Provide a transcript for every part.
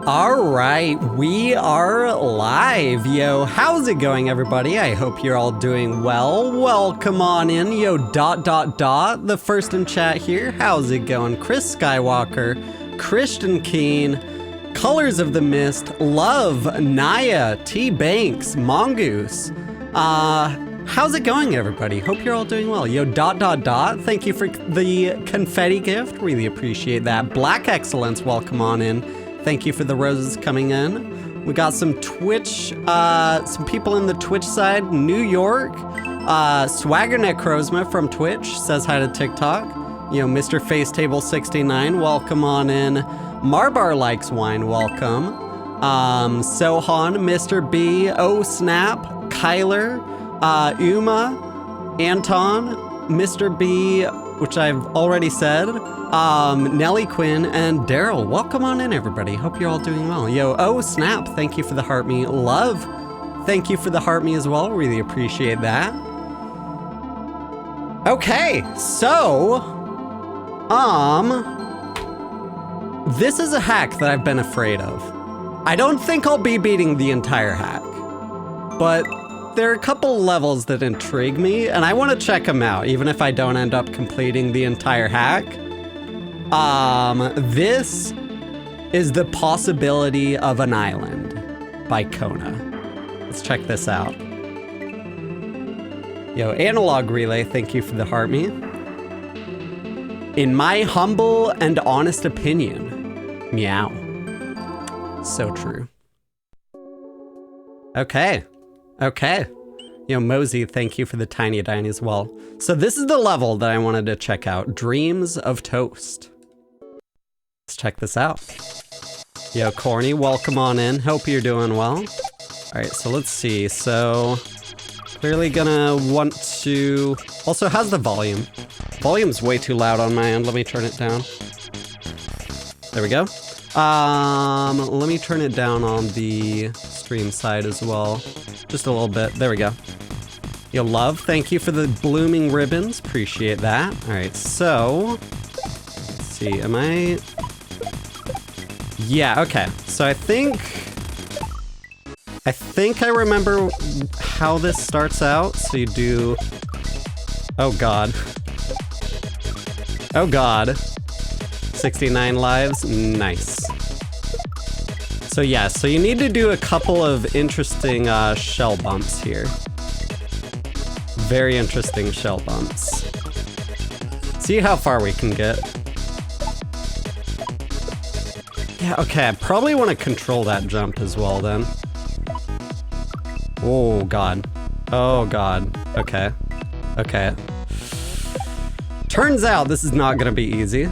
All right, we are live. Yo, how's it going, everybody? I hope you're all doing well. Welcome on in, yo, ... The first in chat here. How's it going? Chris Skywalker, Christian Keen, Colors of the Mist, Love, Naya, T Banks, Mongoose. How's it going, everybody? Hope you're all doing well. Yo, ... Thank you for the confetti gift. Really appreciate that. Black Excellence, welcome on in. Thank you for the roses coming in. We got some Twitch, some people in the Twitch side. New York, Swagger Necrozma from Twitch says hi to TikTok. You know, Mr. Facetable69, welcome on in. Marbar Likes Wine, welcome. Sohan, Mr. B, Oh Snap, Kyler, Uma, Anton, Mr. B, which I've already said, Nelly Quinn, and Daryl. Welcome on in, everybody. Hope you're all doing well. Yo, Oh Snap, thank you for the heart me. Love, thank you for the heart me as well. Really appreciate that. Okay, so, this is a hack that I've been afraid of. I don't think I'll be beating the entire hack, but there are a couple levels that intrigue me, and I want to check them out, even if I don't end up completing the entire hack. This is The Possibility of an Island by Kona. Let's check this out. Yo, Analog Relay, thank you for the heart me. In my humble and honest opinion, meow. So true. Okay. Okay. You know, Mosey, thank you for the tiny dine as well. So this is the level that I wanted to check out. Dreams of Toast. Let's check this out. Yo, Corny, welcome on in. Hope you're doing well. All right, so let's see. So clearly gonna want to... Also, how's the volume? Volume's way too loud on my end. Let me turn it down. There we go. Let me turn it down on the stream side as well. Just a little bit. There we go. Yo, Love, thank you for the blooming ribbons. Appreciate that. All right, so... Let's see, am I... Yeah, okay. So I think I remember how this starts out. So you do... Oh, God. Oh, God. 69 lives. Nice. So yeah, so you need to do a couple of interesting shell bumps here. Very interesting shell bumps. See how far we can get. Yeah, okay, I probably want to control that jump as well then. Oh god. Oh god. Okay. Okay. Turns out this is not gonna be easy.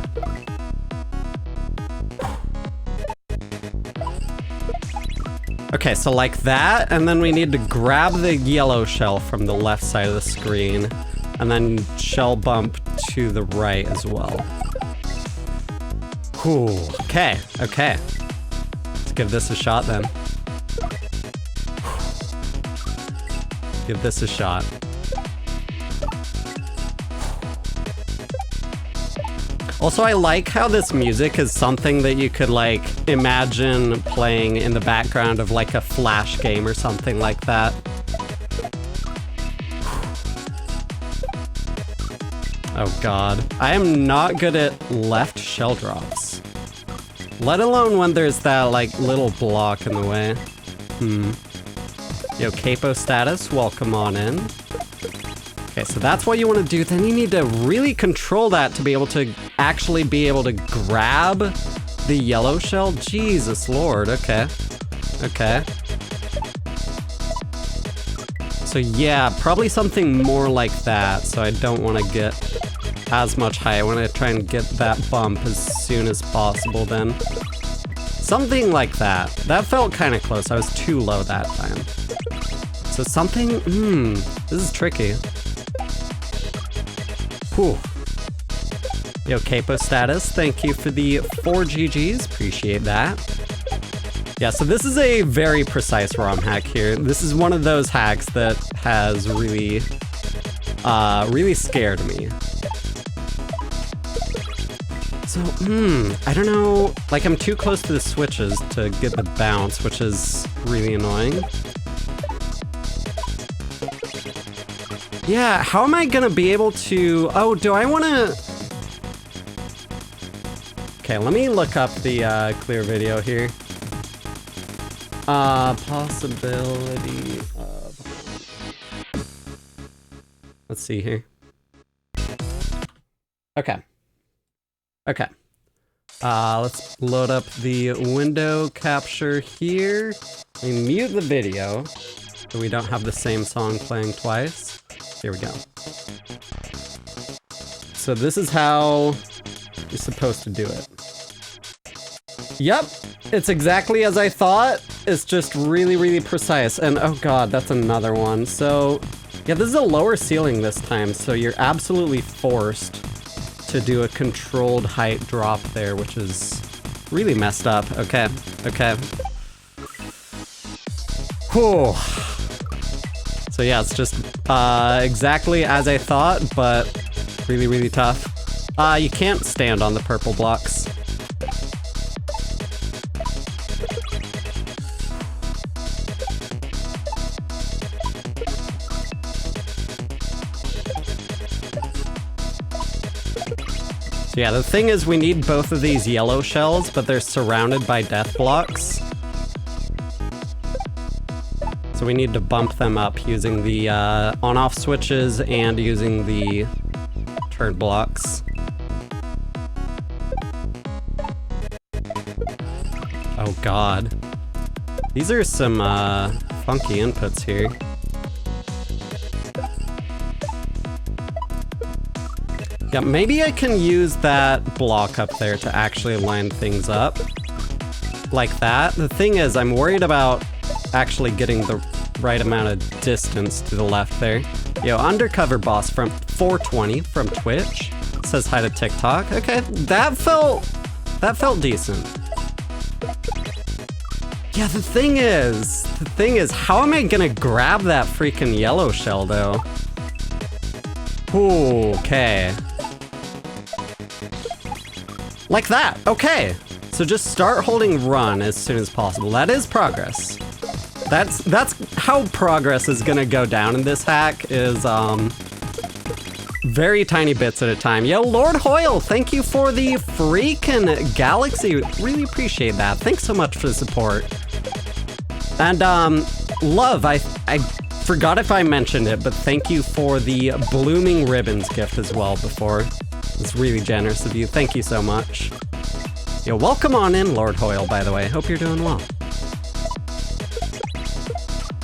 Okay, so like that, and then we need to grab the yellow shell from the left side of the screen, and then shell bump to the right as well. Whew, okay, okay. Let's give this a shot then. Give this a shot. Also, I like how this music is something that you could, like, imagine playing in the background of, like, a Flash game or something like that. Oh, God. I am not good at left shell drops. Let alone when there's that, like, little block in the way. Yo, Capo Status, welcome on in. Okay, so that's what you want to do. Then you need to really control that to be able to actually be able to grab the yellow shell. Jesus Lord, okay. Okay. So yeah, probably something more like that, so I don't want to get as much high. I want to try and get that bump as soon as possible then. Something like that. That felt kind of close. I was too low that time. So something, this is tricky. Whew. Yo, Capo Status, thank you for the 4 GGs, appreciate that. Yeah, so this is a very precise ROM hack here. This is one of those hacks that has really, really scared me. So, I don't know. Like, I'm too close to the switches to get the bounce, which is really annoying. Yeah, how am I gonna be able to... Oh, do I wanna... Okay, let me look up the clear video here. Possibility of... Let's see here. Okay. Okay. Let's load up the window capture here. We mute the video so we don't have the same song playing twice. Here we go. So this is how you're supposed to do it. Yep, it's exactly as I thought. It's just really, really precise. And oh god, that's another one. So yeah, this is a lower ceiling this time, so you're absolutely forced to do a controlled height drop there, which is really messed up. Okay, okay. Whew. So yeah, it's just exactly as I thought, but really, really tough. You can't stand on the purple blocks. So yeah, the thing is we need both of these yellow shells, but they're surrounded by death blocks. So we need to bump them up using the on-off switches and using the turd blocks. Oh god. These are some funky inputs here. Yeah, maybe I can use that block up there to actually line things up. Like that. The thing is, I'm worried about actually getting the right amount of distance to the left there. Yo, Undercover Boss from 420 from Twitch says hi to TikTok. Okay, that felt decent. Yeah, the thing is, how am I gonna grab that freaking yellow shell though? Ooh, okay. Like that, okay. So just start holding run as soon as possible. That is progress. That's how progress is gonna go down in this hack, is very tiny bits at a time. Yo, Lord Hoyle, thank you for the freaking galaxy. Really appreciate that. Thanks so much for the support. And Love, I forgot if I mentioned it, but thank you for the blooming ribbons gift as well before. It's really generous of you. Thank you so much. Yo, welcome on in, Lord Hoyle, by the way. Hope you're doing well.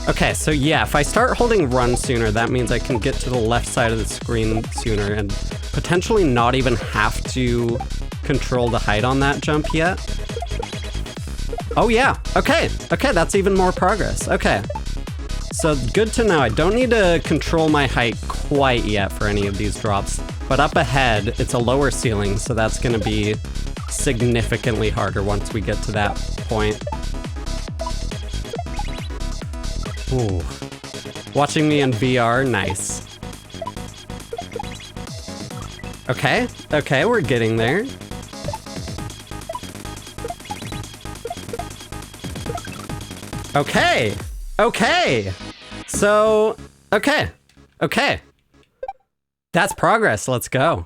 Okay, so yeah, if I start holding run sooner, that means I can get to the left side of the screen sooner and potentially not even have to control the height on that jump yet. Oh yeah, okay, that's even more progress. Okay, so good to know. I don't need to control my height quite yet for any of these drops, but up ahead, it's a lower ceiling, so that's gonna be significantly harder once we get to that point. Ooh. Watching me in VR, nice. Okay, we're getting there. Okay. So, okay. That's progress, let's go.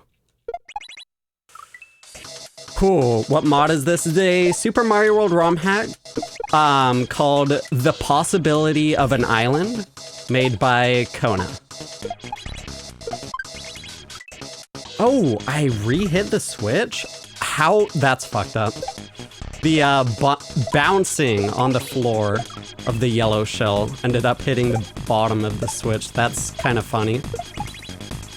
Cool, what mod is this? Is a Super Mario World ROM hack called The Possibility of an Island, made by Kona. Oh, I re-hit the switch? How? That's fucked up. The bouncing on the floor of the yellow shell ended up hitting the bottom of the switch. That's kind of funny.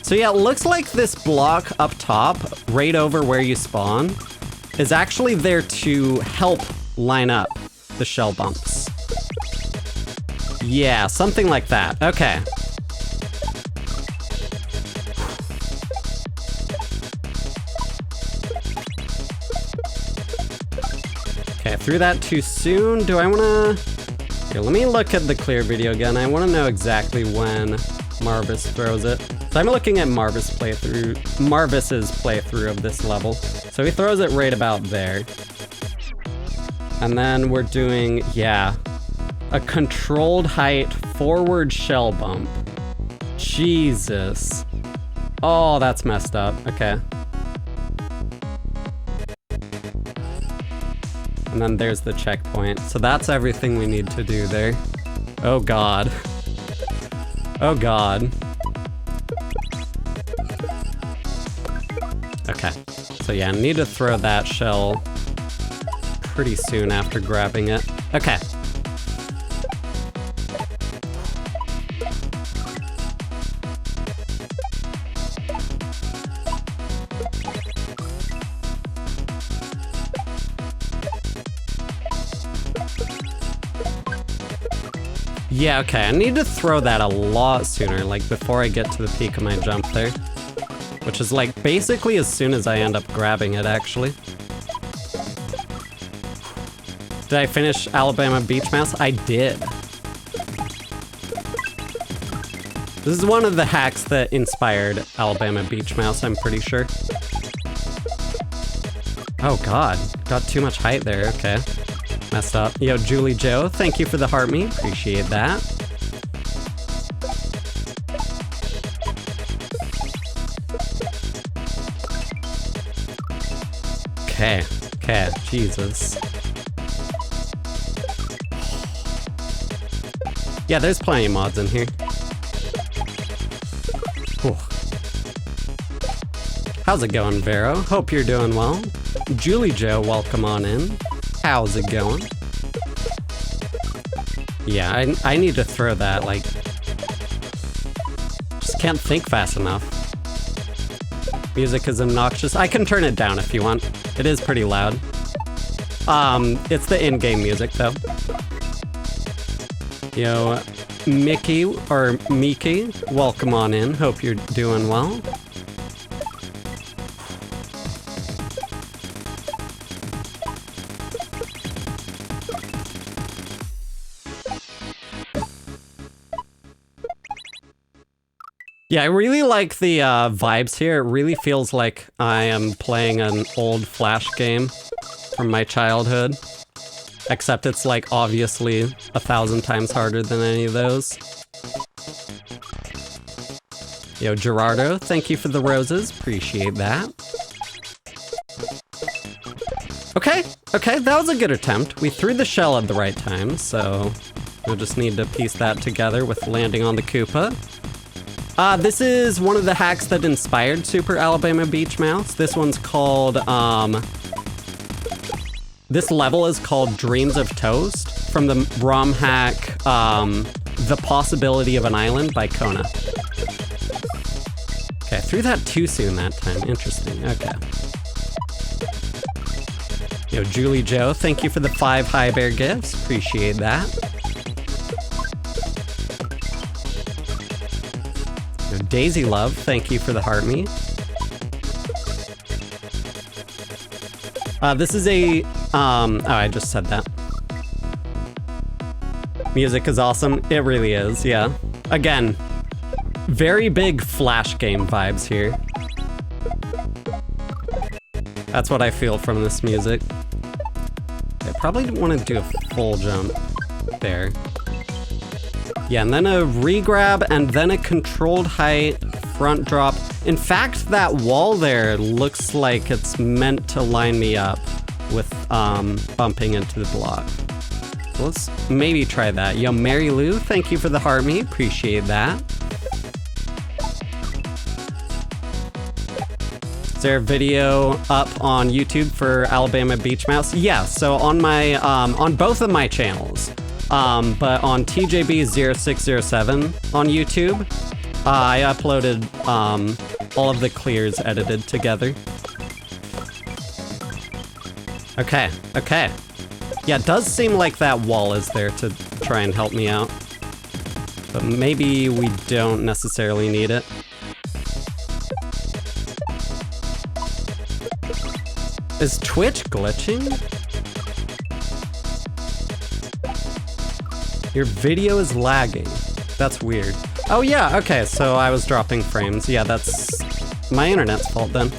So yeah, it looks like this block up top, right over where you spawn, is actually there to help line up the shell bumps. Yeah, something like that. Okay. Okay, I threw that too soon. Do I wanna... Here, let me look at the clear video again. I wanna know exactly when Marvis throws it. So I'm looking at Marvis's playthrough of this level. So he throws it right about there. And then we're doing, yeah, a controlled height forward shell bump. Jesus. Oh, that's messed up. Okay. And then there's the checkpoint. So that's everything we need to do there. Oh God. Oh God. Okay. So yeah, I need to throw that shell pretty soon after grabbing it. Okay. Yeah, okay, I need to throw that a lot sooner, like before I get to the peak of my jump there. Which is like basically as soon as I end up grabbing it, actually. Did I finish Alabama Beach Mouse? I did. This is one of the hacks that inspired Alabama Beach Mouse, I'm pretty sure. Oh God, got too much height there, okay. Messed up. Yo, Julie Joe, thank you for the heart me. Appreciate that. Okay, Jesus. Yeah, there's plenty of mods in here. Whew. How's it going, Vero? Hope you're doing well. Julie Joe, welcome on in. How's it going? Yeah, I need to throw that, like... Just can't think fast enough. Music is obnoxious. I can turn it down if you want. It is pretty loud. It's the in-game music, though. Yo, Mickey, or Miki, welcome on in. Hope you're doing well. Yeah, I really like the vibes here. It really feels like I am playing an old Flash game from my childhood. Except it's like obviously 1,000 times harder than any of those. Yo, Gerardo, thank you for the roses. Appreciate that. Okay, that was a good attempt. We threw the shell at the right time, so we'll just need to piece that together with landing on the Koopa. This is one of the hacks that inspired Super Alabama Beach Mouse. This one's called, this level is called Dreams of Toast from the ROM hack, The Possibility of an Island by Kona. Okay, I threw that too soon that time. Interesting, okay. Yo, Julie Joe, thank you for the 5 High Bear gifts. Appreciate that. Daisy Love, thank you for the heart me. This is a, oh, I just said that. Music is awesome. It really is, yeah. Again, very big Flash game vibes here. That's what I feel from this music. I probably want to do a full jump there. Yeah, and then a re-grab, and then a controlled height, front drop. In fact, that wall there looks like it's meant to line me up with bumping into the block. So let's maybe try that. Yo, Mary Lou, thank you for the heart me. Appreciate that. Is there a video up on YouTube for Alabama Beach Mouse? Yeah, so on my on both of my channels. But on TJB0607 on YouTube, I uploaded all of the clears edited together. Okay. Yeah, it does seem like that wall is there to try and help me out. But maybe we don't necessarily need it. Is Twitch glitching? Your video is lagging. That's weird. Oh yeah, okay, so I was dropping frames. Yeah, that's my internet's fault then.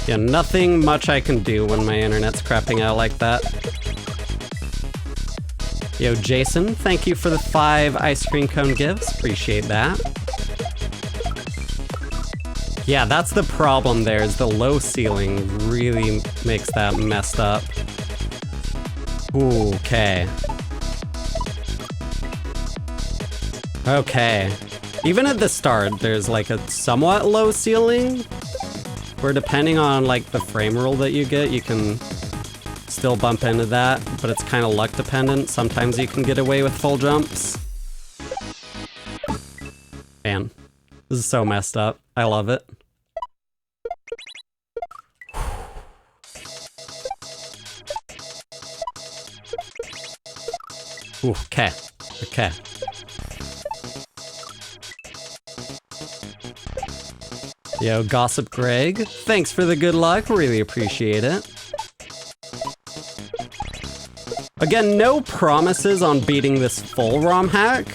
Yeah, nothing much I can do when my internet's crapping out like that. Yo, Jason, thank you for the 5 ice cream cone gifts. Appreciate that. Yeah, that's the problem there, is the low ceiling really makes that messed up. Ooh, okay. Okay. Even at the start, there's like a somewhat low ceiling, where depending on like the frame roll that you get, you can still bump into that, but it's kind of luck dependent. Sometimes you can get away with full jumps. Man, this is so messed up. I love it. Ooh, okay, okay. Yo, Gossip Greg, thanks for the good luck, really appreciate it. Again, no promises on beating this full ROM hack.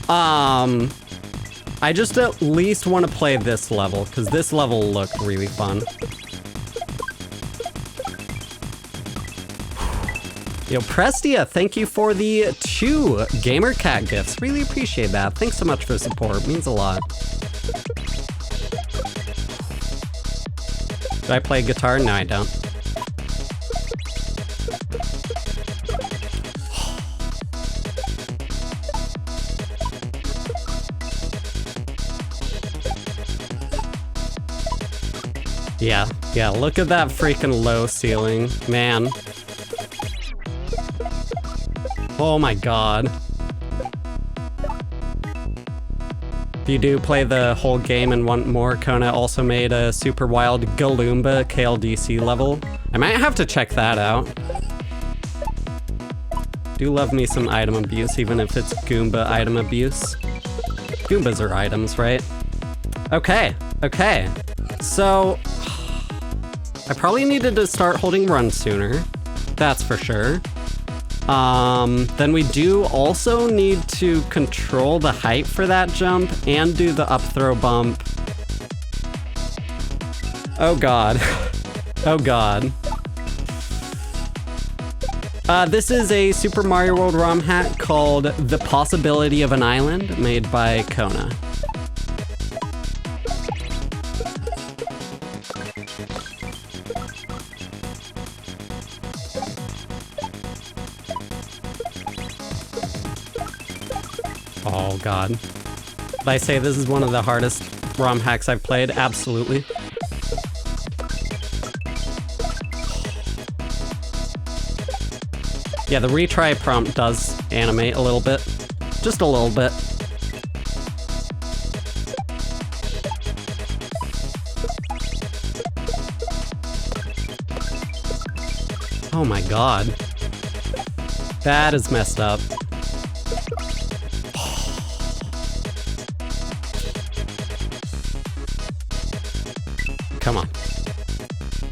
I just at least want to play this level, because this level looked really fun. Yo, Prestia, thank you for the 2 Gamer Cat gifts. Really appreciate that. Thanks so much for the support. It means a lot. Do I play guitar? No, I don't. Yeah, look at that freaking low ceiling. Man. Oh my god. If you do play the whole game and want more, Kona also made a super wild Galumba KLDC level. I might have to check that out. Do love me some item abuse, even if it's Goomba item abuse. Goombas are items, right? Okay, okay. So, I probably needed to start holding run sooner. That's for sure. Then we do also need to control the height for that jump and do the up throw bump. Oh god. Oh god. This is a Super Mario World ROM hack called The Possibility of an Island, made by Kona. Oh god. Did I say this is one of the hardest ROM hacks I've played? Absolutely. Yeah, the retry prompt does animate a little bit. Just a little bit. Oh my god. That is messed up. Come on.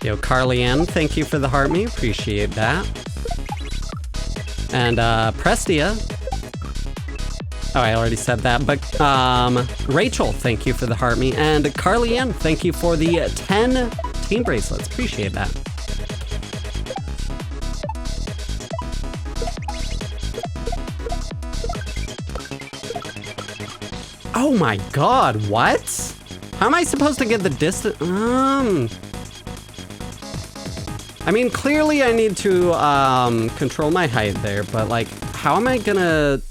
Yo, Carly Ann, thank you for the heart me. Appreciate that. And Prestia. Oh, I already said that, but Rachel, thank you for the heart me. And Carly Ann, thank you for the 10 team bracelets. Appreciate that. Oh my god, what? How am I supposed to get the distance? I mean, clearly I need to control my height there, but like, how am I gonna...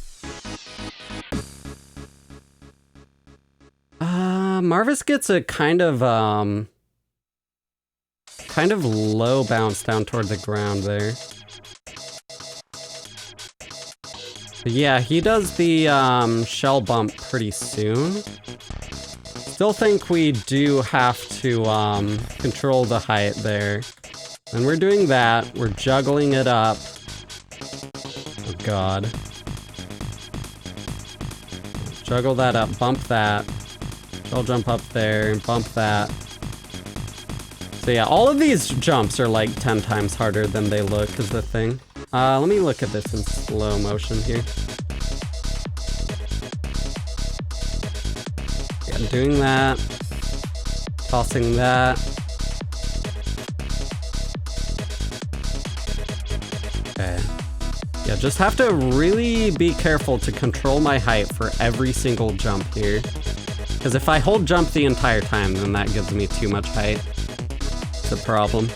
Marvis gets a kind of low bounce down toward the ground there. But yeah, he does the shell bump pretty soon. Still think we do have to control the height there. And we're doing that. We're juggling it up. Oh god. Juggle that up, bump that. I'll jump up there and bump that. So yeah, all of these jumps are like 10 times harder than they look is the thing. Let me look at this in slow motion here. Yeah, I'm doing that. Tossing that. Okay. Yeah, just have to really be careful to control my height for every single jump here. Because if I hold jump the entire time, then that gives me too much height. It's a problem.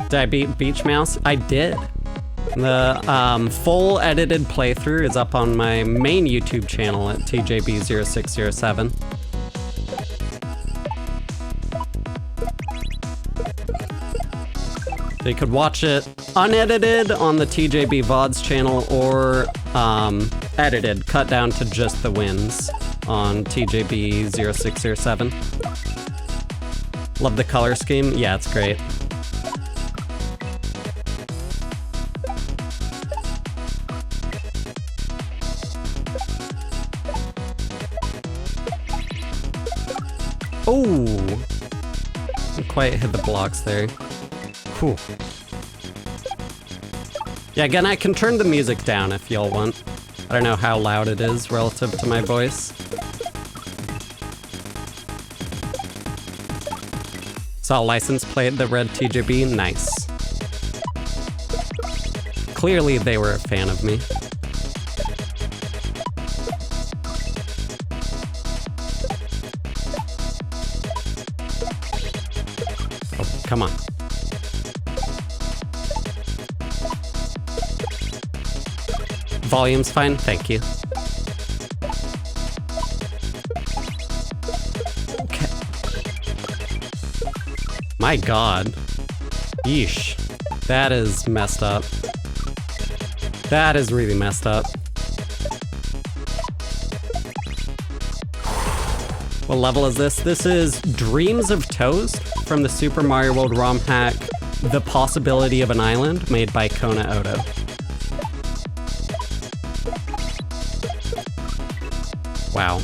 Did I beat Beach Mouse? I did. The full edited playthrough is up on my main YouTube channel at TJB0607. So you could watch it unedited on the TJB VODs channel or edited, cut down to just the wins on TJB0607. Love the color scheme. Yeah, it's great. Oh, didn't quite hit the blocks there. Whew. Yeah, again, I can turn the music down if y'all want. I don't know how loud it is relative to my voice. Saw License played the red TJB, nice. Clearly they were a fan of me. Oh, come on. Volume's fine, thank you. Okay. My god. Yeesh. That is messed up. That is really messed up. What level is this? This is Dreams of Toast from the Super Mario World ROM hack, The Possibility of an Island, made by Kona Oto. Wow.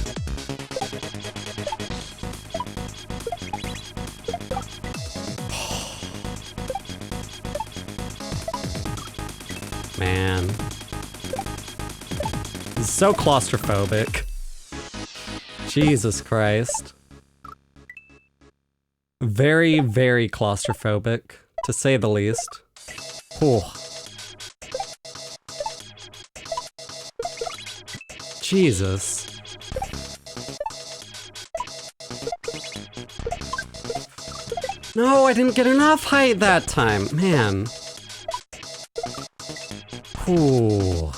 Man. This is so claustrophobic. Jesus Christ. Very, very claustrophobic, to say the least. Whew. Jesus. No, I didn't get enough height that time. Man. Ooh.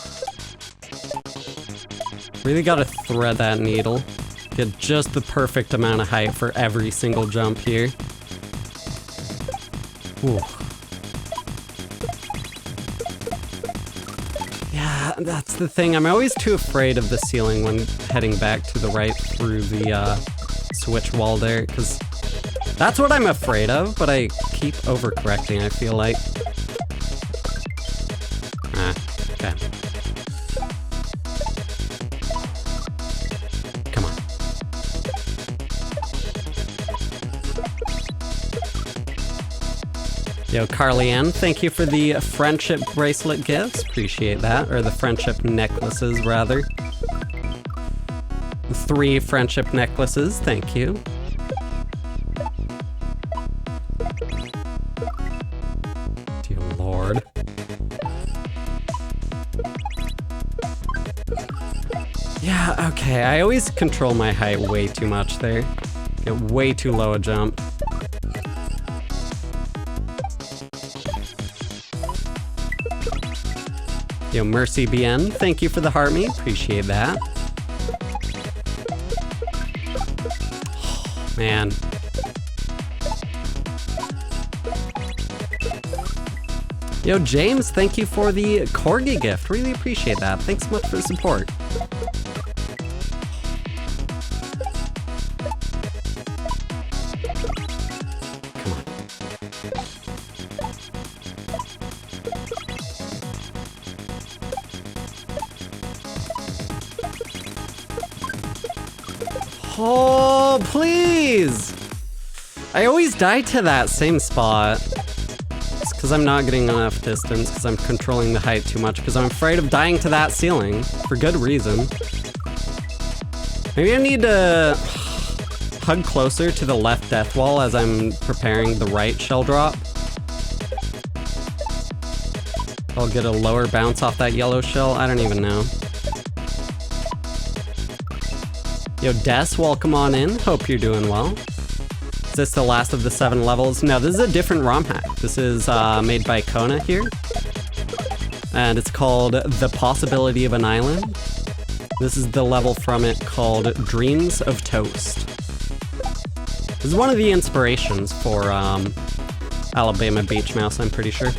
Really gotta thread that needle. Get just the perfect amount of height for every single jump here. Ooh. Yeah, that's the thing. I'm always too afraid of the ceiling when heading back to the right through the switch wall there, because that's what I'm afraid of, but I keep overcorrecting, I feel like. Ah, okay. Come on. Yo, Carly Ann, thank you for the friendship bracelet gifts. Appreciate that. Or the friendship necklaces, rather. 3 friendship necklaces, thank you. Dear Lord. Yeah, okay, I always control my height way too much there. Get way too low a jump. Yo, Mercy BN, thank you for the heart me, appreciate that. Oh, man. Yo, James, thank you for the corgi gift. Really appreciate that. Thanks so much for the support. Come on. Oh, please! I always die to that same spot. It's because I'm not getting enough distance, because I'm controlling the height too much, because I'm afraid of dying to that ceiling, for good reason. Maybe I need to hug closer to the left death wall as I'm preparing the right shell drop. I'll get a lower bounce off that yellow shell, I don't even know. Yo, Des, welcome on in. Hope you're doing well. Is this the last of the 7 levels? No, this is a different ROM hack. This is made by Kona here. And it's called The Possibility of an Island. This is the level from it called Dreams of Toast. This is one of the inspirations for Alabama Beach Mouse, I'm pretty sure.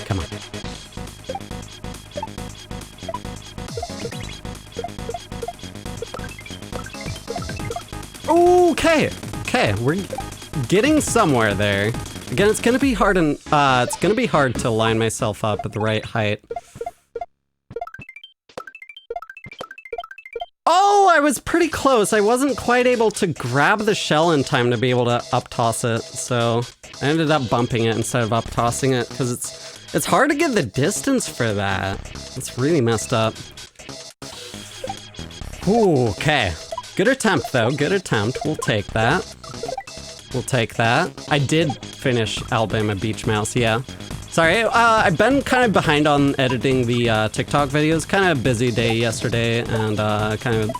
Come on. Okay, we're getting somewhere there. Again, it's gonna be hard and it's gonna be hard to line myself up at the right height. Oh, I was pretty close. I wasn't quite able to grab the shell in time to be able to up-toss it, so I ended up bumping it instead of up-tossing it, because it's hard to get the distance for that. It's really messed up. Ooh, okay. Good attempt, though. Good attempt. We'll take that. We'll take that. I did finish Alabama Beach Mouse, yeah. Sorry, I've been kind of behind on editing the TikTok videos. Kind of a busy day yesterday, and kind of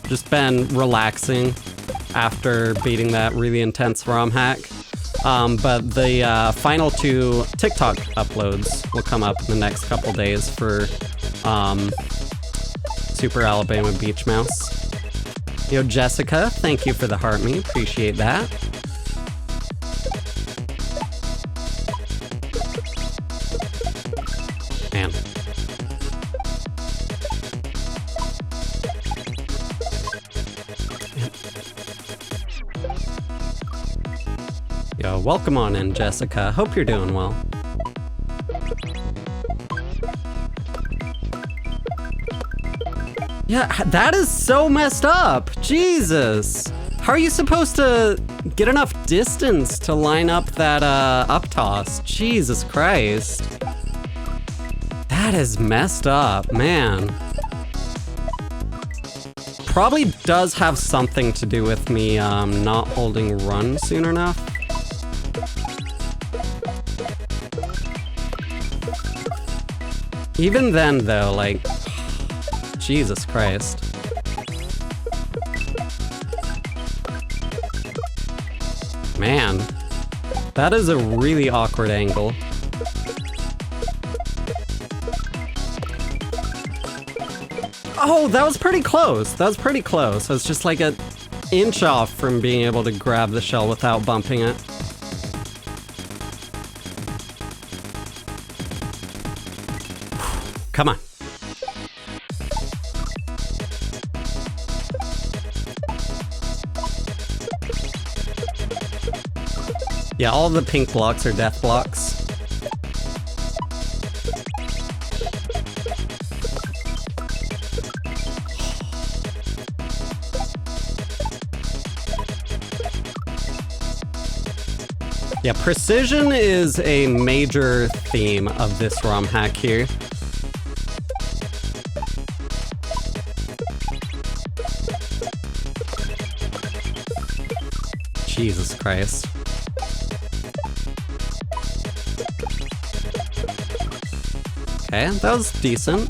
just been relaxing after beating that really intense ROM hack. But the final 2 TikTok uploads will come up in the next couple days for Super Alabama Beach Mouse. Yo, Jessica, thank you for the heart me. Appreciate that. Man. Yo, welcome on in, Jessica. Hope you're doing well. Yeah, that is so messed up. Jesus. How are you supposed to get enough distance to line up that up toss? Jesus Christ. That is messed up, man. Probably does have something to do with me not holding run soon enough. Even then though, like, Jesus Christ. Man, that is a really awkward angle. Oh, that was pretty close. That was pretty close. I was just like an inch off from being able to grab the shell without bumping it. Come on. Yeah, all the pink blocks are death blocks. Yeah, precision is a major theme of this ROM hack here. Jesus Christ. Okay, that was decent.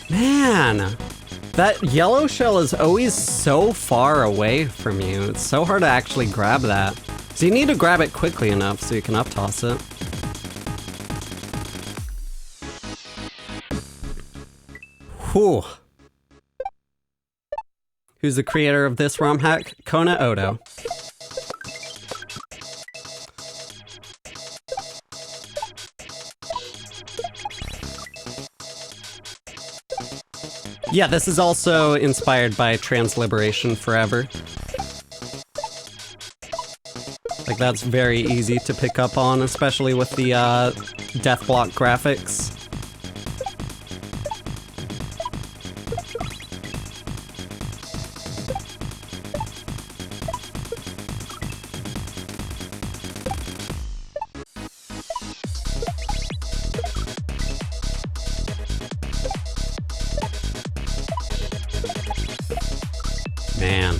Man, that yellow shell is always so far away from you. It's so hard to actually grab that. So you need to grab it quickly enough so you can up toss it. Whew. Who's the creator of this ROM hack? Kona Odo. Yeah, this is also inspired by Transliberation Forever. Like, that's very easy to pick up on, especially with the death block graphics. Man.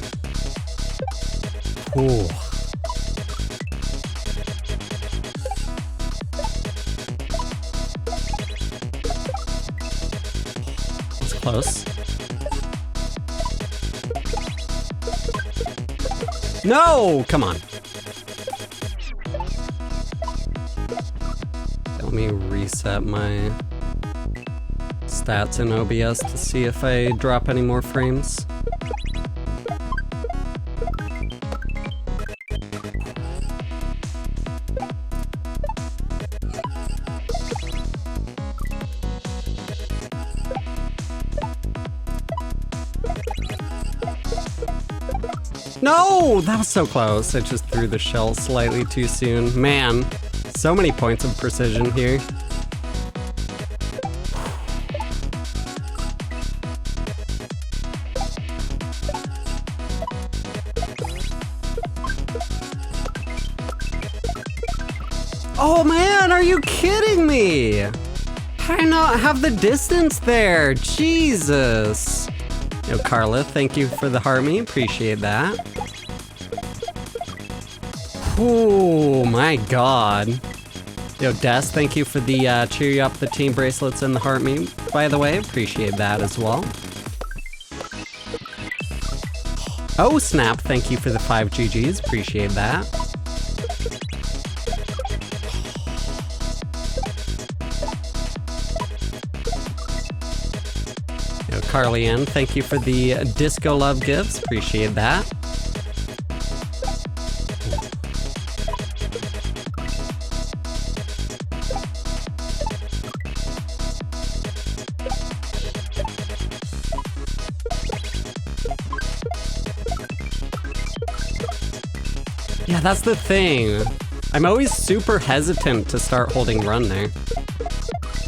Ooh. That's close. No! Come on. Let me reset my stats in OBS to see if I drop any more frames. No! That was so close. I just threw the shell slightly too soon. Man, so many points of precision here. Oh man, are you kidding me? How do I not have the distance there? Jesus. Yo, Carla, thank you for the heart me. Appreciate that. Oh my god. Yo, Des, thank you for the cheer you up the team bracelets and the heart me, by the way. Appreciate that as well. Oh, Snap, thank you for the 5 GGs. Appreciate that. Yo, Carly Ann, thank you for the disco love gifts. Appreciate that. Yeah, that's the thing. I'm always super hesitant to start holding run there.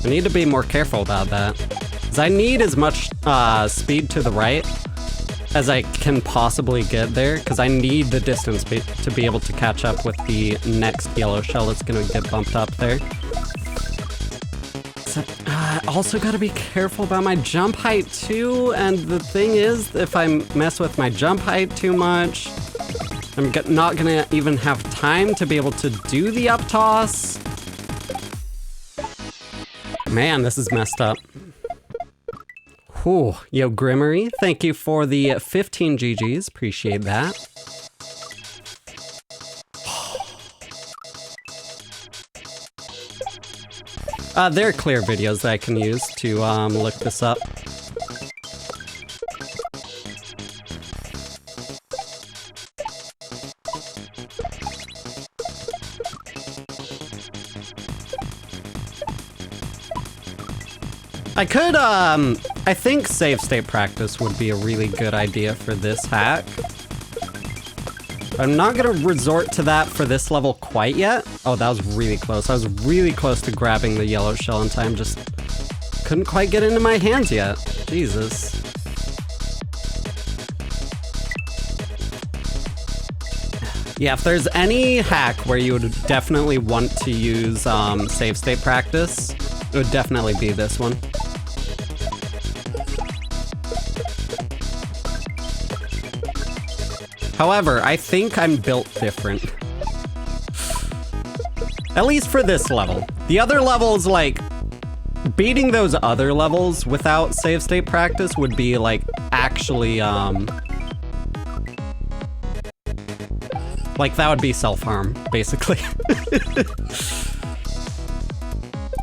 I need to be more careful about that. Because I need as much speed to the right as I can possibly get there, because I need the distance to be able to catch up with the next yellow shell that's going to get bumped up there. Except, I also got to be careful about my jump height too, and the thing is, if I mess with my jump height too much, I'm not gonna even have time to be able to do the up toss. Man, this is messed up. Whew. Yo, Grimmery, thank you for the 15 GGs. Appreciate that. There are clear videos that I can use to look this up. I could, I think save state practice would be a really good idea for this hack. I'm not gonna resort to that for this level quite yet. Oh, that was really close. I was really close to grabbing the yellow shell in time, just couldn't quite get into my hands yet. Jesus. Yeah, if there's any hack where you would definitely want to use save state practice, it would definitely be this one. However, I think I'm built different. At least for this level. The other levels, like, beating those other levels without save state practice would be, like, actually, like, that would be self-harm, basically.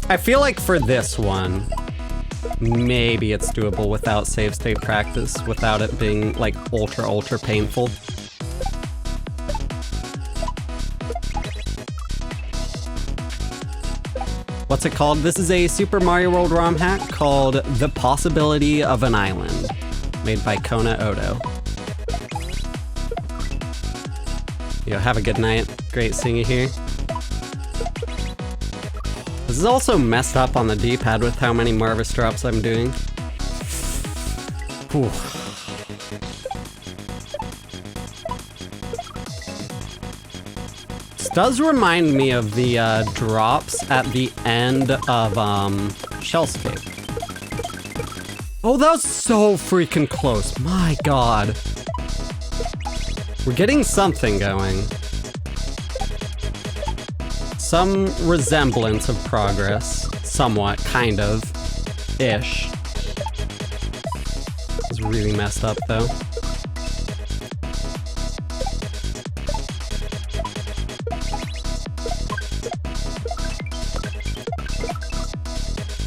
I feel like for this one, maybe it's doable without save state practice, without it being, like, ultra painful. What's it called? This is a Super Mario World ROM hack called The Possibility of an Island, made by Kona Odo. Yo, have a good night. Great seeing you here. This is also messed up on the D-pad with how many Marvis drops I'm doing. Whew. This does remind me of the drops at the end of Shellscape. Oh, that was so freaking close. My God. We're getting something going. Some resemblance of progress. Somewhat, kind of. Ish. It was really messed up, though.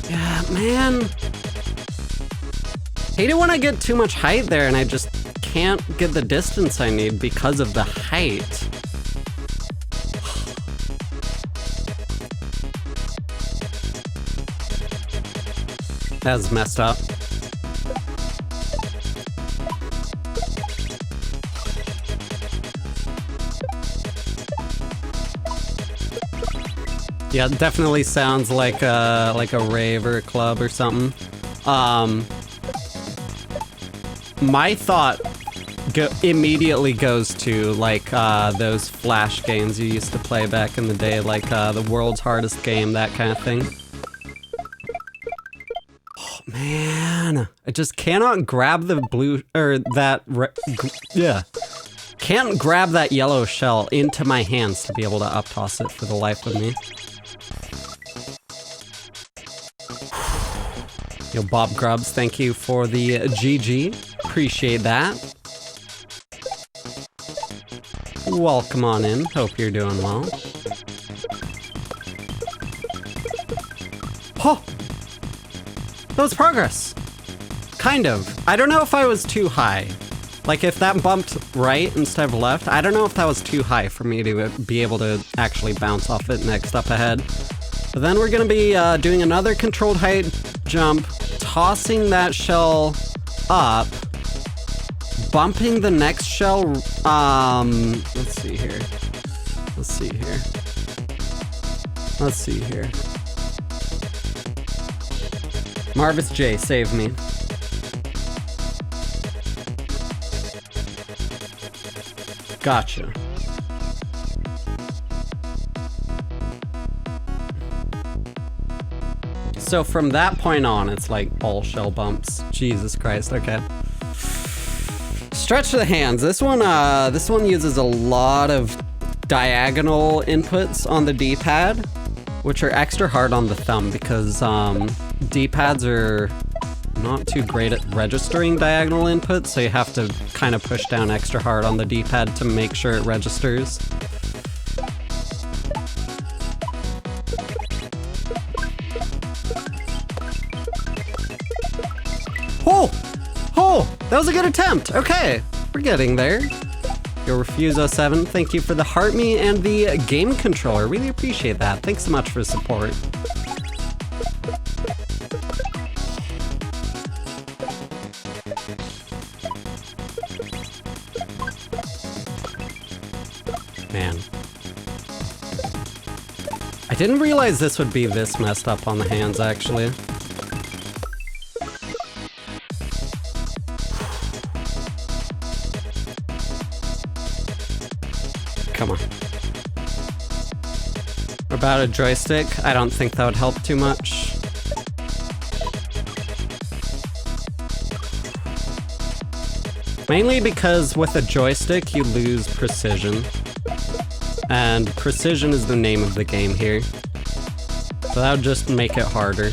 Yeah, man. Hate it when I get too much height there and I just can't get the distance I need because of the height. That's messed up. Yeah, it definitely sounds like a rave or a club or something. My thought immediately goes to like those Flash games you used to play back in the day, like the world's hardest game, that kind of thing. Oh man, I just cannot grab the blue or that. Yeah, can't grab that yellow shell into my hands to be able to up toss it for the life of me. Yo, Bob Grubbs, thank you for the GG. Appreciate that. Welcome on in. Hope you're doing well. Oh! That was progress. Kind of. I don't know if I was too high. Like, if that bumped right instead of left, I don't know if that was too high for me to be able to actually bounce off it next up ahead. But then we're gonna be doing another controlled height jump, tossing that shell up, bumping the next shell, let's see here. Marvis J, save me. Gotcha. So from that point on, it's like all shell bumps. Jesus Christ, okay. Stretch the hands. This one uses a lot of diagonal inputs on the D-pad, which are extra hard on the thumb because D-pads are not too great at registering diagonal inputs, so you have to kind of push down extra hard on the D-pad to make sure it registers. Oh, that was a good attempt. Okay, we're getting there. Yo, Refuso7, thank you for the heart me and the game controller. Really appreciate that. Thanks so much for the support. Man. I didn't realize this would be this messed up on the hands, actually. Come on. What about a joystick? I don't think that would help too much. Mainly because with a joystick, you lose precision. And precision is the name of the game here. So that would just make it harder.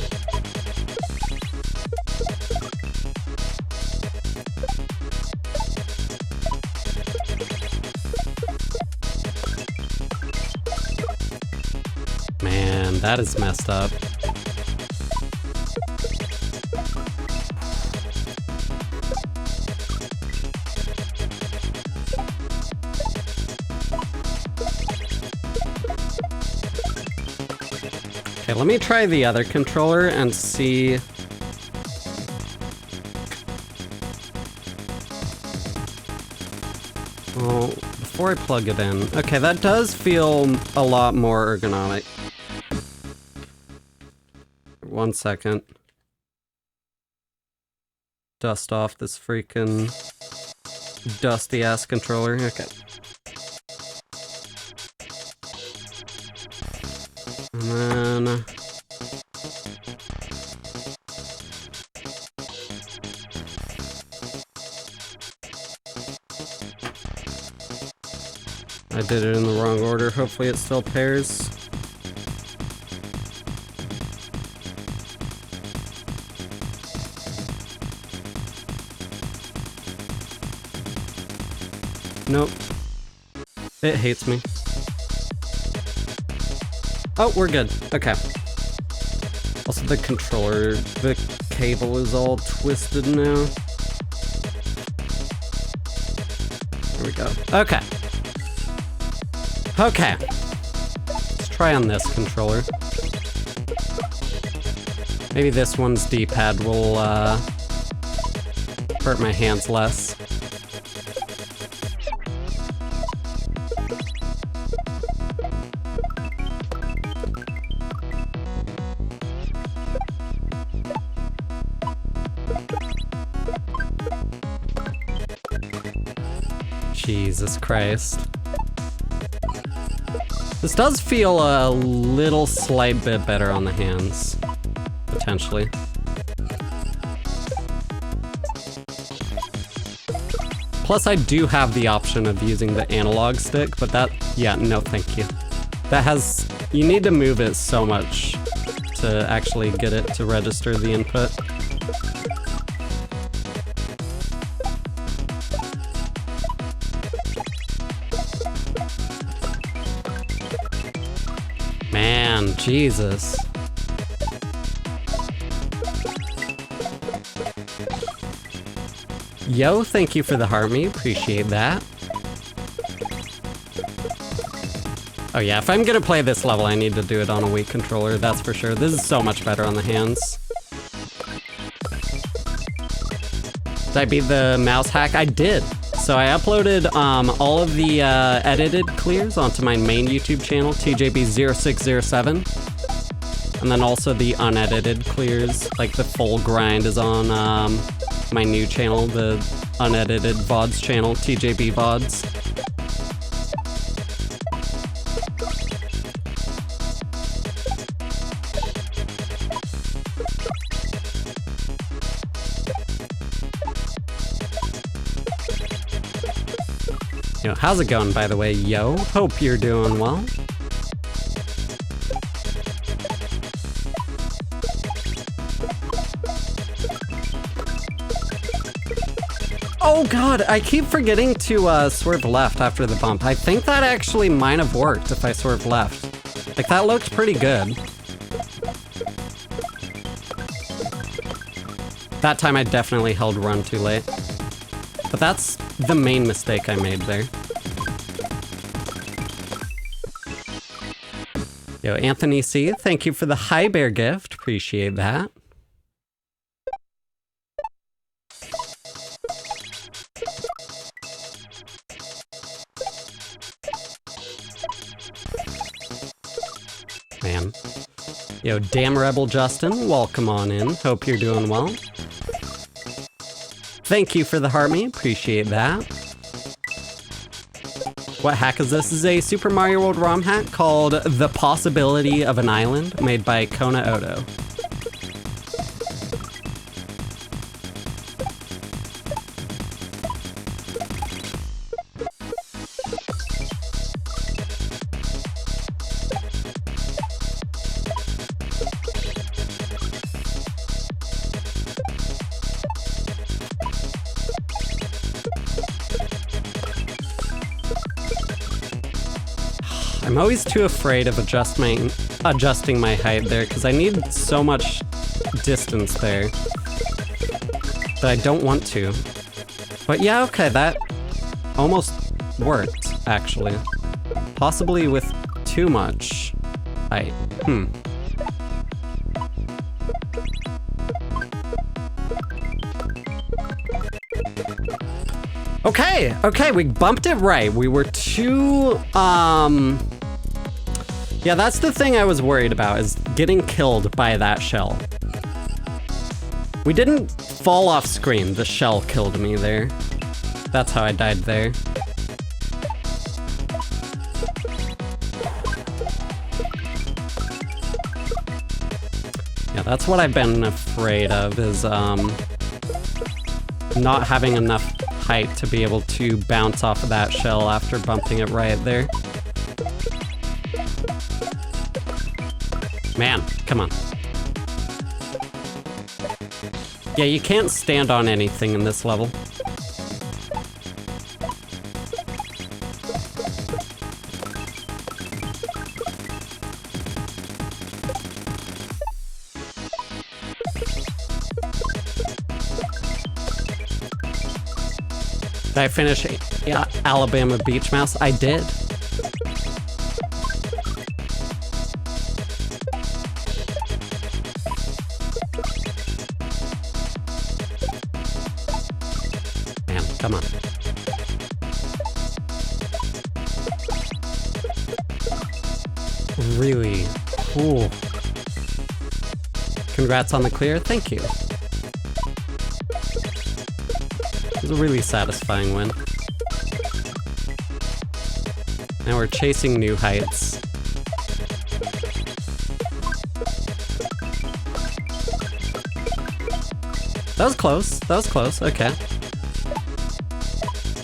Man, that is messed up. Okay, let me try the other controller and see. Well, before I plug it in. Okay, that does feel a lot more ergonomic. 1 second. Dust off this freaking dusty ass controller. Okay. And then I did it in the wrong order. Hopefully it still pairs. Nope. It hates me. Oh, we're good. Okay. Also, the controller, the cable is all twisted now. There we go. Okay. Okay. Let's try on this controller. Maybe this one's D-pad will hurt my hands less. Jesus Christ. This does feel a little slight bit better on the hands, potentially. Plus I do have the option of using the analog stick, but that, yeah, no thank you. That has, you need to move it so much to actually get it to register the input. Man, Jesus. Yo, thank you for the Harmy, appreciate that. Oh yeah, if I'm gonna play this level, I need to do it on a Wii controller, that's for sure. This is so much better on the hands. Did I beat the mouse hack? I did. So I uploaded all of the edited clears onto my main YouTube channel, TJB0607. And then also the unedited clears, like the full grind is on my new channel, the unedited VODs channel, TJB VODs. Yo, how's it going, by the way, yo? Hope you're doing well. Oh god, I keep forgetting to swerve left after the bump. I think that actually might have worked if I swerved left. Like, that looked pretty good. That time I definitely held run too late. But that's the main mistake I made there. Yo, Anthony C., thank you for the Hi Bear gift. Appreciate that. Man. Yo, Damn Rebel Justin, welcome on in. Hope you're doing well. Thank you for the Harmy, appreciate that. What hack is this? This is a Super Mario World ROM hack called The Possibility of an Island, made by Kona Odo. I'm always too afraid of adjusting my height there, because I need so much distance there that I don't want to. But yeah, okay, that almost worked, actually. Possibly with too much height. Okay, okay, we bumped it right. We were too, yeah, that's the thing I was worried about, is getting killed by that shell. We didn't fall off screen, the shell killed me there. That's how I died there. Yeah, that's what I've been afraid of, is not having enough height to be able to bounce off of that shell after bumping it right there. Man, come on. Yeah, you can't stand on anything in this level. Did I finish Alabama Beach Mouse? I did. Man, come on. Really cool. Congrats on the clear. Thank you. It was a really satisfying win. Now we're chasing new heights. That was close. That was close. Okay.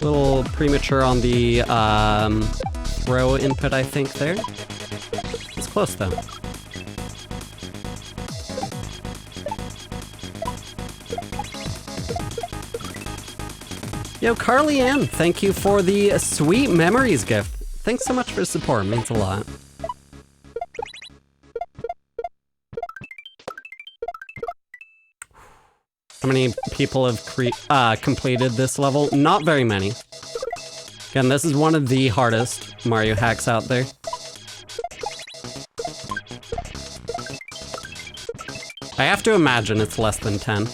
A little premature on the throw input, I think, there. It's close, though. Yo, Carly Ann, thank you for the sweet memories gift. Thanks so much for the support, it means a lot. How many people have completed this level? Not very many. Again, this is one of the hardest Mario hacks out there. I have to imagine it's less than 10.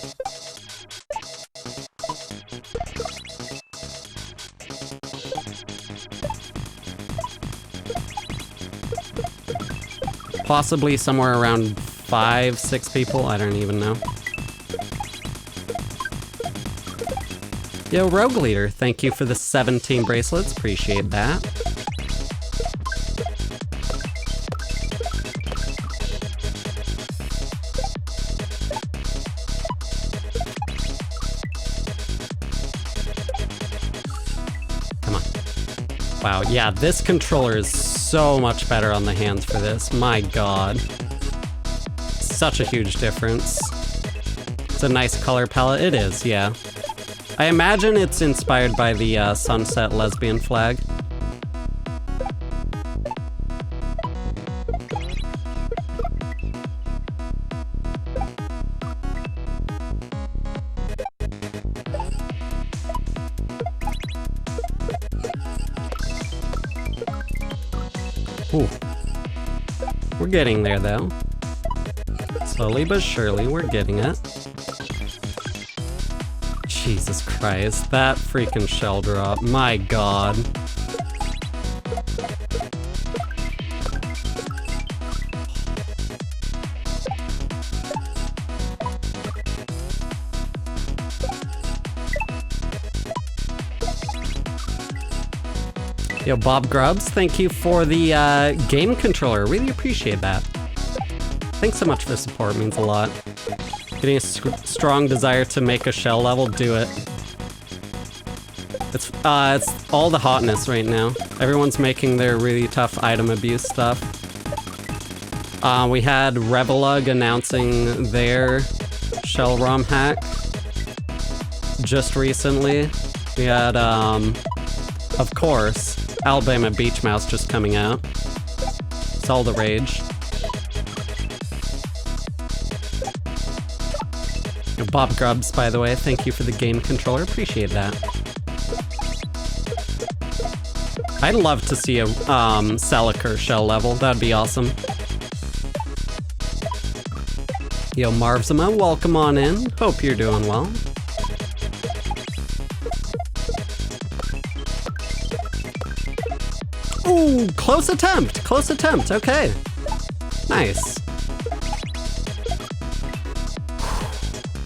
Possibly somewhere around 5-6 people, I don't even know. Yo, Rogue Leader, thank you for the 17 bracelets, appreciate that. Come on. Wow, yeah, this controller is so much better on the hands for this, my god. Such a huge difference. It's a nice color palette, it is, yeah. I imagine it's inspired by the sunset lesbian flag. Ooh. We're getting there, though. Slowly but surely, we're getting it. Jesus Christ, that freaking shell drop, my god. Yo, Bob Grubbs, thank you for the game controller. Really appreciate that. Thanks so much for the support, it means a lot. Getting a strong desire to make a shell level, do it. It's all the hotness right now. Everyone's making their really tough item abuse stuff. We had Revelug announcing their shell ROM hack just recently. We had, of course, Alabama Beach Mouse just coming out. It's all the rage. Bob Grubbs, by the way, thank you for the game controller. Appreciate that. I'd love to see a Celica shell level. That'd be awesome. Yo, Marvzima, welcome on in. Hope you're doing well. Ooh, close attempt, okay. Nice.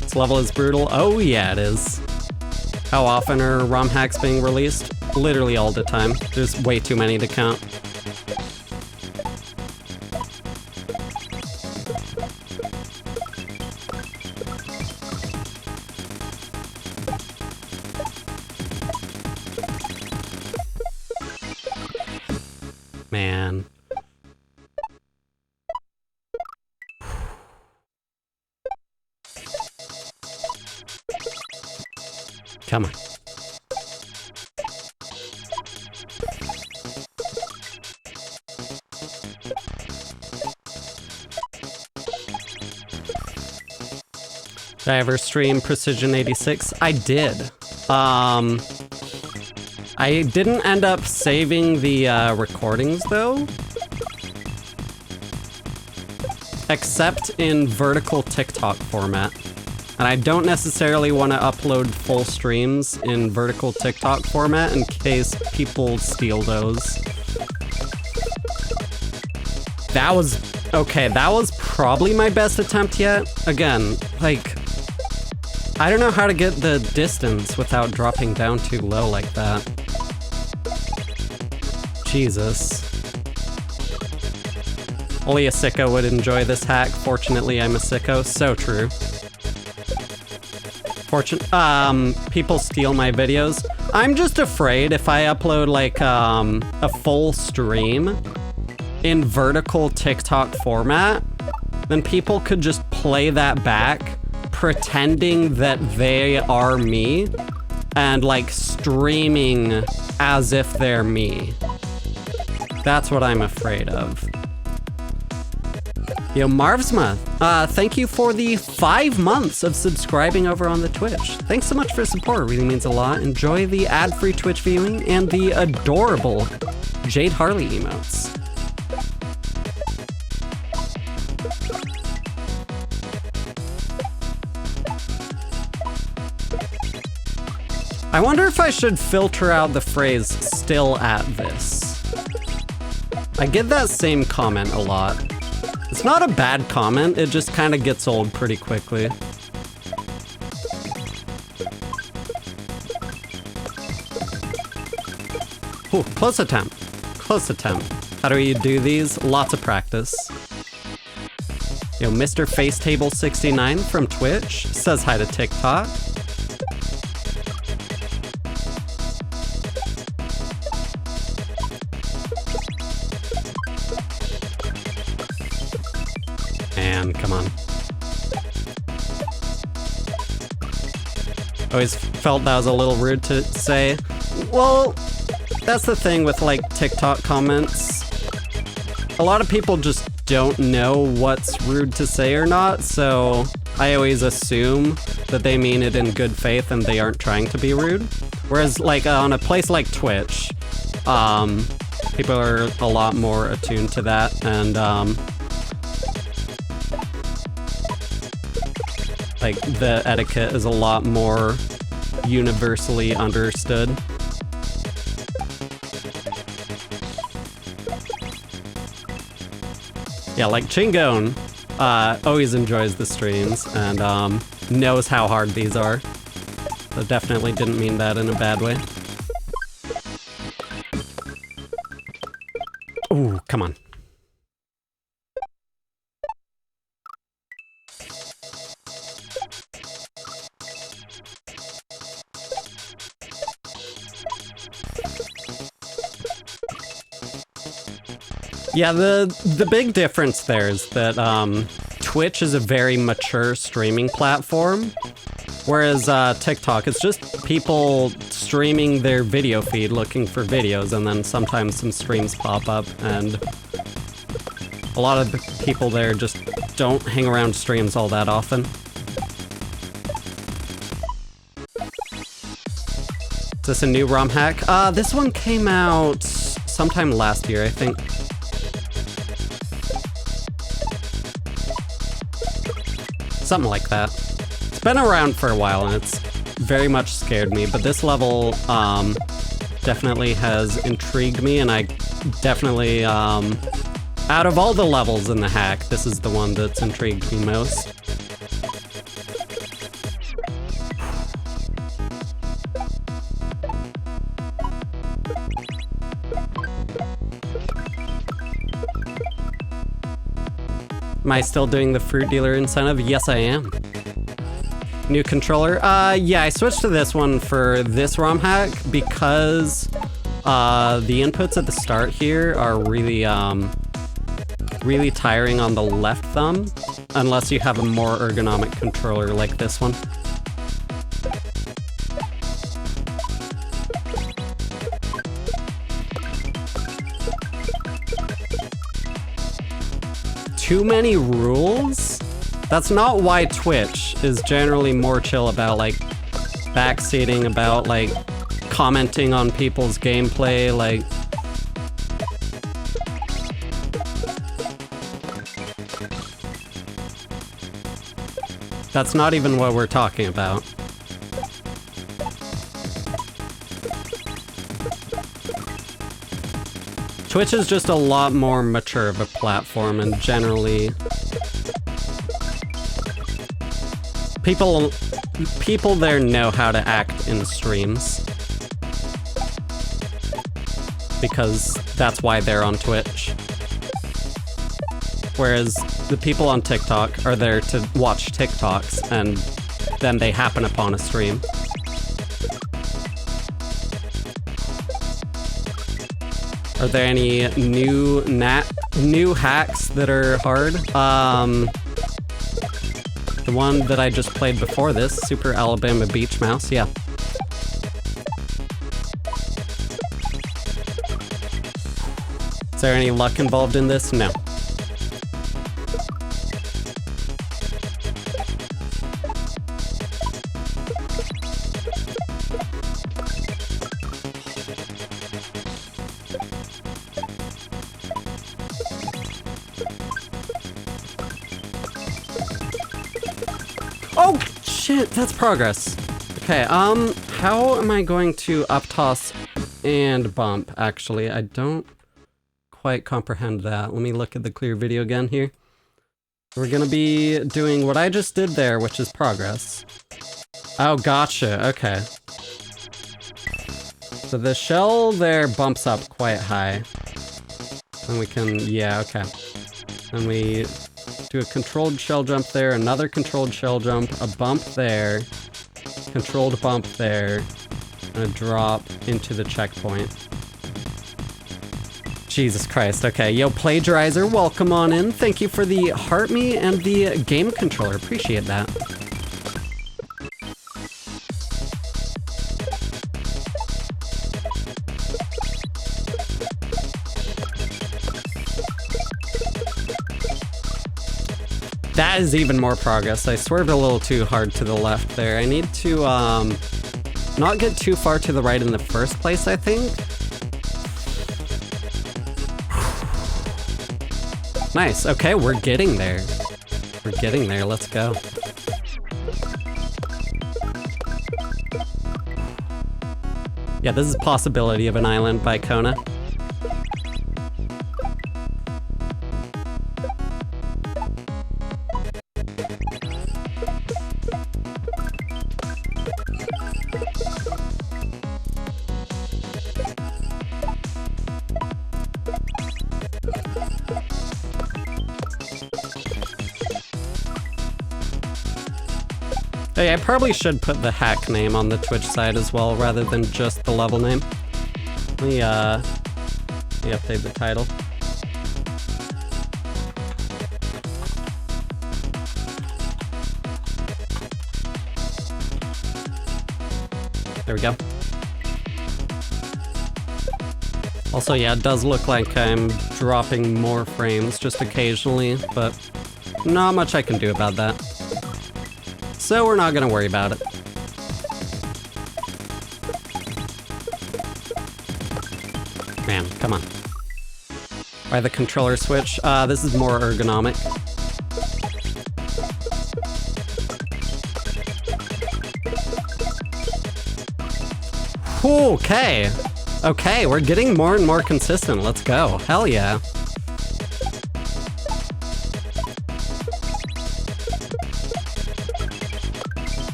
This level is brutal. Oh yeah, it is. How often are ROM hacks being released? Literally all the time. There's way too many to count. Man. Come on. Did I ever stream Precision 86? I did. I didn't end up saving the recordings though. Except in vertical TikTok format. And I don't necessarily want to upload full streams in vertical TikTok format in case people steal those. That was, okay, that was probably my best attempt yet. Again, like, I don't know how to get the distance without dropping down too low like that. Jesus. Only a sicko would enjoy this hack. Fortunately, I'm a sicko. So true. People steal my videos. I'm just afraid if I upload like a full stream in vertical TikTok format, then people could just play that back, pretending that they are me, and like streaming as if they're me. That's what I'm afraid of. Yo, Marvsma, thank you for the 5 months of subscribing over on the Twitch. Thanks so much for support, it really means a lot. Enjoy the ad-free Twitch viewing and the adorable Jade Harley emotes. I wonder if I should filter out the phrase "still at this." I get that same comment a lot. It's not a bad comment, it just kind of gets old pretty quickly. Ooh, close attempt. Close attempt. How do you do these? Lots of practice. Yo, Mr. FaceTable69 from Twitch says hi to TikTok. And come on. Always felt that was a little rude to say. Well, that's the thing with like TikTok comments. A lot of people just don't know what's rude to say or not, so I always assume that they mean it in good faith and they aren't trying to be rude. Whereas like on a place like Twitch, people are a lot more attuned to that, and like the etiquette is a lot more universally understood. Yeah, like Chingon always enjoys the streams and knows how hard these are. So definitely didn't mean that in a bad way. Ooh, come on. Yeah, the big difference there is that Twitch is a very mature streaming platform, whereas TikTok is just people streaming their video feed looking for videos, and then sometimes some streams pop up, and a lot of the people there just don't hang around streams all that often. Is this a new ROM hack? This one came out sometime last year, I think. Something like that. It's been around for a while and it's very much scared me, but this level definitely has intrigued me, and I definitely, out of all the levels in the hack, this is the one that's intrigued me most. Am I still doing the fruit dealer incentive? Yes, I am. New controller? Yeah, I switched to this one for this ROM hack because the inputs at the start here are really, really tiring on the left thumb, unless you have a more ergonomic controller like this one. Too many rules? That's not why Twitch is generally more chill about, like, backseating, about, like, commenting on people's gameplay, like... That's not even what we're talking about. Twitch is just a lot more mature of a platform, and generally... People there know how to act in streams. Because that's why they're on Twitch. Whereas the people on TikTok are there to watch TikToks, and then they happen upon a stream. Are there any new hacks that are hard? The one that I just played before this, Super Alabama Beach Mouse, yeah. Is there any luck involved in this? No. Oh, shit, that's progress. Okay, how am I going to up toss and bump, actually? I don't quite comprehend that. Let me look at the clear video again here. We're gonna be doing what I just did there, which is progress. Oh, gotcha, okay. So the shell there bumps up quite high. And we can, yeah, okay. And we do a controlled shell jump there, another controlled shell jump, a bump there, controlled bump there, and a drop into the checkpoint. Jesus Christ, okay. Yo, Plagiarizer, welcome on in. Thank you for the heart me and the game controller. Appreciate that. That is even more progress. I swerved a little too hard to the left there. I need to, not get too far to the right in the first place, I think. Nice. Okay, we're getting there. We're getting there. Let's go. Yeah, this is a possibility of an island by Kona. Hey, I probably should put the hack name on the Twitch side as well, rather than just the level name. Let me update the title. There we go. Also, yeah, it does look like I'm dropping more frames just occasionally, but not much I can do about that. So we're not gonna worry about it. Man, come on. Why the controller switch? This is more ergonomic. Okay. Okay, we're getting more and more consistent. Let's go. Hell yeah.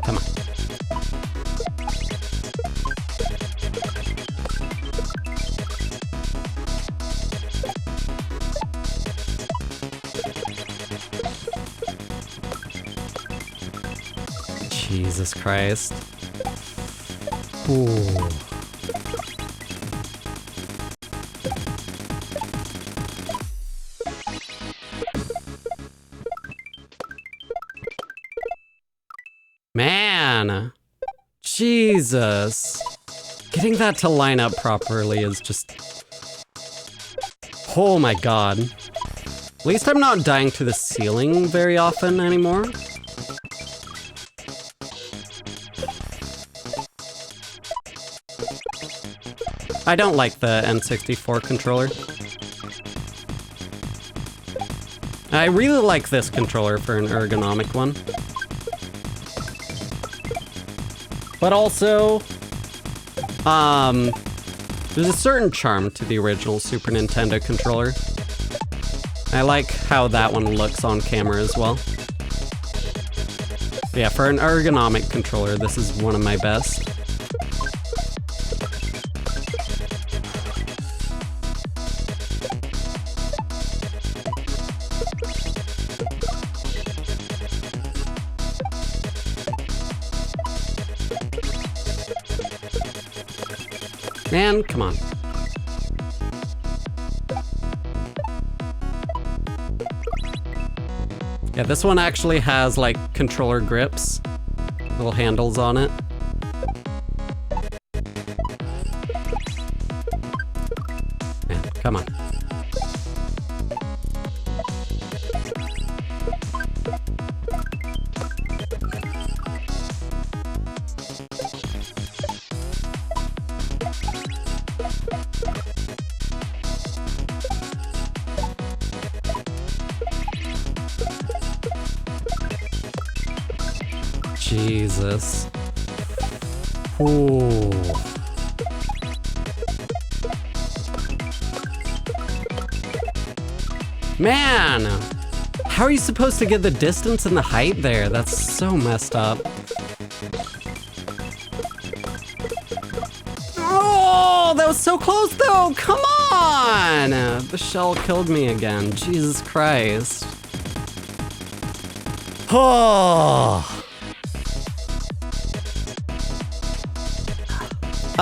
Come on. Jesus Christ. Ooh. Man, Jesus. Getting that to line up properly is just... Oh my god. At least I'm not dying to the ceiling very often anymore. I don't like the N64 controller. I really like this controller for an ergonomic one. But also, there's a certain charm to the original Super Nintendo controller. I like how that one looks on camera as well. But yeah, for an ergonomic controller, this is one of my best. Man, come on. Yeah, this one actually has like controller grips, little handles on it. Man, come on. Jesus. Ooh. Man! How are you supposed to get the distance and the height there? That's so messed up. Oh, that was so close though! Come on! The shell killed me again. Jesus Christ. Oh.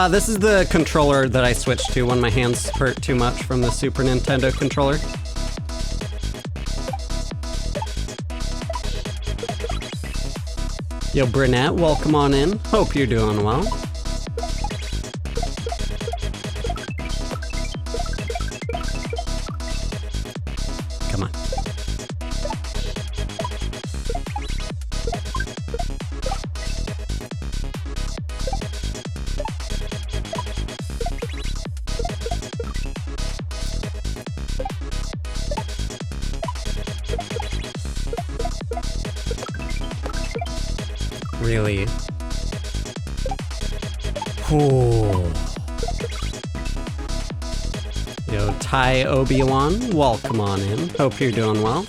This is the controller that I switched to when my hands hurt too much from the Super Nintendo controller. Yo, Brunette, welcome on in. Hope you're doing well. Come on. Really? Ooh. Yo, Ty Obi-Wan, welcome on in. Hope you're doing well.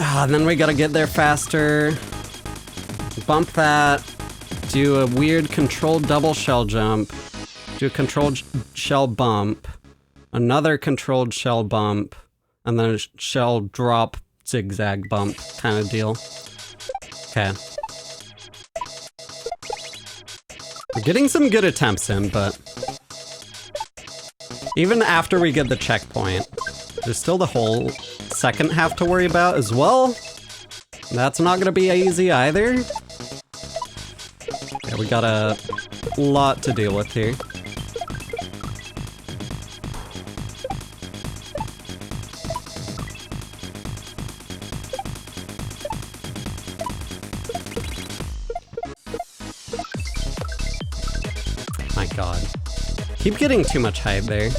And then we gotta get there faster. Bump that. Do a weird controlled double shell jump. Do a controlled shell bump. Another controlled shell bump. And then a shell drop zigzag bump kind of deal. Okay. We're getting some good attempts in, but even after we get the checkpoint, there's still the whole second half to worry about as well. That's not gonna be easy either. Yeah, we got a lot to deal with here. Keep getting too much height there.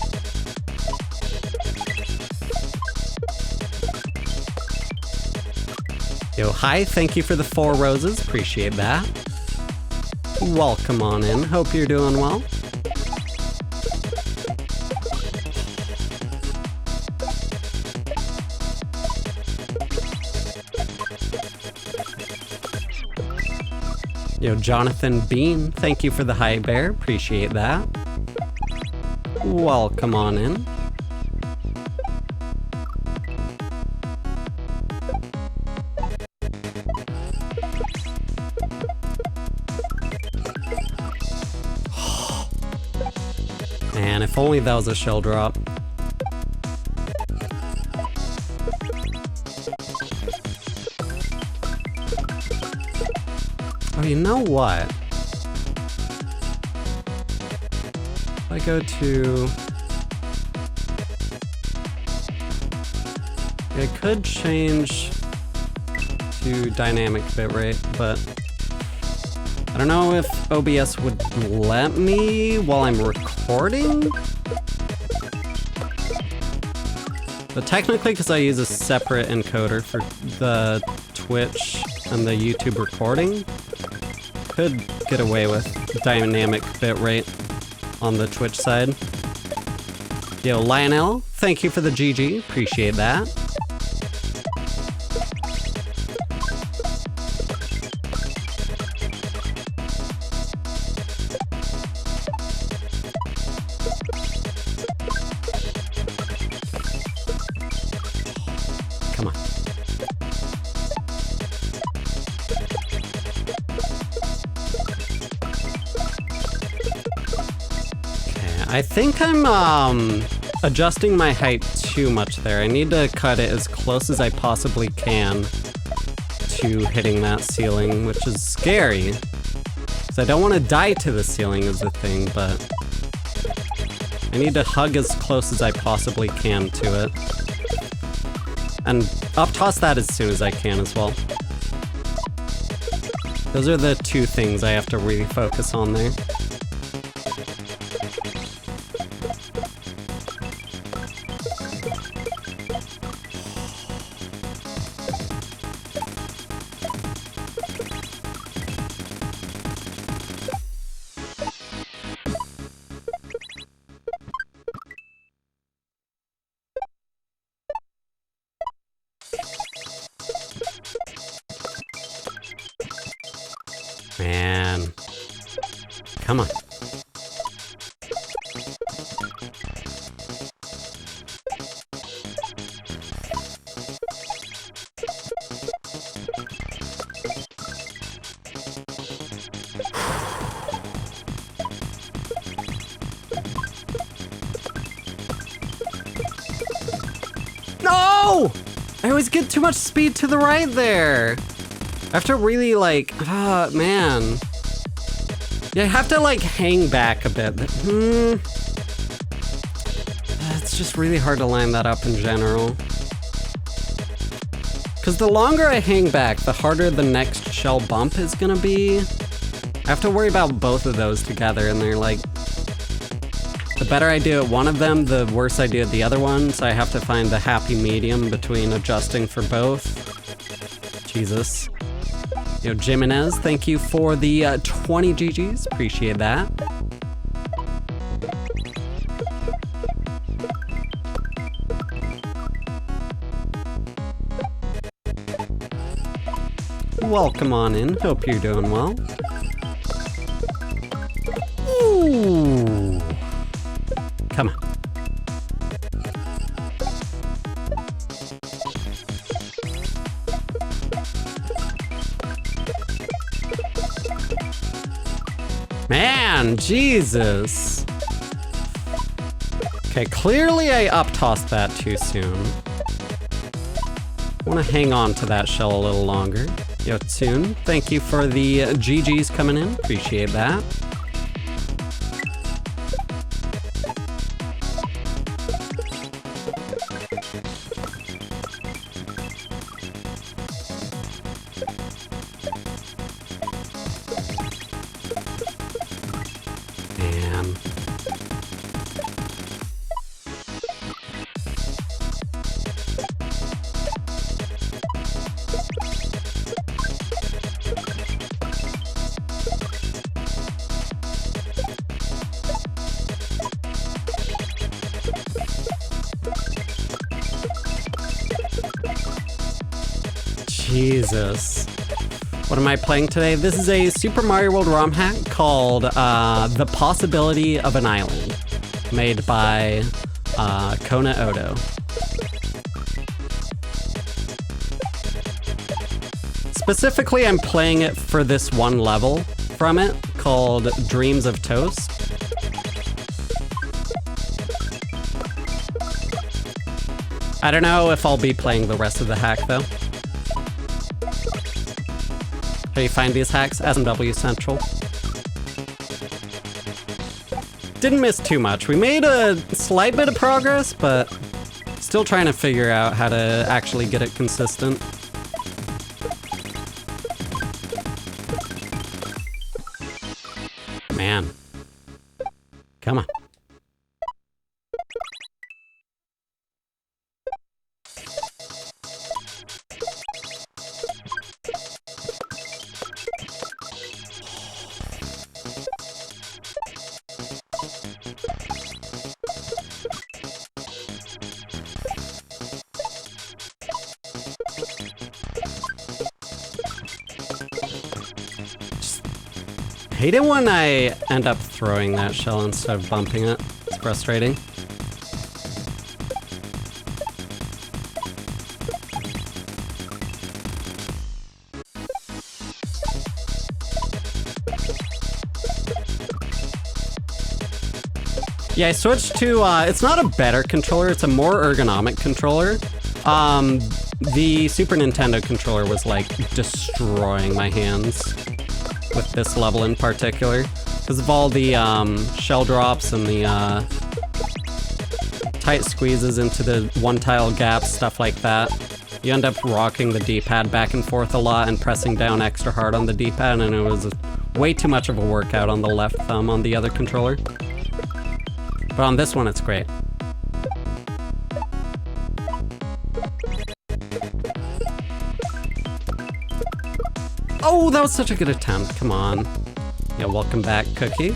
Yo, hi, thank you for the 4 roses. Appreciate that. Welcome on in. Hope you're doing well. Yo, Jonathan Bean, thank you for the hi bear. Appreciate that. Welcome on in. Man, if only that was a shell drop. Oh, you know what? If I go to... I could change to dynamic bitrate, but I don't know if OBS would let me while I'm recording. But technically, because I use a separate encoder for the Twitch and the YouTube recording, could get away with dynamic bitrate on the Twitch side. Yo, Lionel, thank you for the GG. Appreciate that. Come on. Okay, I think I'm adjusting my height too much there. I need to cut it as close as I possibly can to hitting that ceiling, which is scary. Because I don't want to die to the ceiling is the thing, but I need to hug as close as I possibly can to it. And up toss that as soon as I can as well. Those are the 2 things I have to really focus on there. Man. Come on. No! I always get too much speed to the right there. I have to really like, man. Yeah, I have to like hang back a bit. It's just really hard to line that up in general. Because the longer I hang back, the harder the next shell bump is gonna be. I have to worry about both of those together, and they're like, the better I do at one of them, the worse I do at the other one, so I have to find the happy medium between adjusting for both. Jesus. Yo, Jimenez, thank you for the 20 GGs. Appreciate that. Welcome on in. Hope you're doing well. Ooh. Come on. Man, Jesus. Okay, clearly I up-tossed that too soon. I want to hang on to that shell a little longer. Yo, Tsun, thank you for the GGs coming in. Appreciate that. Man. Jesus. What am I playing today? This is a Super Mario World ROM hack called The Possibility of an Island, made by Kona Odo. Specifically, I'm playing it for this one level from it called Dreams of Toast. I don't know if I'll be playing the rest of the hack though. How do you find these hacks? SMW Central. Didn't miss too much. We made a slight bit of progress, but still trying to figure out how to actually get it consistent. Man. Come on. I hate it when I end up throwing that shell instead of bumping it. It's frustrating. Yeah, I switched to, it's not a better controller, it's a more ergonomic controller. The Super Nintendo controller was like destroying my hands with this level in particular, because of all the shell drops and the tight squeezes into the one-tile gaps, stuff like that. You end up rocking the D-pad back and forth a lot and pressing down extra hard on the D-pad, and it was way too much of a workout on the left thumb on the other controller. But on this one, it's great. Oh, that was such a good attempt. Come on. Yeah, welcome back, Cookie.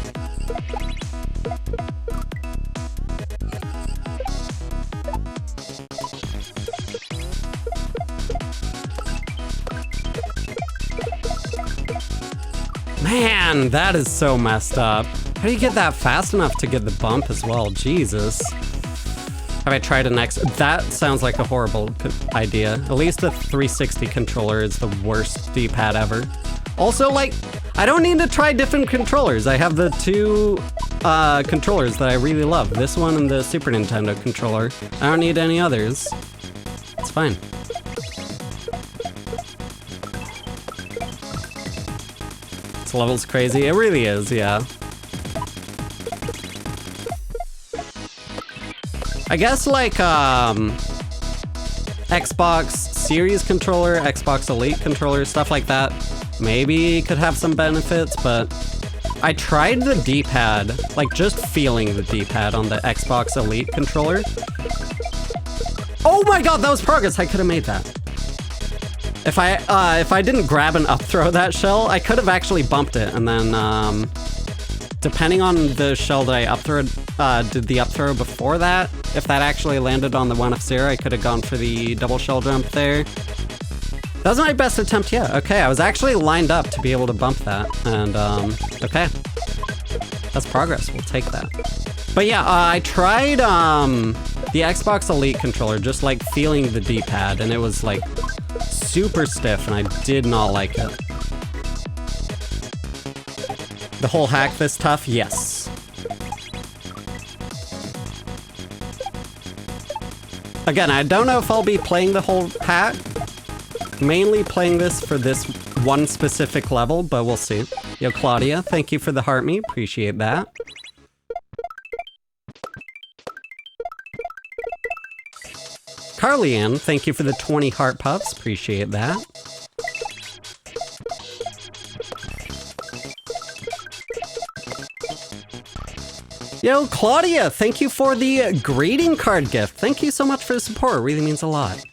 Man, that is so messed up. How do you get that fast enough to get the bump as well? Jesus. Have I tried an X? That sounds like a horrible idea. At least a 360 controller is the worst D-pad ever. Also, like, I don't need to try different controllers. I have the two controllers that I really love. This one and the Super Nintendo controller. I don't need any others. It's fine. This level's crazy. It really is, yeah. I guess like Xbox Series controller, Xbox Elite controller, stuff like that, maybe could have some benefits, but I tried the D-pad, like just feeling the D-pad on the Xbox Elite controller. Oh my god, that was progress! I could have made that. If I didn't grab and up throw that shell, I could have actually bumped it, and then depending on the shell that I up throw, did the up throw before that, if that actually landed on the 1F0, I could have gone for the double shell jump there. That was my best attempt yet. Okay, I was actually lined up to be able to bump that, and okay. That's progress, we'll take that. But yeah, I tried the Xbox Elite controller, just like feeling the D-pad, and it was like super stiff, and I did not like it. The whole hack this tough? Yes. Again, I don't know if I'll be playing the whole hack. Mainly playing this for this one specific level, but we'll see. Yo, Claudia, thank you for the heart me. Appreciate that. Carly Ann, thank you for the 20 heart puffs. Appreciate that. Yo, Claudia, thank you for the greeting card gift. Thank you so much for the support. It really means a lot.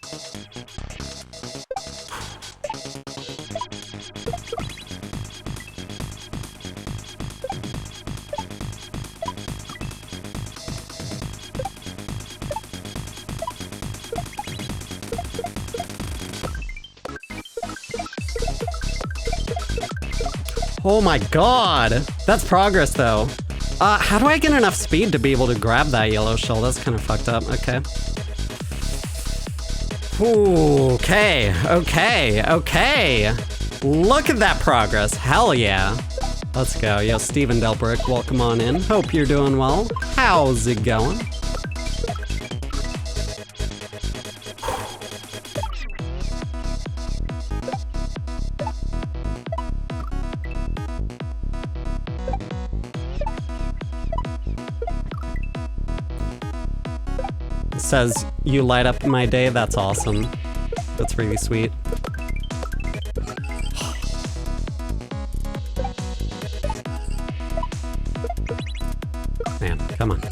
Oh my god! That's progress though. How do I get enough speed to be able to grab that yellow shell? That's kind of fucked up. Okay. Ooh, okay. Look at that progress. Hell yeah. Let's go. Yo, Steven Delbrick, welcome on in. Hope you're doing well. How's it going? It says you light up my day. That's awesome. That's really sweet. Man, come on.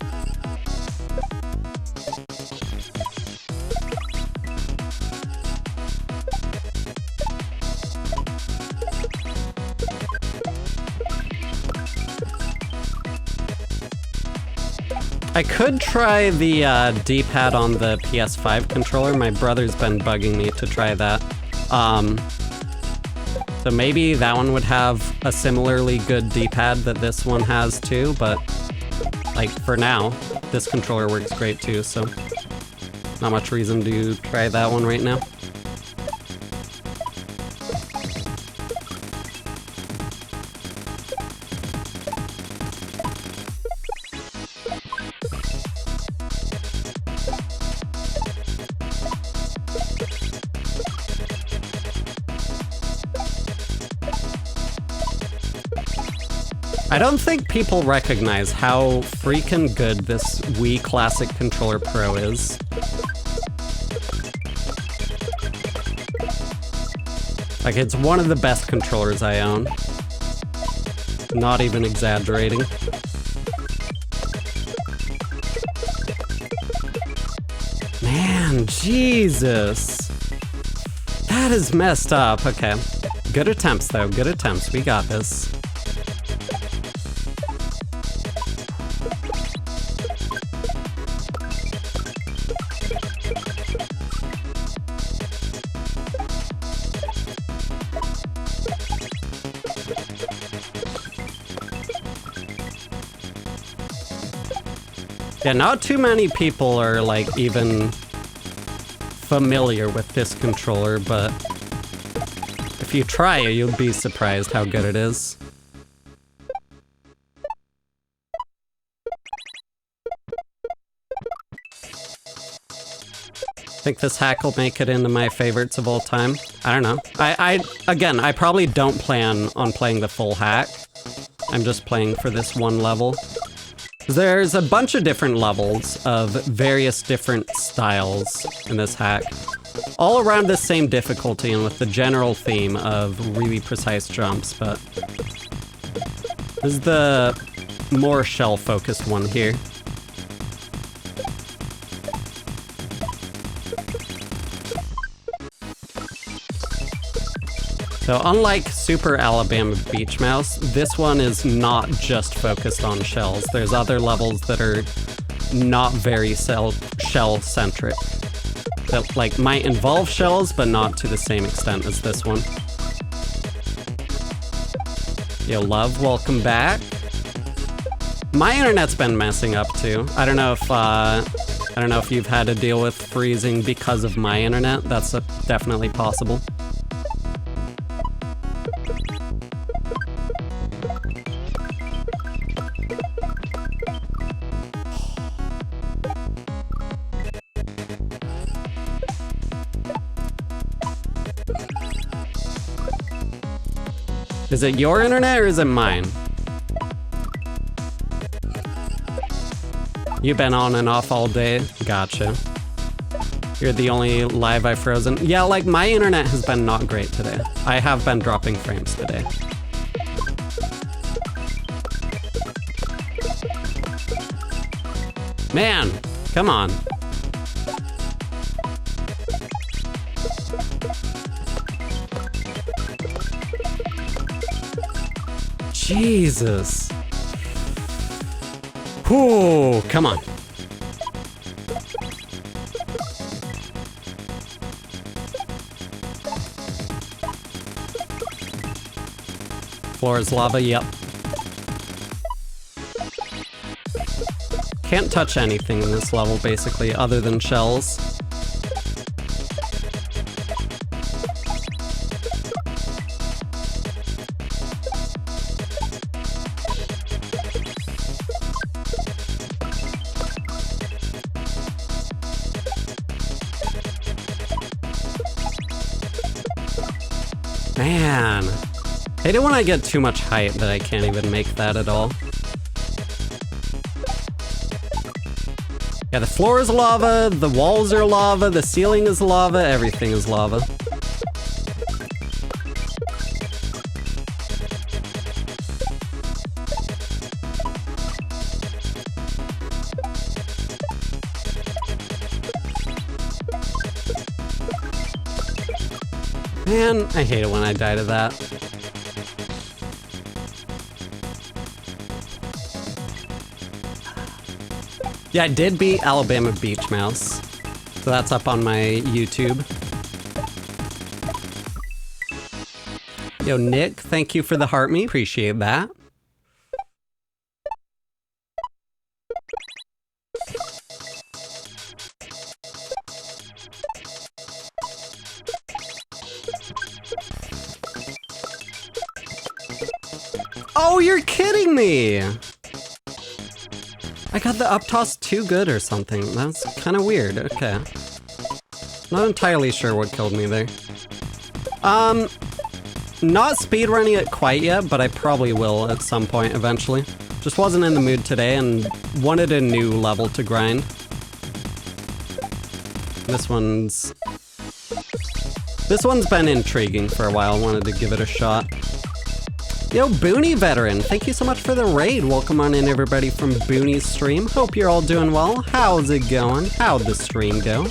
I could try the D-pad on the PS5 controller. My brother's been bugging me to try that. So maybe that one would have a similarly good D-pad that this one has too, but like for now, this controller works great too, so not much reason to try that one right now. I don't think people recognize how freaking good this Wii Classic Controller Pro is. Like, it's one of the best controllers I own. Not even exaggerating. Man, Jesus. That is messed up. Okay. Good attempts, though. Good attempts. We got this. Yeah, not too many people are, like, even familiar with this controller, but if you try it, you'll be surprised how good it is. I think this hack will make it into my favorites of all time. I don't know. Again, I probably don't plan on playing the full hack. I'm just playing for this one level. There's a bunch of different levels of various different styles in this hack, all around the same difficulty and with the general theme of really precise jumps, but this is the more shell-focused one here. So unlike Super Alabama Beach Mouse, this one is not just focused on shells. There's other levels that are not very shell-centric. That like might involve shells, but not to the same extent as this one. Yo, Love, welcome back. My internet's been messing up too. I don't know if you've had to deal with freezing because of my internet. That's definitely possible. Is it your internet or is it mine? You've been on and off all day? Gotcha. You're the only live I've frozen. Yeah, like my internet has been not great today. I have been dropping frames today. Man, come on. Jesus. Whew, come on. Floor is lava, yep. Can't touch anything in this level, basically, other than shells. Man, I hate it when I get too much height that I can't even make that at all. Yeah, the floor is lava, the walls are lava, the ceiling is lava, everything is lava. Man, I hate it when I die to that. Yeah, I did beat Alabama Beach Mouse, so that's up on my YouTube. Yo, Nick, thank you for the heart me, appreciate that. Oh, you're kidding me! I got the up toss too good or something. That's kind of weird. Okay. Not entirely sure what killed me there. Not speedrunning it quite yet, but I probably will at some point eventually. Just wasn't in the mood today and wanted a new level to grind. This one's been intriguing for a while. Wanted to give it a shot. Yo, Booney Veteran, thank you so much for the raid. Welcome on in, everybody, from Booney's stream. Hope you're all doing well. How's it going? How'd the stream go?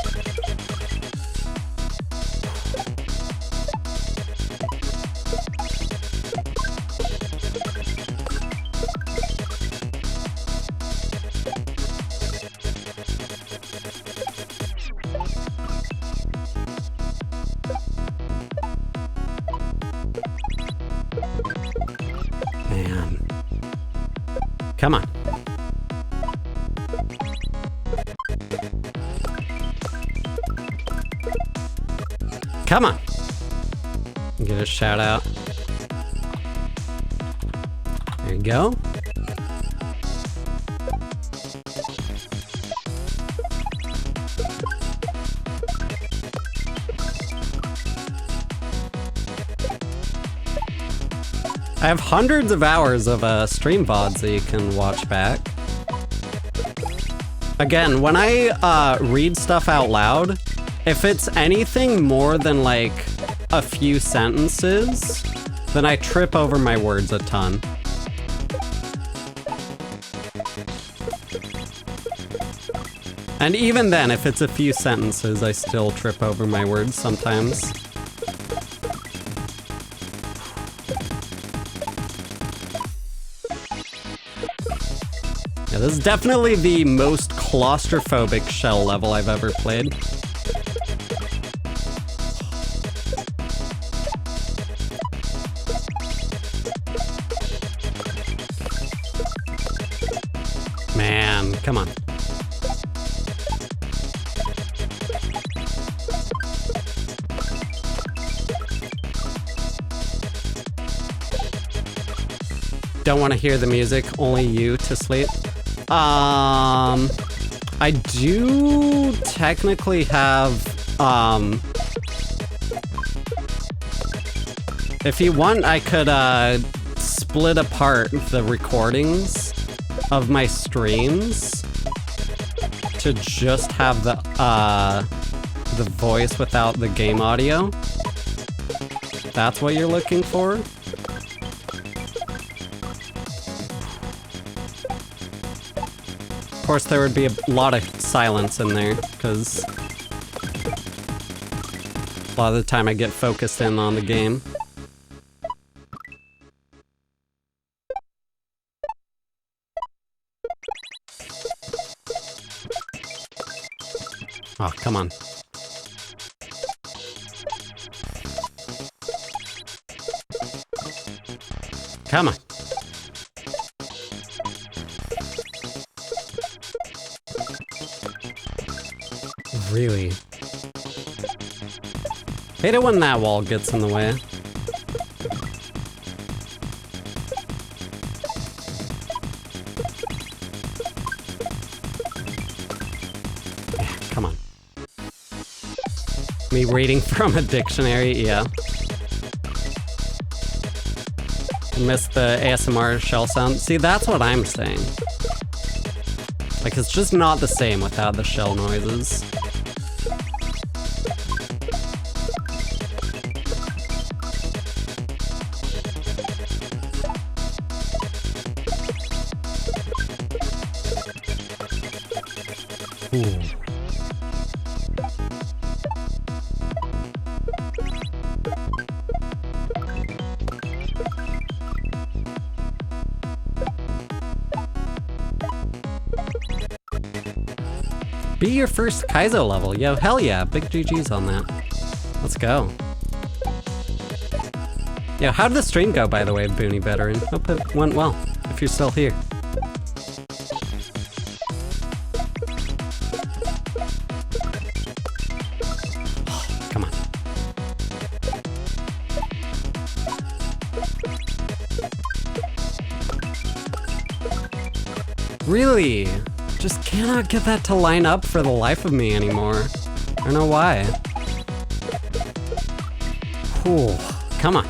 Come on. Come on. Get a shout out. There you go. I have hundreds of hours of stream VODs that you can watch back. Again, when I read stuff out loud, if it's anything more than like a few sentences, then I trip over my words a ton. And even then, if it's a few sentences, I still trip over my words sometimes. Yeah, this is definitely the most claustrophobic shell level I've ever played. Man, come on. Don't want to hear the music, only you to sleep. I do technically have, if you want, I could, split apart the recordings of my streams to just have the voice without the game audio. That's what you're looking for? Of course, there would be a lot of silence in there, because a lot of the time I get focused in on the game. Oh, come on. Come on. Really? Hate it when that wall gets in the way. Come on. Me reading from a dictionary, yeah. Missed the ASMR shell sound. See, that's what I'm saying. Like, it's just not the same without the shell noises. Ooh. Be your first Kaizo level. Yo, hell yeah. Big GG's on that. Let's go. Yo, how did the stream go, by the way, Booney Veteran? Hope it went well, if you're still here. Come on. Really? Just cannot get that to line up for the life of me anymore. I don't know why. Whew. Come on.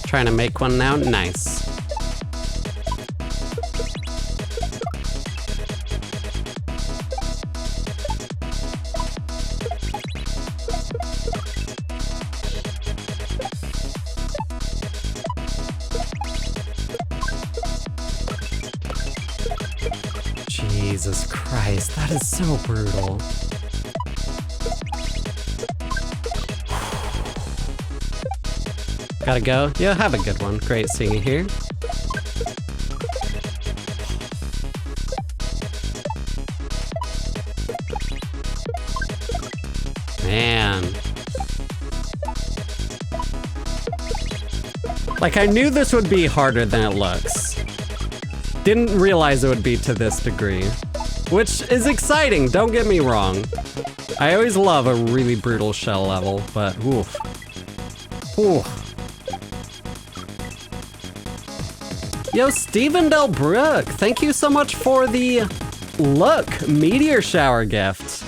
Trying to make one now. Nice. Jesus Christ, that is so brutal. Gotta go? Yeah, have a good one. Great seeing you here. Man. Like, I knew this would be harder than it looks. Didn't realize it would be to this degree. Which is exciting, don't get me wrong. I always love a really brutal shell level, but oof. Oof. Yo, Stephen Delbrook, thank you so much for the look meteor shower gift.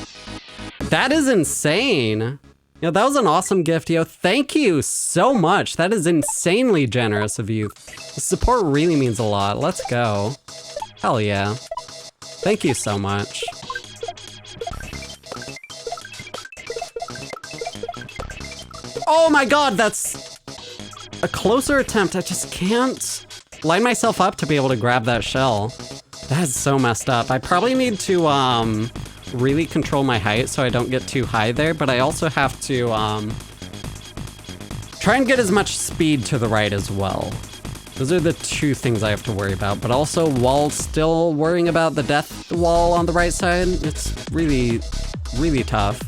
That is insane. Yo, that was an awesome gift, yo. Thank you so much. That is insanely generous of you. The support really means a lot. Let's go. Hell yeah. Thank you so much. Oh my god, that's a closer attempt. I just can't line myself up to be able to grab that shell. That is so messed up. I probably need to really control my height so I don't get too high there, but I also have to try and get as much speed to the right as well. Those are the two things I have to worry about, but also while still worrying about the death wall on the right side, it's really, really tough.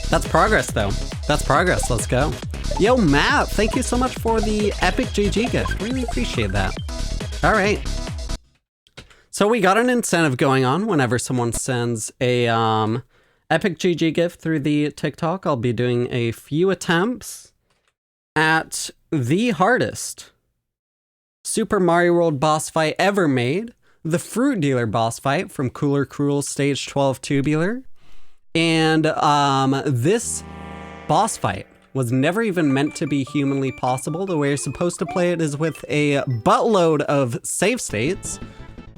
That's progress though. That's progress, let's go. Yo, Matt, thank you so much for the epic GG gift. Really appreciate that. All right. So we got an incentive going on whenever someone sends a epic GG gift through the TikTok. I'll be doing a few attempts at the hardest Super Mario World boss fight ever made, the Fruit Dealer boss fight from Cooler Cruel Stage 12 Tubular. And this boss fight was never even meant to be humanly possible. The way you're supposed to play it is with a buttload of save states.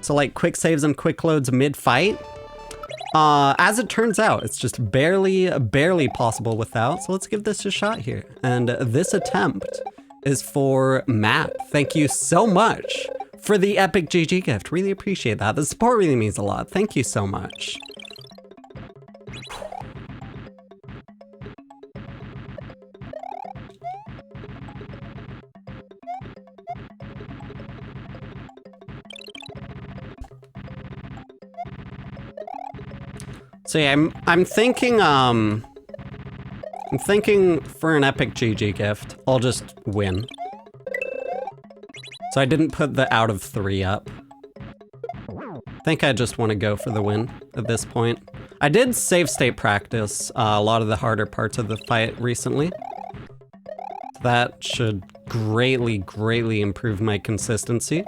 So like quick saves and quick loads mid-fight. As it turns out, it's just barely possible without. So let's give this a shot here. And this attempt is for Matt. Thank you so much for the epic GG gift. Really appreciate that. The support really means a lot. Thank you so much. So yeah, I'm thinking for an epic GG gift, I'll just win. So I didn't put the out of 3 up. I think I just want to go for the win at this point. I did save state practice a lot of the harder parts of the fight recently. That should greatly, greatly improve my consistency.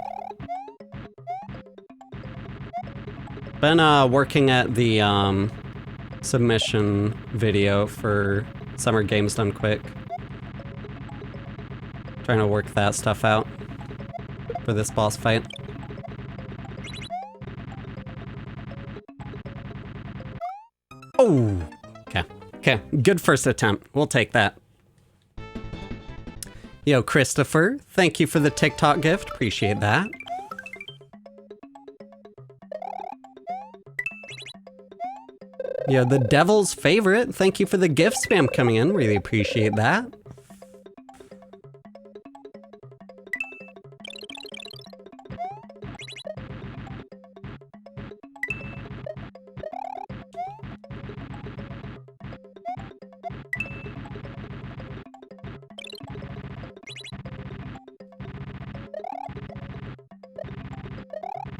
Been working at the submission video for Summer Games Done Quick. Trying to work that stuff out for this boss fight. Oh, okay. Okay, good first attempt. We'll take that. Yo, Christopher, thank you for the TikTok gift. Appreciate that. Yo, the devil's favorite. Thank you for the gift spam coming in. Really appreciate that.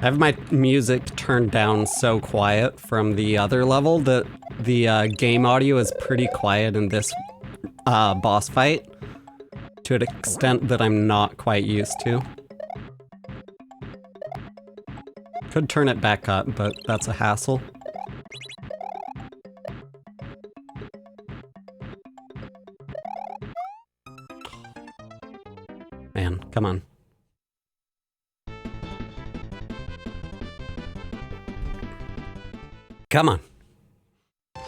I have my music turned down so quiet from the other level that the game audio is pretty quiet in this boss fight to an extent that I'm not quite used to. Could turn it back up, but that's a hassle. Man, come on. Come on. I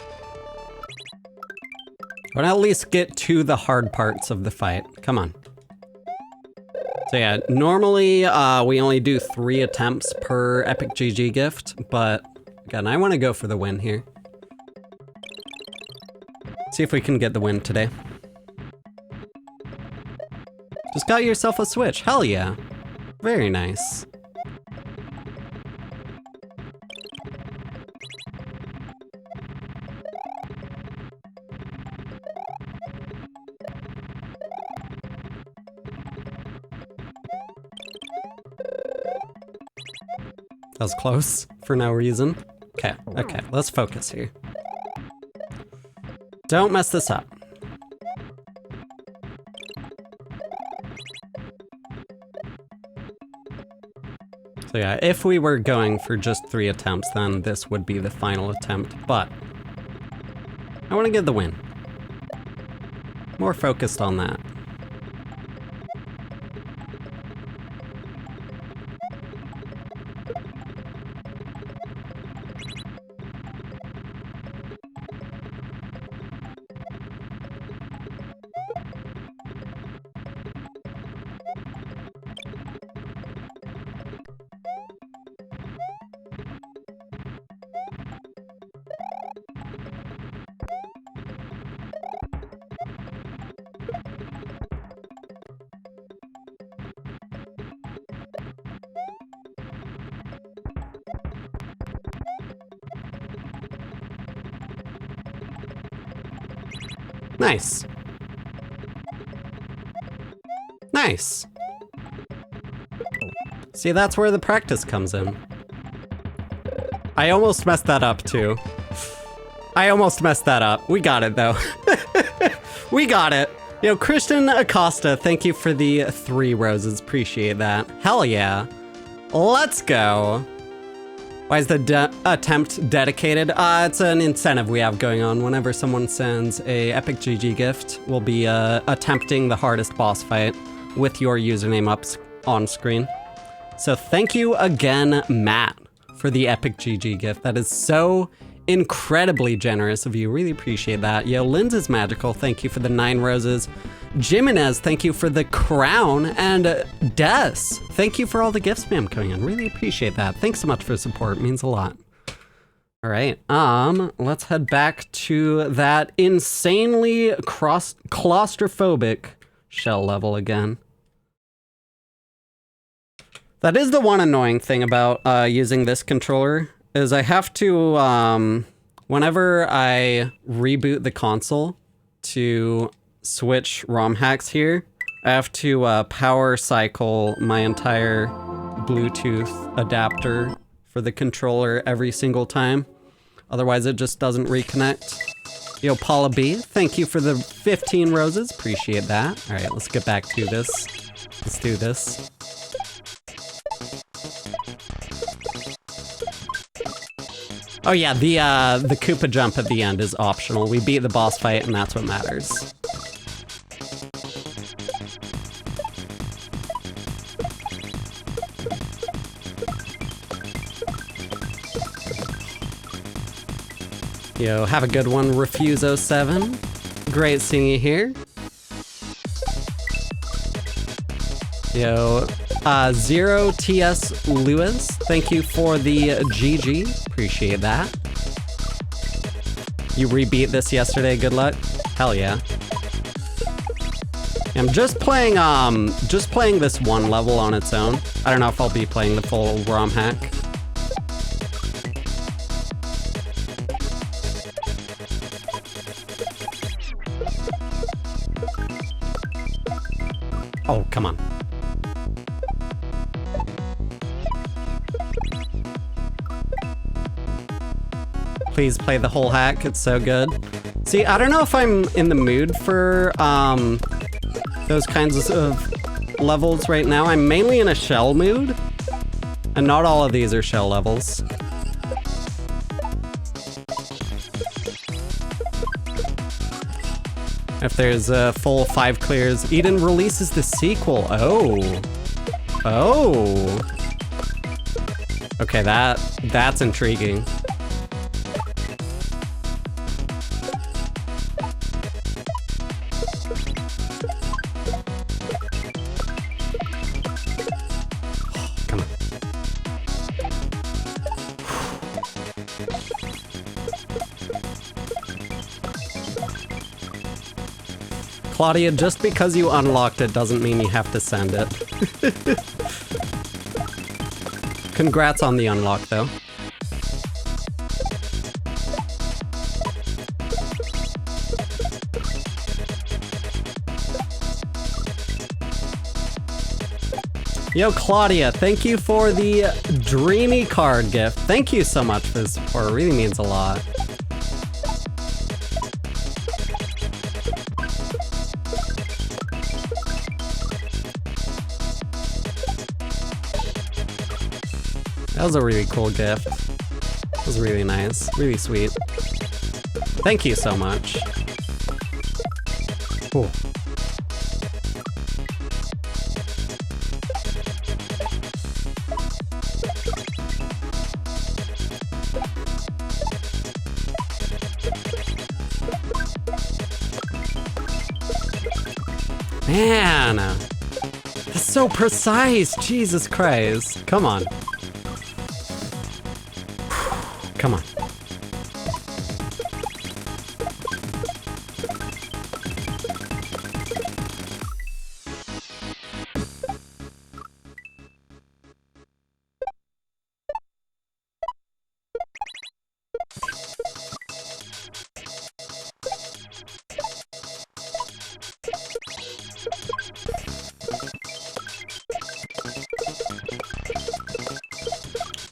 want to at least get to the hard parts of the fight. Come on. So yeah, normally we only do 3 attempts per epic GG gift, but again, I want to go for the win here. See if we can get the win today. Just got yourself a Switch. Hell yeah. Very nice. That was close for no reason. Okay, okay, let's focus here. Don't mess this up. So yeah, if we were going for just 3 attempts, then this would be the final attempt, but I want to get the win. More focused on that. Nice. Nice. See, that's where the practice comes in. I almost messed that up too. I almost messed that up. We got it though. We got it. Yo, Christian Acosta, thank you for the 3 roses. Appreciate that. Hell yeah. Let's go. Why is the attempt dedicated? It's an incentive we have going on. Whenever someone sends a epic GG gift, we'll be attempting the hardest boss fight with your username up on screen. So thank you again, Matt, for the epic GG gift. That is so incredibly generous of you. Really appreciate that. Yo, Linz is magical. Thank you for the 9 roses. Jimenez, thank you for the crown. And Des, thank you for all the gift spam coming in. Really appreciate that. Thanks so much for the support. It means a lot. All right, let's head back to that insanely claustrophobic shell level again. That is the one annoying thing about using this controller, is I have to Whenever I reboot the console to switch ROM hacks here, I have to power cycle my entire Bluetooth adapter for the controller every single time. Otherwise it just doesn't reconnect. Yo, Paula B, thank you for the 15 roses. Appreciate that. All right, let's get back to this. Let's do this. Oh yeah, the Koopa jump at the end is optional. We beat the boss fight and that's what matters. Yo, have a good one, Refuse07. Great seeing you here. Yo, 0TS Lewis, thank you for the GG. Appreciate that. You rebeat this yesterday, good luck. Hell yeah. I'm just playing this one level on its own. I don't know if I'll be playing the full ROM hack. Oh, come on. Please play the whole hack, it's so good. See, I don't know if I'm in the mood for those kinds of levels right now. I'm mainly in a shell mood, and not all of these are shell levels. If there's a full 5 clears, Eden releases the sequel. Oh. Oh. Okay, that's intriguing. Come on. Claudia, just because you unlocked it doesn't mean you have to send it. Congrats on the unlock, though. Yo, Claudia, thank you for the Dreamy card gift. Thank you so much for the support. It really means a lot. That was a really cool gift. It was really nice, really sweet. Thank you so much. Cool. Man, that's so precise. Jesus Christ. Come on. Come on.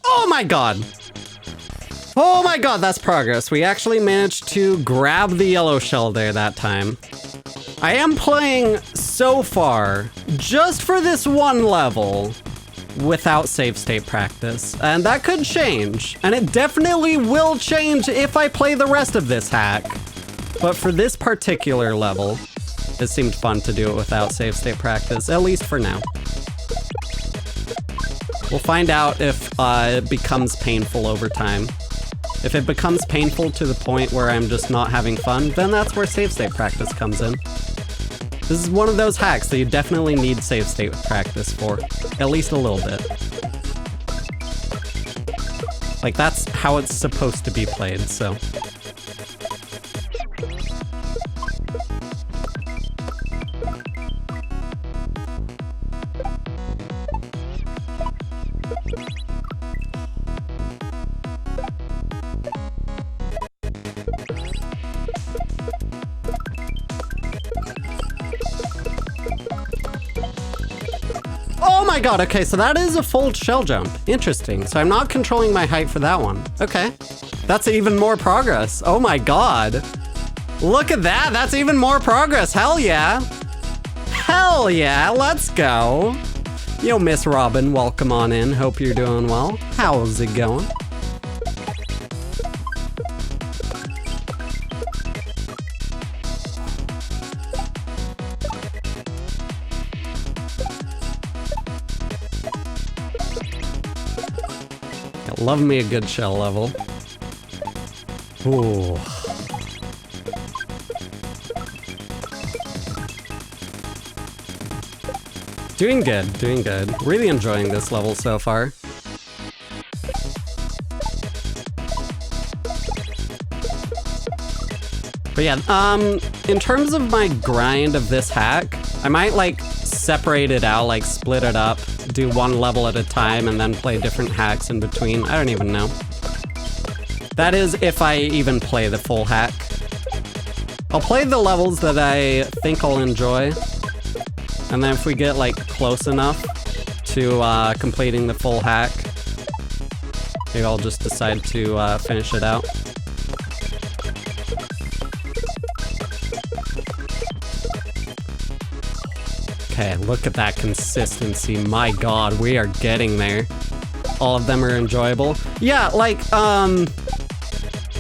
Oh my god! Oh my god, that's progress. We actually managed to grab the yellow shell there that time. I am playing so far, just for this one level, without save state practice. And that could change. And it definitely will change if I play the rest of this hack. But for this particular level, it seemed fun to do it without save state practice, at least for now. We'll find out if it becomes painful over time. If it becomes painful to the point where I'm just not having fun, then that's where save state practice comes in. This is one of those hacks that you definitely need save state practice for. At least a little bit. Like, that's how it's supposed to be played, so. my god, okay, so that is a full shell jump. Interesting. So I'm not controlling my height for that one. Okay. That's even more progress. Oh my god. Look at that. That's even more progress. Hell yeah. Hell yeah. Let's go. Yo, Miss Robin, welcome on in. Hope you're doing well. How's it going? Love me a good shell level. Ooh. Doing good, doing good. Really enjoying this level so far. But yeah, in terms of my grind of this hack, I might like separate it out, like split it up, do one level at a time, and then play different hacks in between. I don't even know. That is if I even play the full hack. I'll play the levels that I think I'll enjoy. And then if we get like close enough to completing the full hack, maybe I'll just decide to finish it out. Okay, look at that consistency. My god, we are getting there. All of them are enjoyable. Yeah, like,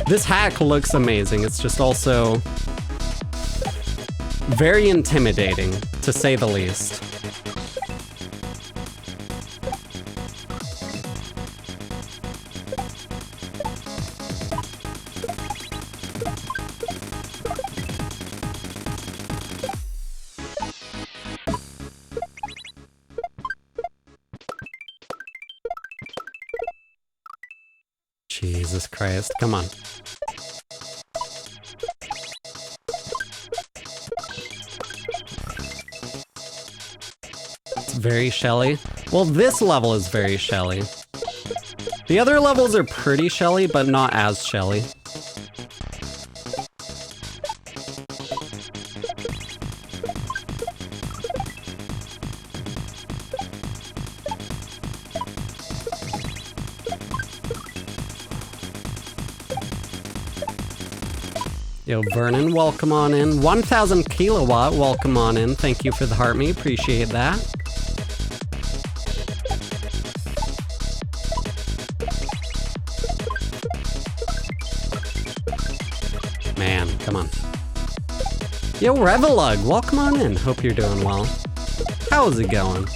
this hack looks amazing. It's just also very intimidating, to say the least. Jesus Christ, come on. It's very shelly. Well, this level is very shelly. The other levels are pretty shelly, but not as shelly. Yo, Vernon, welcome on in. 1000 kilowatt, welcome on in. Thank you for the heart me, appreciate that. Man, come on. Yo, Revelug, welcome on in. Hope you're doing well. How's it going?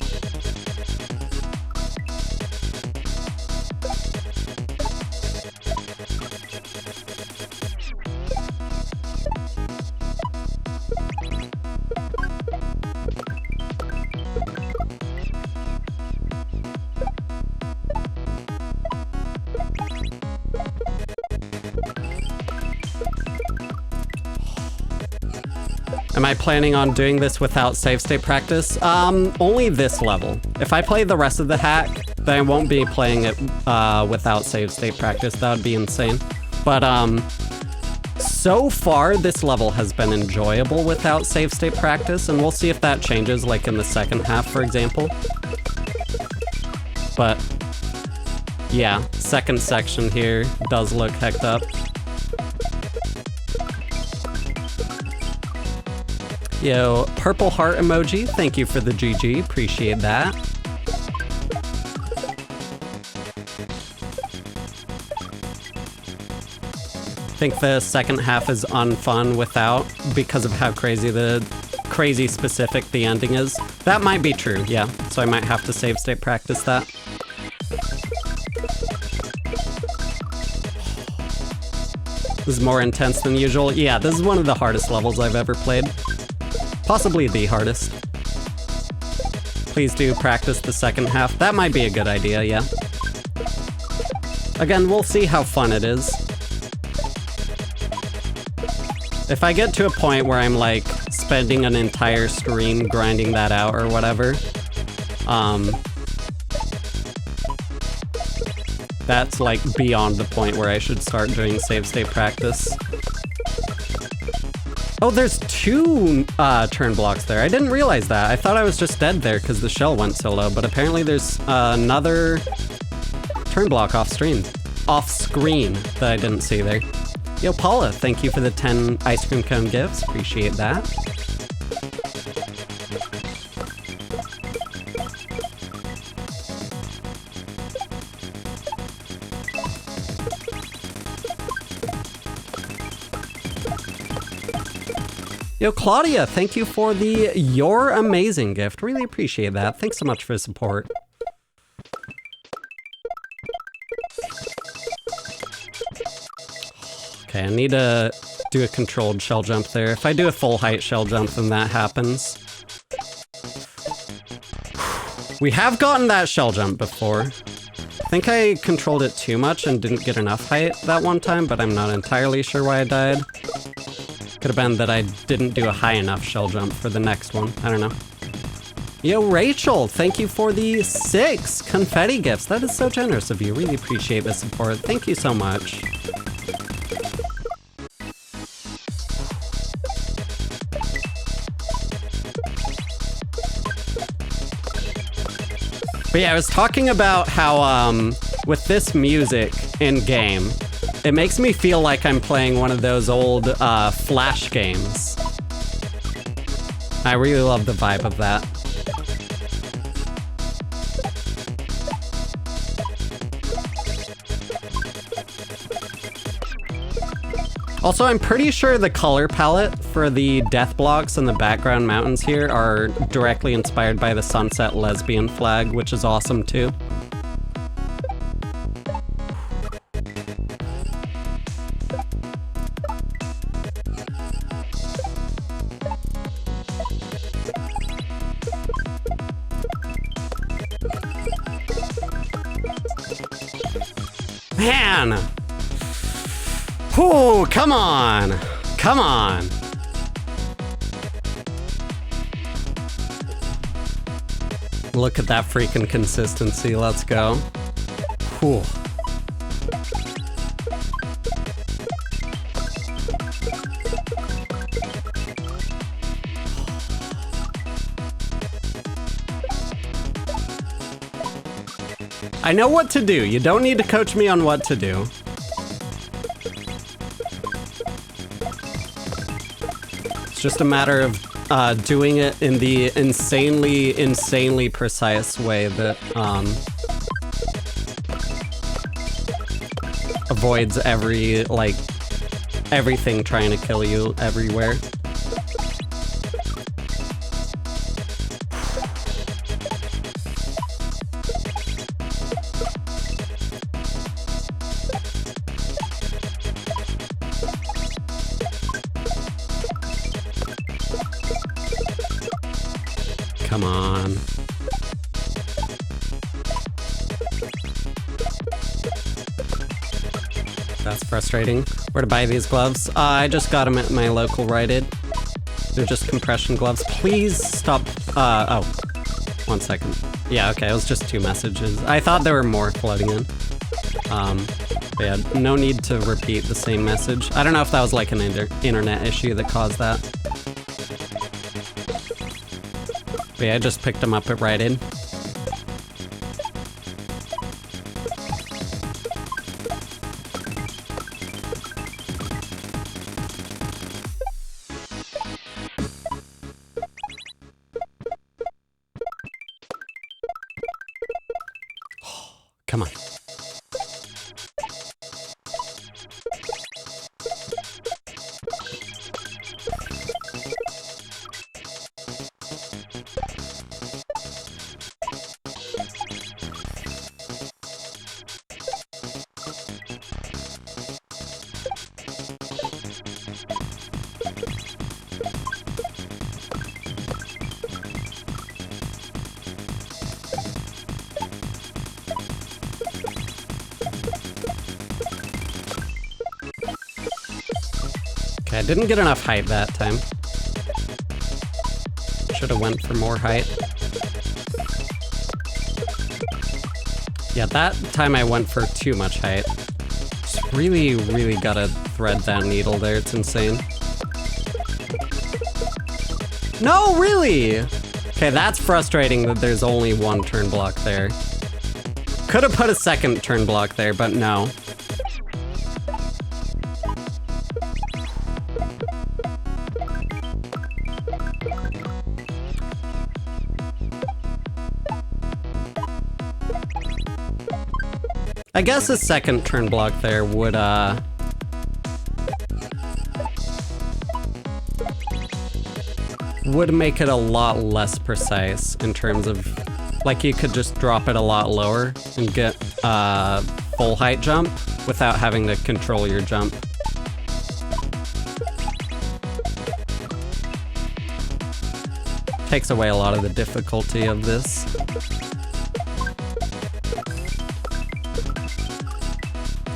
Am I planning on doing this without save state practice? Only this level. If I play the rest of the hack, then I won't be playing it without save state practice. That would be insane. But so far, this level has been enjoyable without save state practice, and we'll see if that changes, like in the second half, for example. But yeah, second section here does look hecked up. Yo, purple heart emoji, thank you for the GG, appreciate that. I think the second half is unfun without, because of how crazy specific the ending is. That might be true, yeah, so I might have to save state practice that. This is more intense than usual. Yeah, this is one of the hardest levels I've ever played. Possibly the hardest. Please do practice the second half. That might be a good idea, yeah. Again, we'll see how fun it is. If I get to a point where I'm like spending an entire stream grinding that out or whatever, that's like beyond the point where I should start doing save state practice. Oh, there's two turn blocks there. I didn't realize that. I thought I was just dead there because the shell went so low, but apparently there's another turn block off screen that I didn't see there. Yo, Paula, thank you for the 10 ice cream cone gifts. Appreciate that. Yo, Claudia, thank you for the You're Amazing gift. Really appreciate that. Thanks so much for the support. Okay, I need to do a controlled shell jump there. If I do a full height shell jump, then that happens. We have gotten that shell jump before. I think I controlled it too much and didn't get enough height that one time, but I'm not entirely sure why I died. Could have been that I didn't do a high enough shell jump for the next one. I don't know. Yo, Rachel, thank you for the 6 confetti gifts. That is so generous of you. Really appreciate the support. Thank you so much. But yeah, I was talking about how with this music in game, it makes me feel like I'm playing one of those old Flash games. I really love the vibe of that. Also, I'm pretty sure the color palette for the death blocks and the background mountains here are directly inspired by the sunset lesbian flag, which is awesome too. Man! Ooh, come on! Come on! Look at that freaking consistency, let's go. Whew. I know what to do. You don't need to coach me on what to do. It's just a matter of doing it in the insanely precise way that avoids everything trying to kill you everywhere. Come on. That's frustrating. Where to buy these gloves? I just got them at my local Rite Aid. They're just compression gloves. Please stop. Oh, 1 second. Yeah, okay, it was just 2 messages. I thought there were more floating in. But yeah, no need to repeat the same message. I don't know if that was like an internet issue that caused that. But yeah, I just picked them up at Rite Aid. Come on. Okay, I didn't get enough height that time. Should have went for more height. Yeah, that time I went for too much height. Just really gotta thread that needle there, it's insane. No, really? Okay, that's frustrating that there's only one turn block there. Could have put a second turn block there, but no. I guess a second turn block there would make it a lot less precise in terms of, like, you could just drop it a lot lower and get a full height jump without having to control your jump. Takes away a lot of the difficulty of this.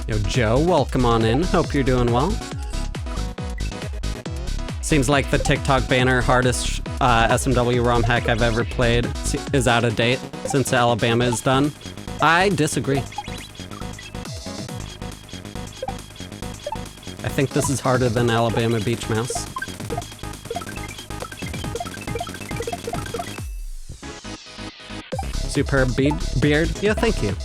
Yo, Joe, welcome on in. Hope you're doing well. Seems like the TikTok banner hardest SMW ROM hack I've ever played is out of date since Alabama is done. I disagree. I think this is harder than Alabama Beach Mouse. Superb beard. Yeah, thank you.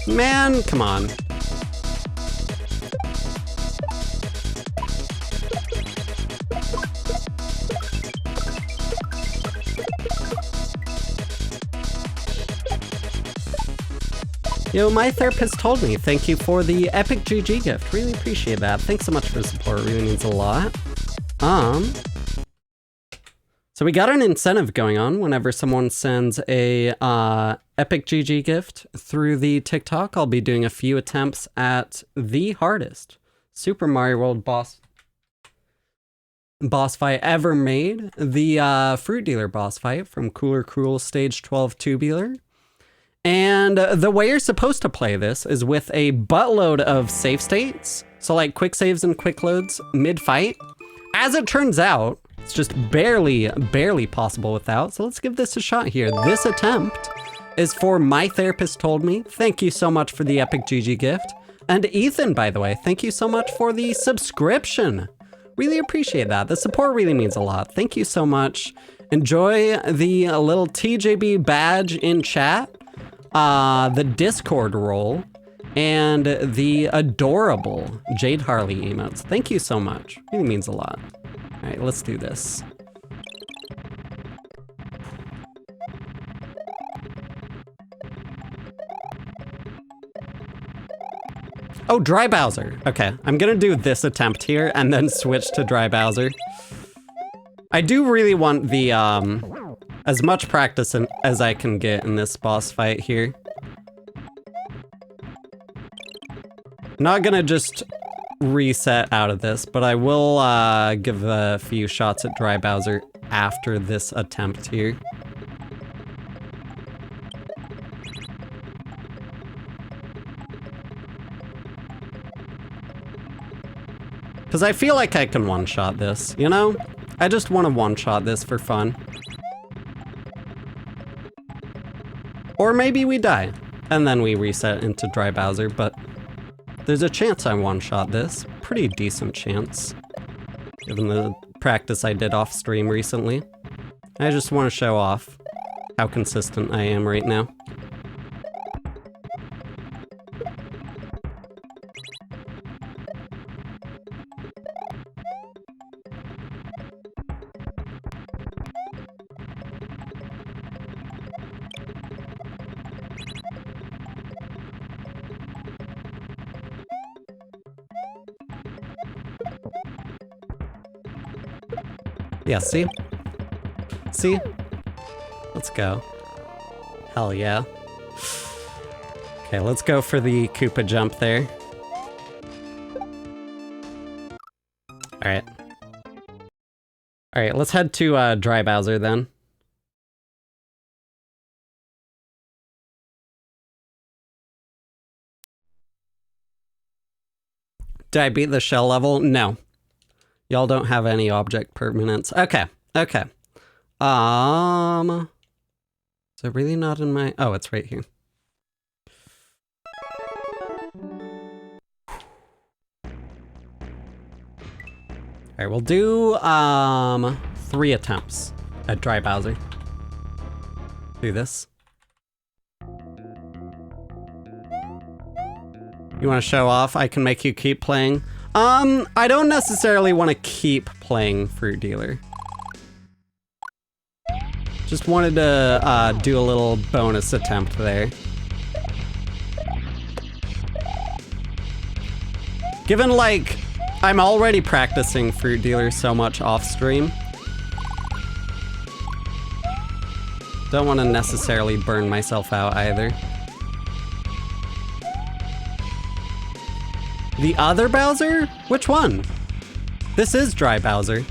Man, come on. Yo, my therapist told me, thank you for the epic GG gift. Really appreciate that. Thanks so much for the support. It really means a lot. So we got an incentive going on whenever someone sends a epic GG gift through the TikTok. I'll be doing a few attempts at the hardest Super Mario World boss fight ever made. The Fruit Dealer boss fight from Cooler Cruel Stage 12 Tubular. And the way you're supposed to play this is with a buttload of save states. So like quick saves and quick loads mid-fight. As it turns out, it's just barely possible without. So let's give this a shot here. This attempt is for My Therapist Told Me. Thank you so much for the epic GG gift. And Ethan, by the way, thank you so much for the subscription. Really appreciate that. The support really means a lot. Thank you so much. Enjoy the little TJB badge in chat, the Discord role, and the adorable Jade Harley emotes. Thank you so much. Really means a lot. All right, let's do this. Oh, Dry Bowser. Okay, I'm gonna do this attempt here and then switch to Dry Bowser. I do really want the, as much practice as I can get in this boss fight here. Not gonna just reset out of this, but I will give a few shots at Dry Bowser after this attempt here. Because I feel like I can one-shot this, you know? I just want to one-shot this for fun. Or maybe we die, and then we reset into Dry Bowser, but there's a chance I one-shot this. Pretty decent chance, given the practice I did off stream recently. I just want to show off how consistent I am right now. Yeah, see? See? Let's go. Hell yeah. Okay, let's go for the Koopa jump there. Alright. Alright, let's head to Dry Bowser then. Did I beat the shell level? No. Y'all don't have any object permanence. Okay, okay. So Is it really not in my... Oh, it's right here. All right, we'll do 3 attempts at Dry Bowser. Do this. You want to show off? I can make you keep playing. I don't necessarily want to keep playing Fruit Dealer. Just wanted to do a little bonus attempt there. Given, like, I'm already practicing Fruit Dealer so much off stream. Don't want to necessarily burn myself out either. The other Bowser? Which one? This is Dry Bowser.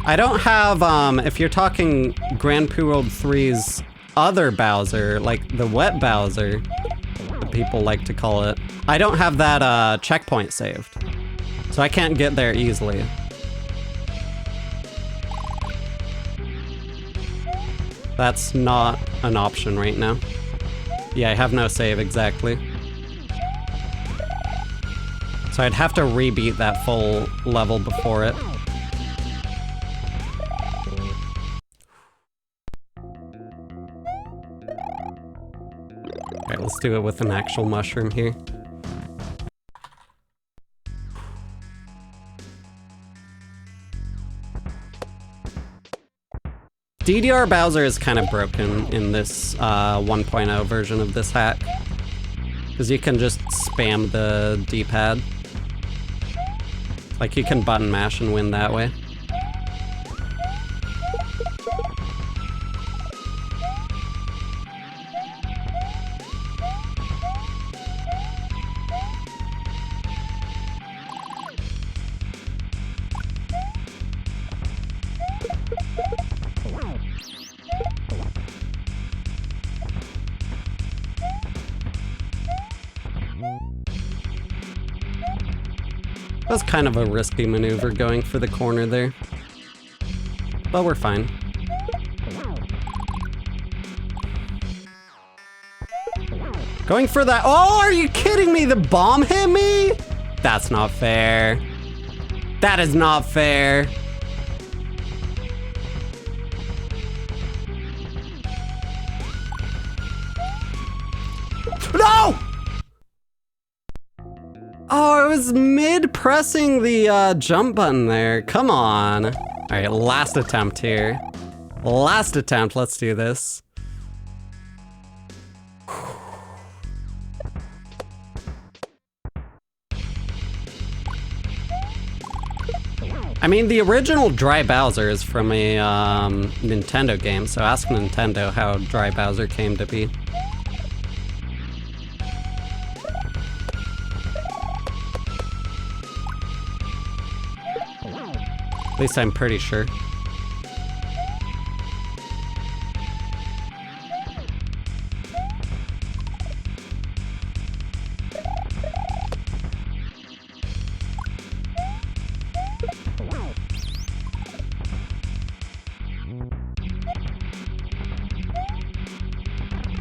I don't have, if you're talking Grand Poo World 3's other Bowser, like the Wet Bowser, that people like to call it, I don't have that checkpoint saved. So I can't get there easily. That's not an option right now. Yeah, I have no save exactly. So I'd have to rebeat that full level before it. Alright, let's do it with an actual mushroom here. DDR Bowser is kind of broken in this 1.0 version of this hack. Because you can just spam the D-pad. Like you can button mash and win that way. That was kind of a risky maneuver going for the corner there. But we're fine. Going for that. Oh, are you kidding me? The bomb hit me? That's not fair. That is not fair. No! Oh, I was mid-pressing the jump button there. Come on. All right, last attempt here. Last attempt, let's do this. I mean, the original Dry Bowser is from a Nintendo game, so ask Nintendo how Dry Bowser came to be. At least I'm pretty sure.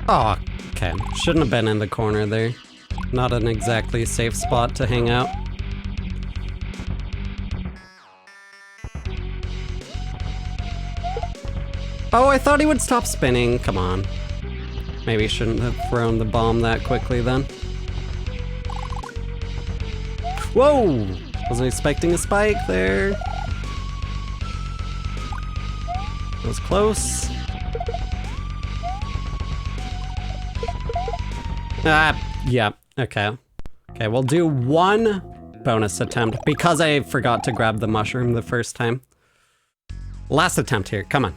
Oh, okay. Shouldn't have been in the corner there. Not an exactly safe spot to hang out. Oh, I thought he would stop spinning. Come on. Maybe he shouldn't have thrown the bomb that quickly then. Whoa! Wasn't expecting a spike there. That was close. Yeah, okay. Okay, we'll do one bonus attempt because I forgot to grab the mushroom the first time. Last attempt here, come on.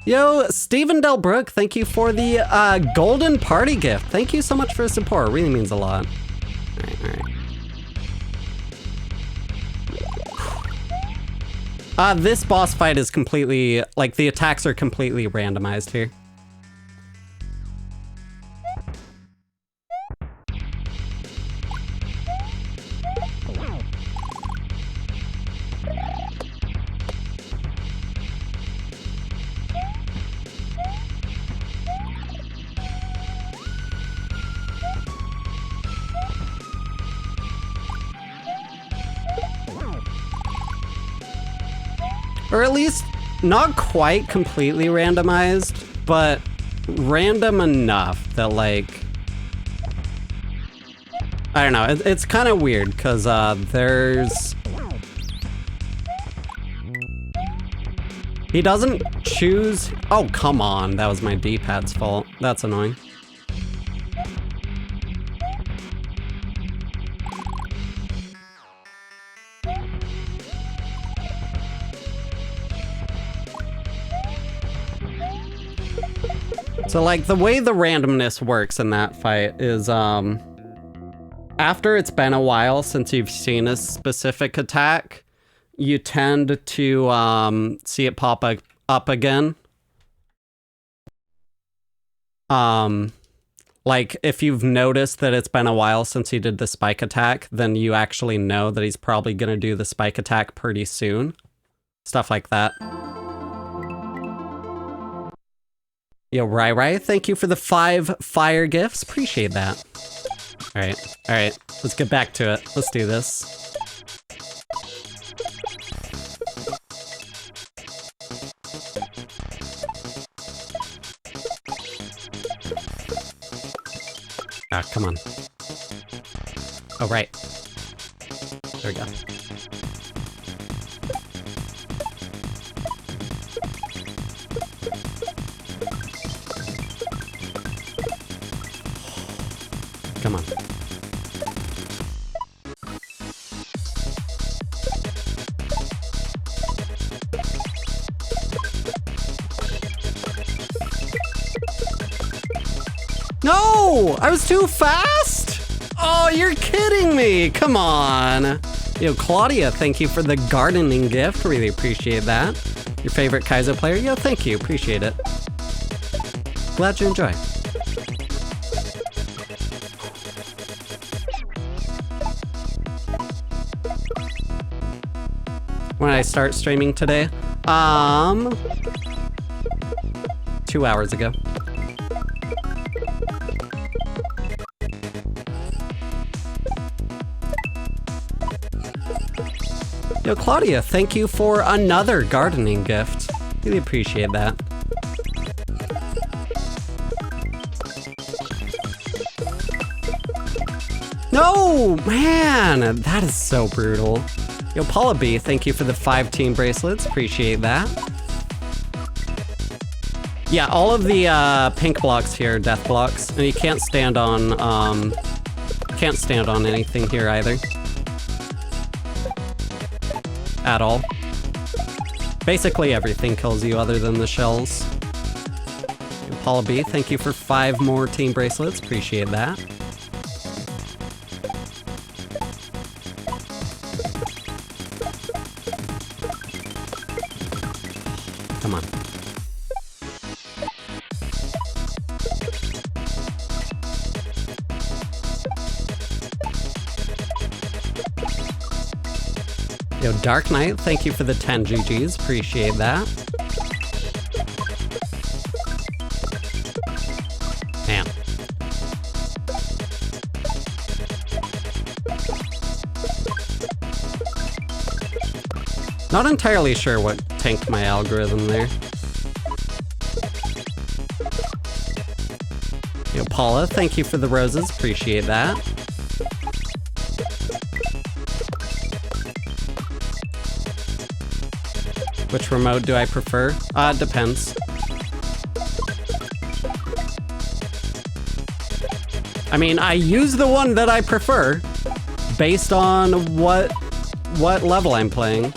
Yo, Stephen Delbrook, thank you for the golden party gift. Thank you so much for the support, it really means a lot. All right. This boss fight is completely, like the attacks are completely randomized here. Or at least not quite completely randomized, but random enough that like, I don't know, it's kind of weird because there's... He doesn't choose... Oh, come on, that was my D-pad's fault. That's annoying. So like the way the randomness works in that fight is after it's been a while since you've seen a specific attack, you tend to see it pop up again. Like if you've noticed that it's been a while since he did the spike attack, then you actually know that he's probably gonna do the spike attack pretty soon. Stuff like that. Yo, Rai, thank you for the 5 fire gifts. Appreciate that. All right, let's get back to it. Let's do this. Ah, come on. Oh, right. There we go. Come on. No! I was too fast? Oh, you're kidding me! Come on! Yo, Claudia, thank you for the gardening gift. Really appreciate that. Your favorite Kaizo player? Yo, thank you. Appreciate it. Glad you enjoy. When did I start streaming today? 2 hours ago. Yo, Claudia, thank you for another gardening gift. Really appreciate that. No, man, that is so brutal. Yo, Paula B, thank you for the 5 team bracelets. Appreciate that. Yeah, all of the pink blocks here are death blocks, and you can't stand on anything here either. At all. Basically everything kills you other than the shells. Yo, Paula B, thank you for 5 more team bracelets. Appreciate that. Come on. Yo, Dark Knight, thank you for the 10 GGs. Appreciate that. Damn. Not entirely sure what tanked my algorithm there. Yo, Paula, thank you for the roses. Appreciate that. Which remote do I prefer? Depends. I mean, I use the one that I prefer based on what level I'm playing.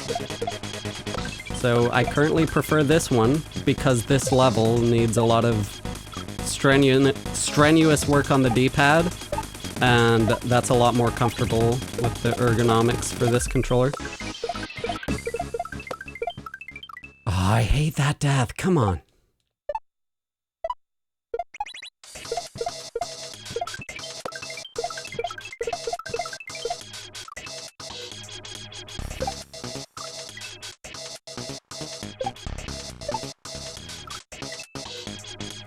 So I currently prefer this one because this level needs a lot of strenuous work on the D-pad, and that's a lot more comfortable with the ergonomics for this controller. Oh, I hate that death. Come on.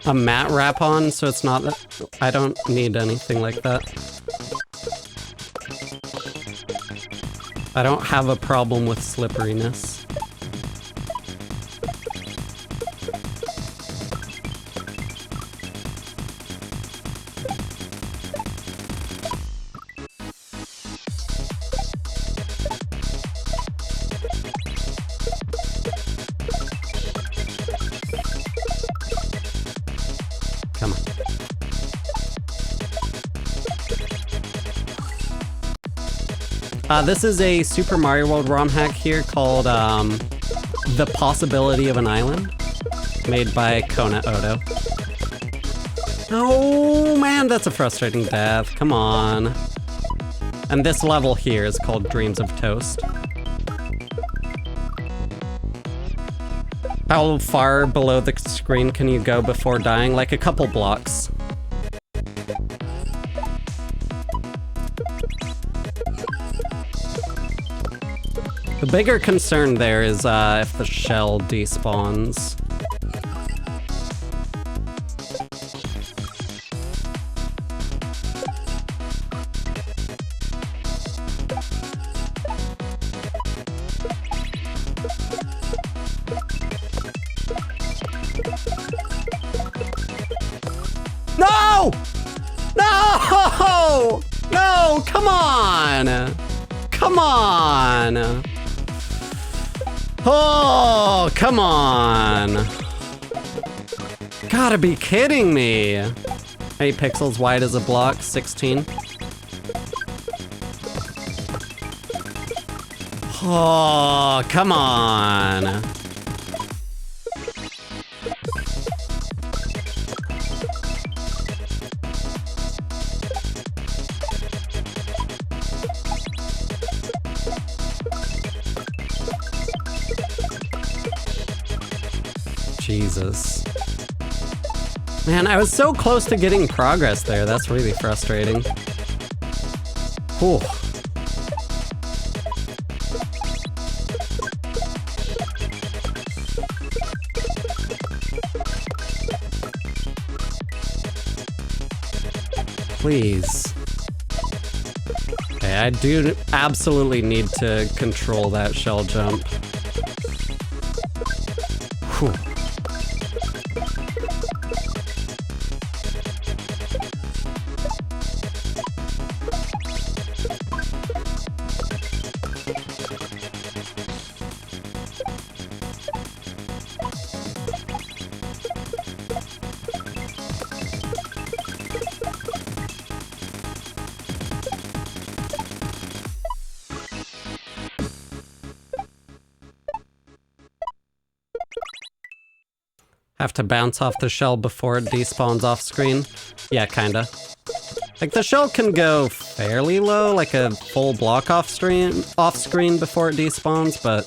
A matte wrap on, so it's not that I don't need anything like that. I don't have a problem with slipperiness. This is a Super Mario World ROM hack here called The Possibility of an Island, made by Kona Odo. Oh man, that's a frustrating death. Come on. And this level here is called Dreams of Toast. How far below the screen can you go before dying? Like a couple blocks. The bigger concern there is if the shell despawns. No! No! No! Come on! Come on! Oh, come on! Gotta be kidding me! 8 pixels wide as a block, 16. Oh, come on! Jesus. Man, I was so close to getting progress there. That's really frustrating. Whew. Please. Okay, I do absolutely need to control that shell jump. Whew. Have to bounce off the shell before it despawns off screen? Yeah, kinda. Like, the shell can go fairly low, like a full block off screen before it despawns, but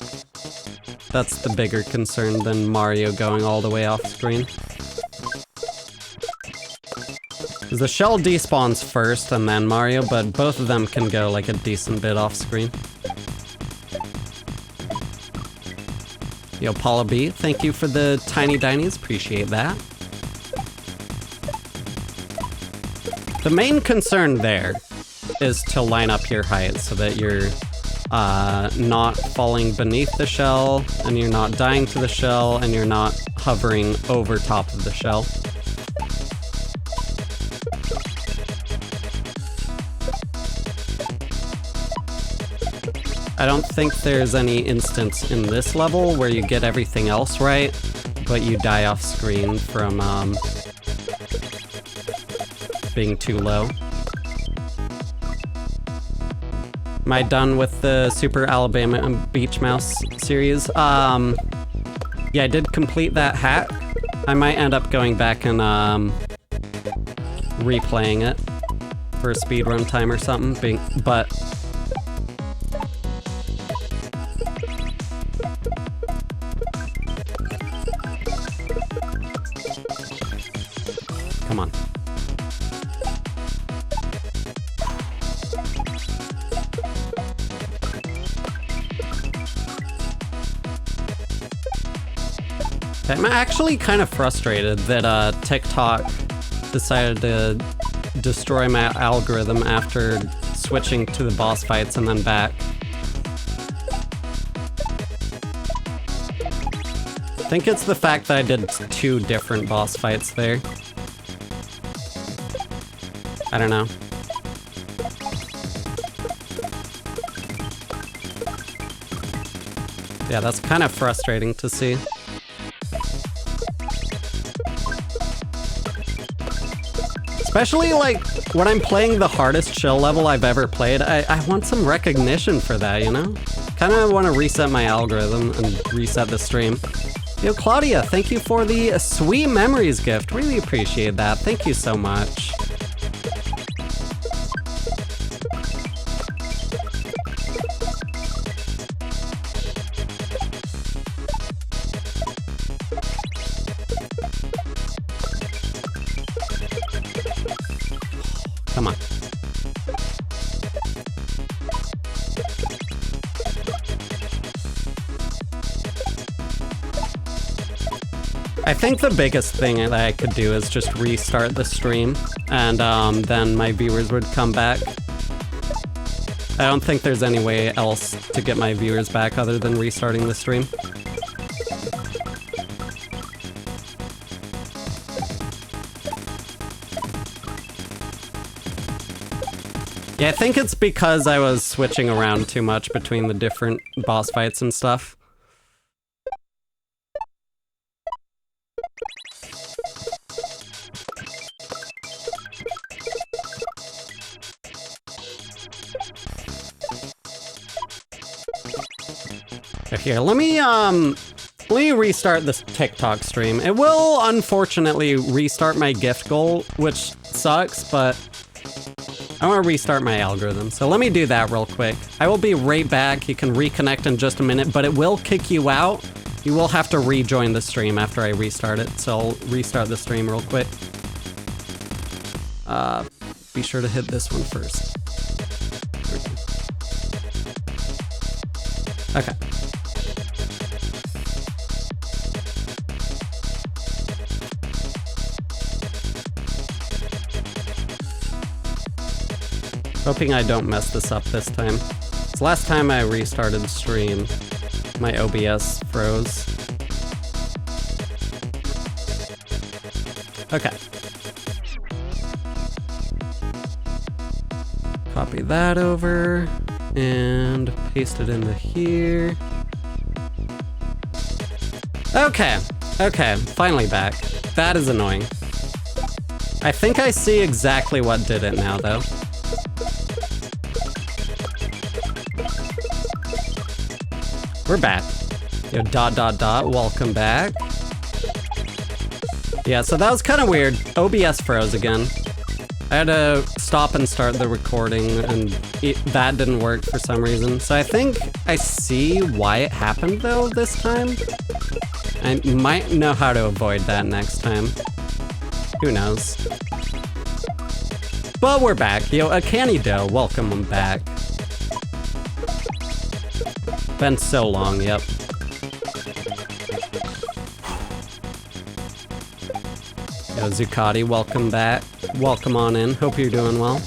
that's the bigger concern than Mario going all the way off screen. Because the shell despawns first and then Mario, but both of them can go like a decent bit off screen. Yo, Paula B, thank you for the tiny dinies, appreciate that. The main concern there is to line up your height so that you're not falling beneath the shell, and you're not dying to the shell, and you're not hovering over top of the shell. I don't think there's any instance in this level where you get everything else right, but you die off screen from being too low. Am I done with the Super Alabama Beach Mouse series? Yeah, I did complete that hack. I might end up going back and replaying it for a speedrun time or something, but come on. I'm actually kind of frustrated that TikTok decided to destroy my algorithm after switching to the boss fights and then back. I think it's the fact that I did 2 different boss fights there. I don't know. Yeah, that's kind of frustrating to see. Especially like when I'm playing the hardest chill level I've ever played, I want some recognition for that, you know? Kind of want to reset my algorithm and reset the stream. Yo, Claudia, thank you for the sweet memories gift. Really appreciate that. Thank you so much. Come on. I think the biggest thing that I could do is just restart the stream, and then my viewers would come back. I don't think there's any way else to get my viewers back other than restarting the stream. Yeah, I think it's because I was switching around too much between the different boss fights and stuff. Here, let me restart this TikTok stream. It will unfortunately restart my gift goal, which sucks, but I want to restart my algorithm. So let me do that real quick. I will be right back. You can reconnect in just a minute, but it will kick you out. You will have to rejoin the stream after I restart it. So I'll restart the stream real quick. Be sure to hit this one first. Okay. Hoping I don't mess this up this time. It's last time I restarted the stream, my OBS froze. Okay. Copy that over and paste it into here. Okay, finally back. That is annoying. I think I see exactly what did it now though. We're back. Yo, ... welcome back. Yeah, so that was kind of weird. OBS froze again. I had to stop and start the recording, and that didn't work for some reason. So I think I see why it happened, though, this time. I might know how to avoid that next time. Who knows? But we're back. Yo, a Canny Dough, welcome back. Been so long, yep. Yo, Zuccotti, welcome back. Welcome on in. Hope you're doing well.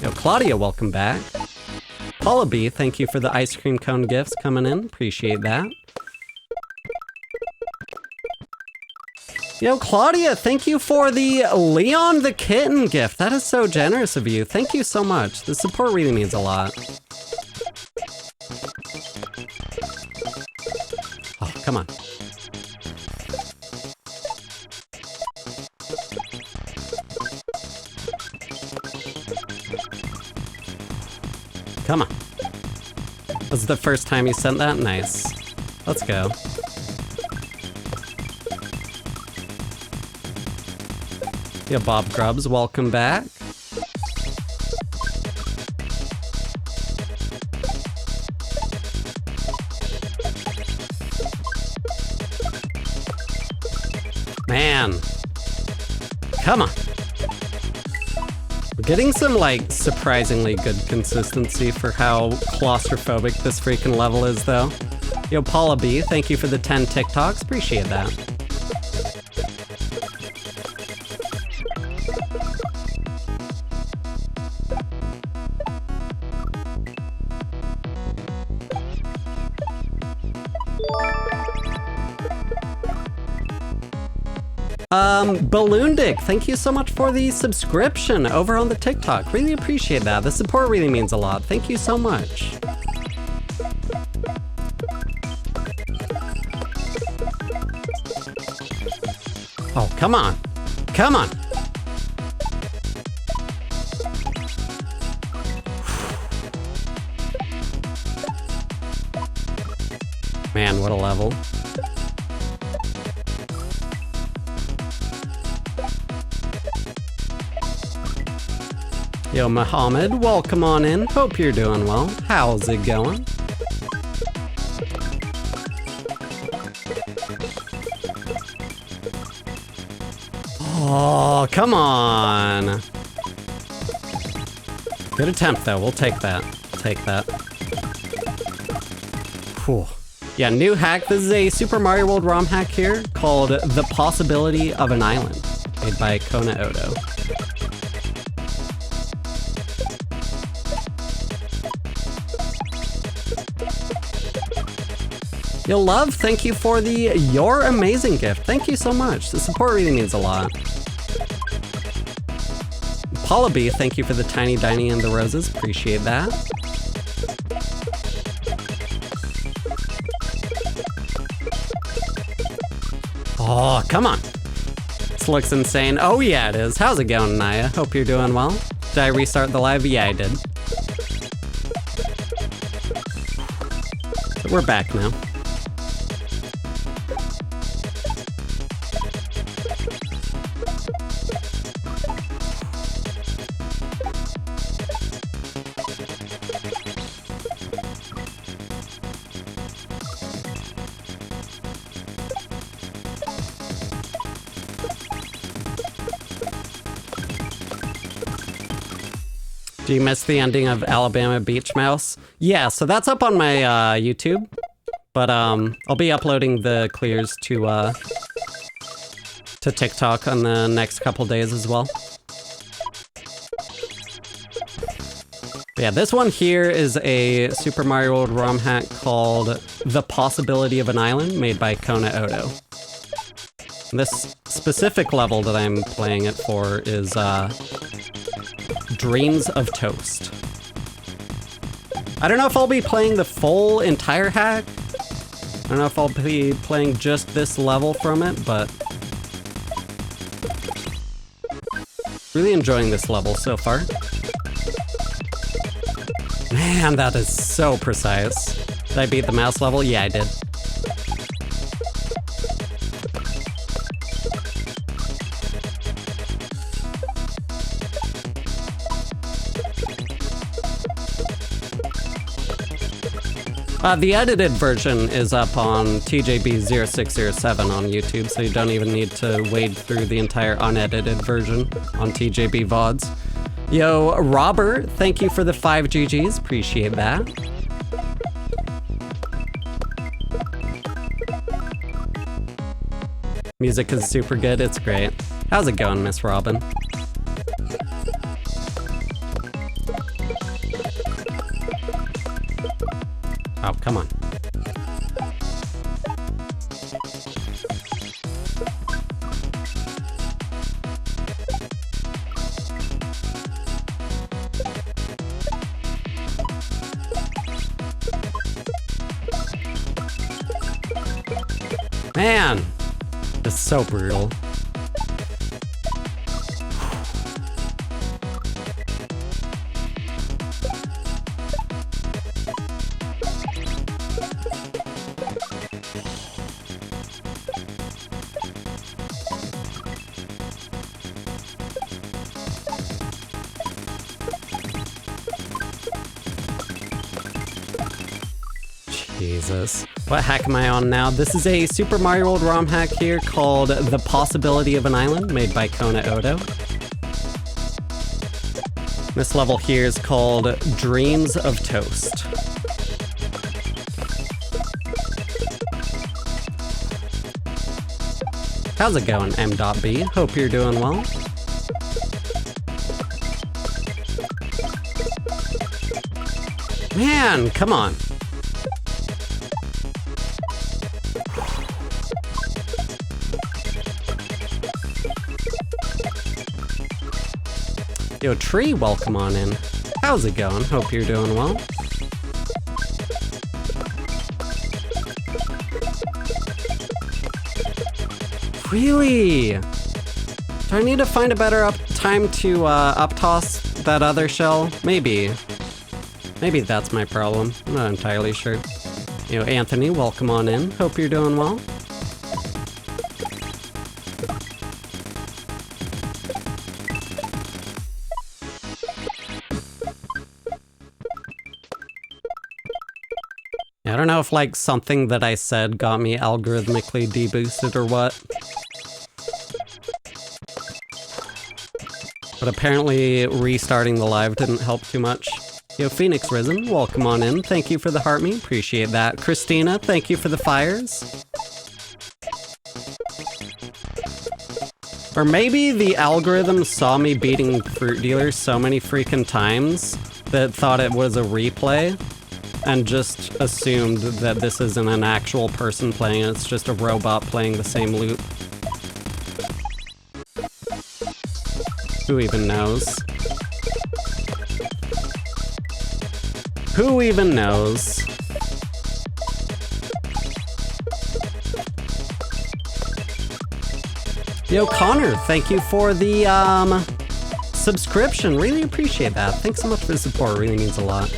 Yo, Claudia, welcome back. Paula B, thank you for the ice cream cone gifts coming in. Appreciate that. Yo, Claudia, thank you for the Leon the Kitten gift. That is so generous of you. Thank you so much. The support really means a lot. Oh, come on. Come on. Was it the first time you sent that? Nice. Let's go. Yeah, Bob Grubbs, welcome back. Man. Come on. We're getting some, like, surprisingly good consistency for how claustrophobic this freaking level is, though. Yo, Paula B, thank you for the 10 TikToks. Appreciate that. Balloon Dick, thank you so much for the subscription over on the TikTok. Really appreciate that. The support really means a lot. Thank you so much. Oh, come on. Come on. Man, what a level. Yo, Muhammad, welcome on in. Hope you're doing well. How's it going? Oh, come on. Good attempt, though. We'll take that. Take that. Cool. Yeah, new hack. This is a Super Mario World ROM hack here called The Possibility of an Island, made by Kona Odo. Yo, Love, thank you for the You're Amazing gift. Thank you so much. The support really means a lot. Paula B, thank you for the Tiny Diny and the roses. Appreciate that. Oh, come on. This looks insane. Oh yeah, it is. How's it going, Naya? Hope you're doing well. Did I restart the live? Yeah, I did. But we're back now. Do you miss the ending of Alabama Beach Mouse? Yeah, so that's up on my YouTube, but I'll be uploading the clears to TikTok on the next couple days as well. But yeah, this one here is a Super Mario World ROM hack called The Possibility of an Island, made by Kona Odo. This specific level that I'm playing it for is Dreams of Toast. I don't know if I'll be playing the full entire hack. I don't know if I'll be playing just this level from it, but really enjoying this level so far. Man, that is so precise. Did I beat the mouse level? Yeah, I did. The edited version is up on TJB0607 on YouTube, so you don't even need to wade through the entire unedited version on TJB VODs. Yo, Robert, thank you for the 5 GGs. Appreciate that. Music is super good. It's great. How's it going, Miss Robin? Oh, come on. Man, this is so brutal. Jesus. What hack am I on now? This is a Super Mario World ROM hack here called The Possibility of an Island, made by Kona Odo. This level here is called Dreams of Toast. How's it going, M.B? Hope you're doing well. Man, come on. Yo, Tree, welcome on in. How's it going? Hope you're doing well. Really? Do I need to find a better time to up toss that other shell? Maybe. Maybe that's my problem. I'm not entirely sure. You know, Anthony, welcome on in. Hope you're doing well. I don't know if like something that I said got me algorithmically deboosted or what. But apparently restarting the live didn't help too much. Yo, Phoenix Risen, welcome on in. Thank you for the heart me, appreciate that. Christina, thank you for the fires. Or maybe the algorithm saw me beating Fruit Dealer so many freaking times that thought it was a replay and just assumed that this isn't an actual person playing it, it's just a robot playing the same loop. Who even knows? Who even knows? Yo, Connor, thank you for the subscription. Really appreciate that. Thanks so much for the support. It really means a lot.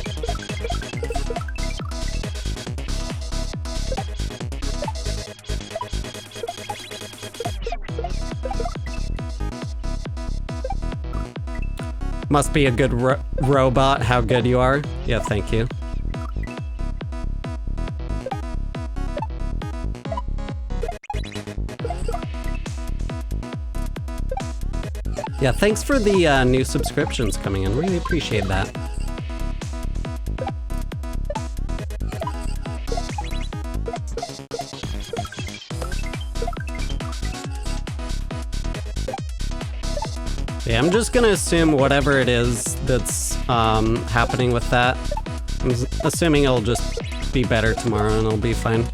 Must be a good robot, how good you are. Yeah, thank you. Yeah, thanks for the new subscriptions coming in. Really appreciate that. Yeah, I'm just gonna assume whatever it is that's happening with that. I'm assuming it'll just be better tomorrow and it'll be fine.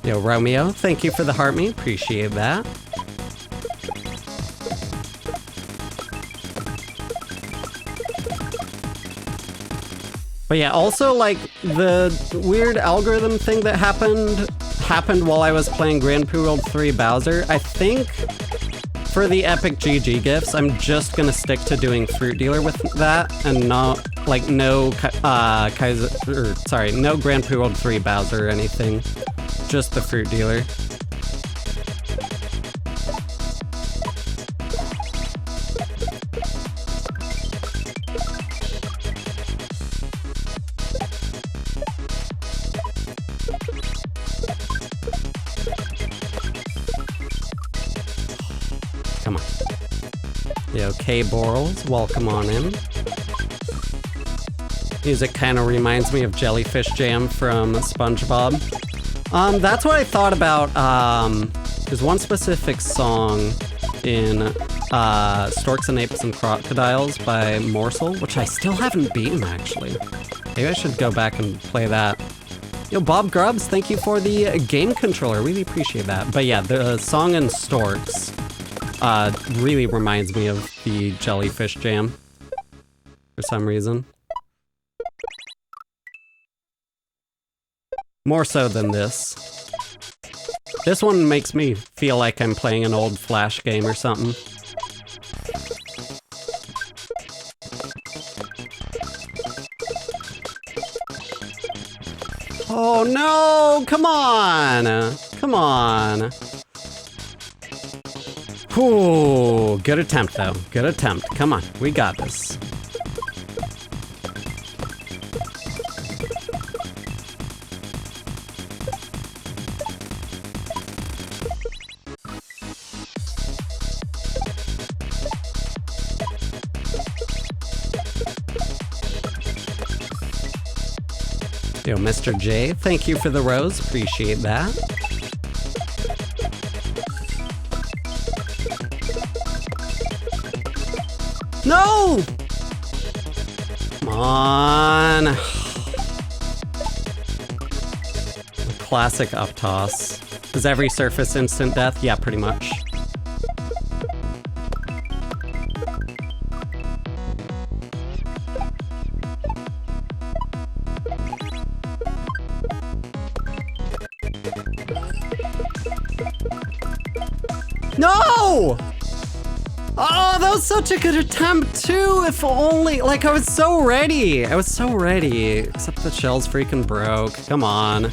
Yo, Romeo, thank you for the heart me, appreciate that. But yeah, also like the weird algorithm thing that happened while I was playing Grand Prix World 3 Bowser. I think for the epic GG gifts, I'm just gonna stick to doing Fruit Dealer with that and not like no no Grand Prix World 3 Bowser or anything. Just the Fruit Dealer. Come on. Yo, K-Borals, welcome on in. Music kind of reminds me of Jellyfish Jam from SpongeBob. That's what I thought about. There's one specific song in Storks and Apes and Crocodiles by Morsel, which I still haven't beaten, actually. Maybe I should go back and play that. Yo, Bob Grubbs, thank you for the game controller. Really appreciate that. But yeah, the song in Storks really reminds me of the Jellyfish Jam for some reason. More so than this. This one makes me feel like I'm playing an old Flash game or something. Oh no! Come on! Come on! Ooh, good attempt though. Good attempt. Come on, we got this. Yo, Mr. J, thank you for the rose. Appreciate that. No! Come on. Classic up toss. Is every surface instant death? Yeah, pretty much. No! Oh, that was such a good attempt too, if only, like I was so ready. Except the shells freaking broke, come on.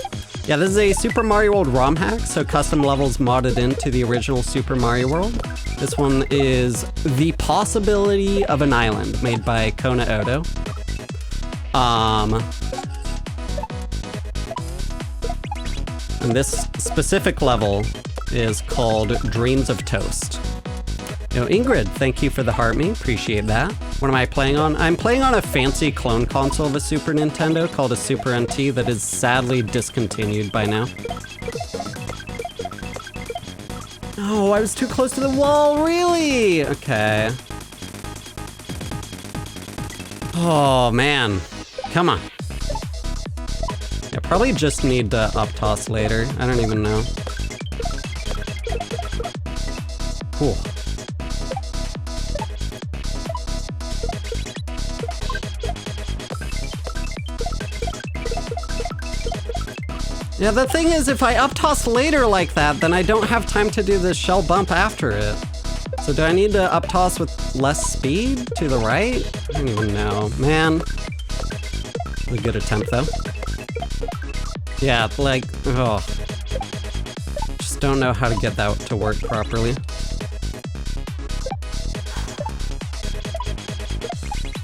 Yeah, this is a Super Mario World ROM hack, so custom levels modded into the original Super Mario World. This one is The Possibility of an Island, made by Kona Odo. And this specific level is called Dreams of Toast. Yo, Ingrid, thank you for the heart me, appreciate that. What am I playing on? I'm playing on a fancy clone console of a Super Nintendo called a Super NT that is sadly discontinued by now. Oh, I was too close to the wall, really? Okay. Oh, man. Come on. I probably just need to up toss later. I don't even know. Cool. Yeah, the thing is, if I up toss later like that, then I don't have time to do this shell bump after it. So do I need to up toss with less speed to the right? I don't even know. Man. A good attempt though. Yeah, like, oh. Just don't know how to get that to work properly.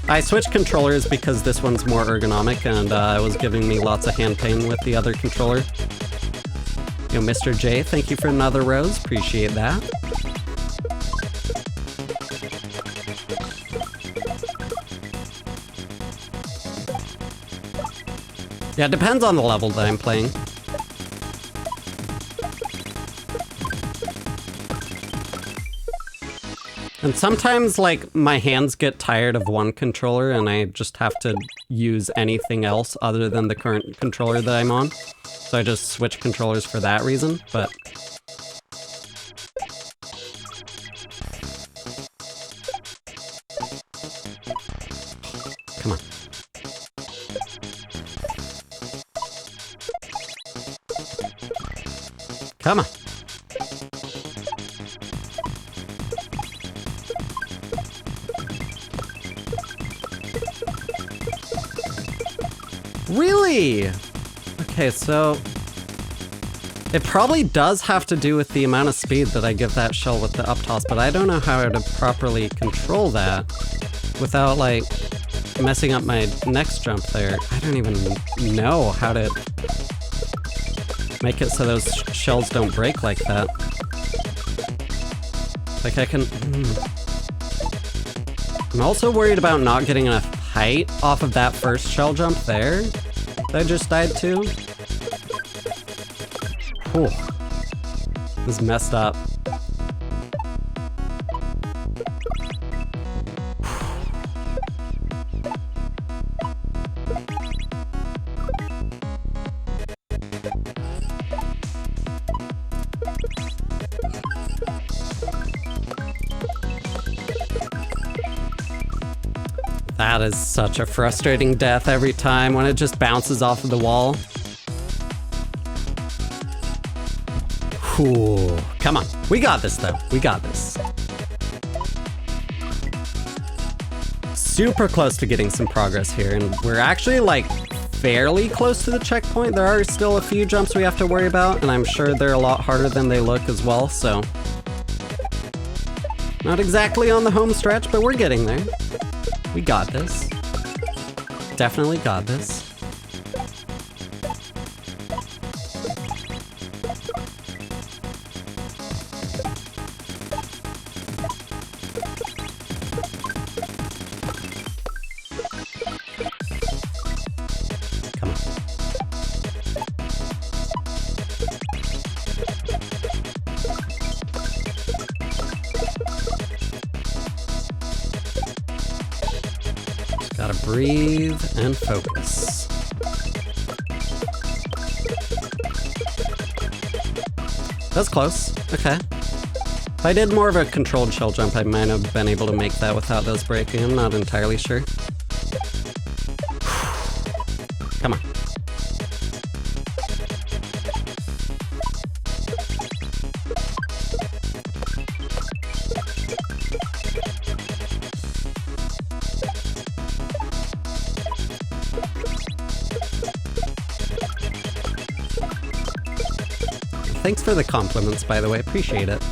I switched controllers because this one's more ergonomic and it was giving me lots of hand pain with the other controller. Yo, Mr. J, thank you for another rose. Appreciate that. Yeah, it depends on the level that I'm playing. And sometimes, like, my hands get tired of one controller and I just have to use anything else other than the current controller that I'm on. So I just switch controllers for that reason, but... Come on. Come on. Really? Okay, so it probably does have to do with the amount of speed that I give that shell with the up toss, but I don't know how to properly control that without, like, messing up my next jump there. I don't even know how to make it so those shells don't break like that. Like I can... I'm also worried about not getting enough height off of that first shell jump there that I just died to. Whew. This is messed up. That is such a frustrating death every time when it just bounces off of the wall. Whew. Come on. We got this though. We got this. Super close to getting some progress here, and we're actually like fairly close to the checkpoint. There are still a few jumps we have to worry about, and I'm sure they're a lot harder than they look as well, so. Not exactly on the home stretch, but we're getting there. We got this. Definitely got this. Come on. Gotta breathe and focus. That's close. Okay. If I did more of a controlled shell jump, I might have been able to make that without those breaking. I'm not entirely sure. Come on. Thanks for the compliments, by the way. Appreciate it.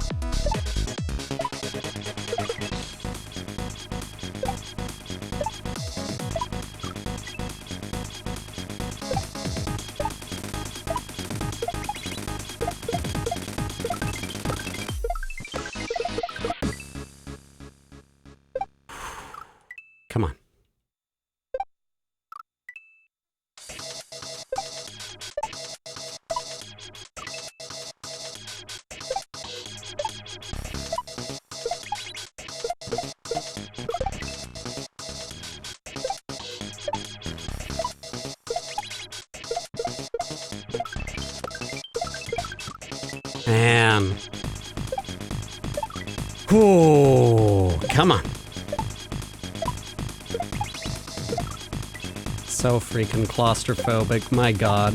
Come on. Man. Ooh, come on. So freaking claustrophobic, my god.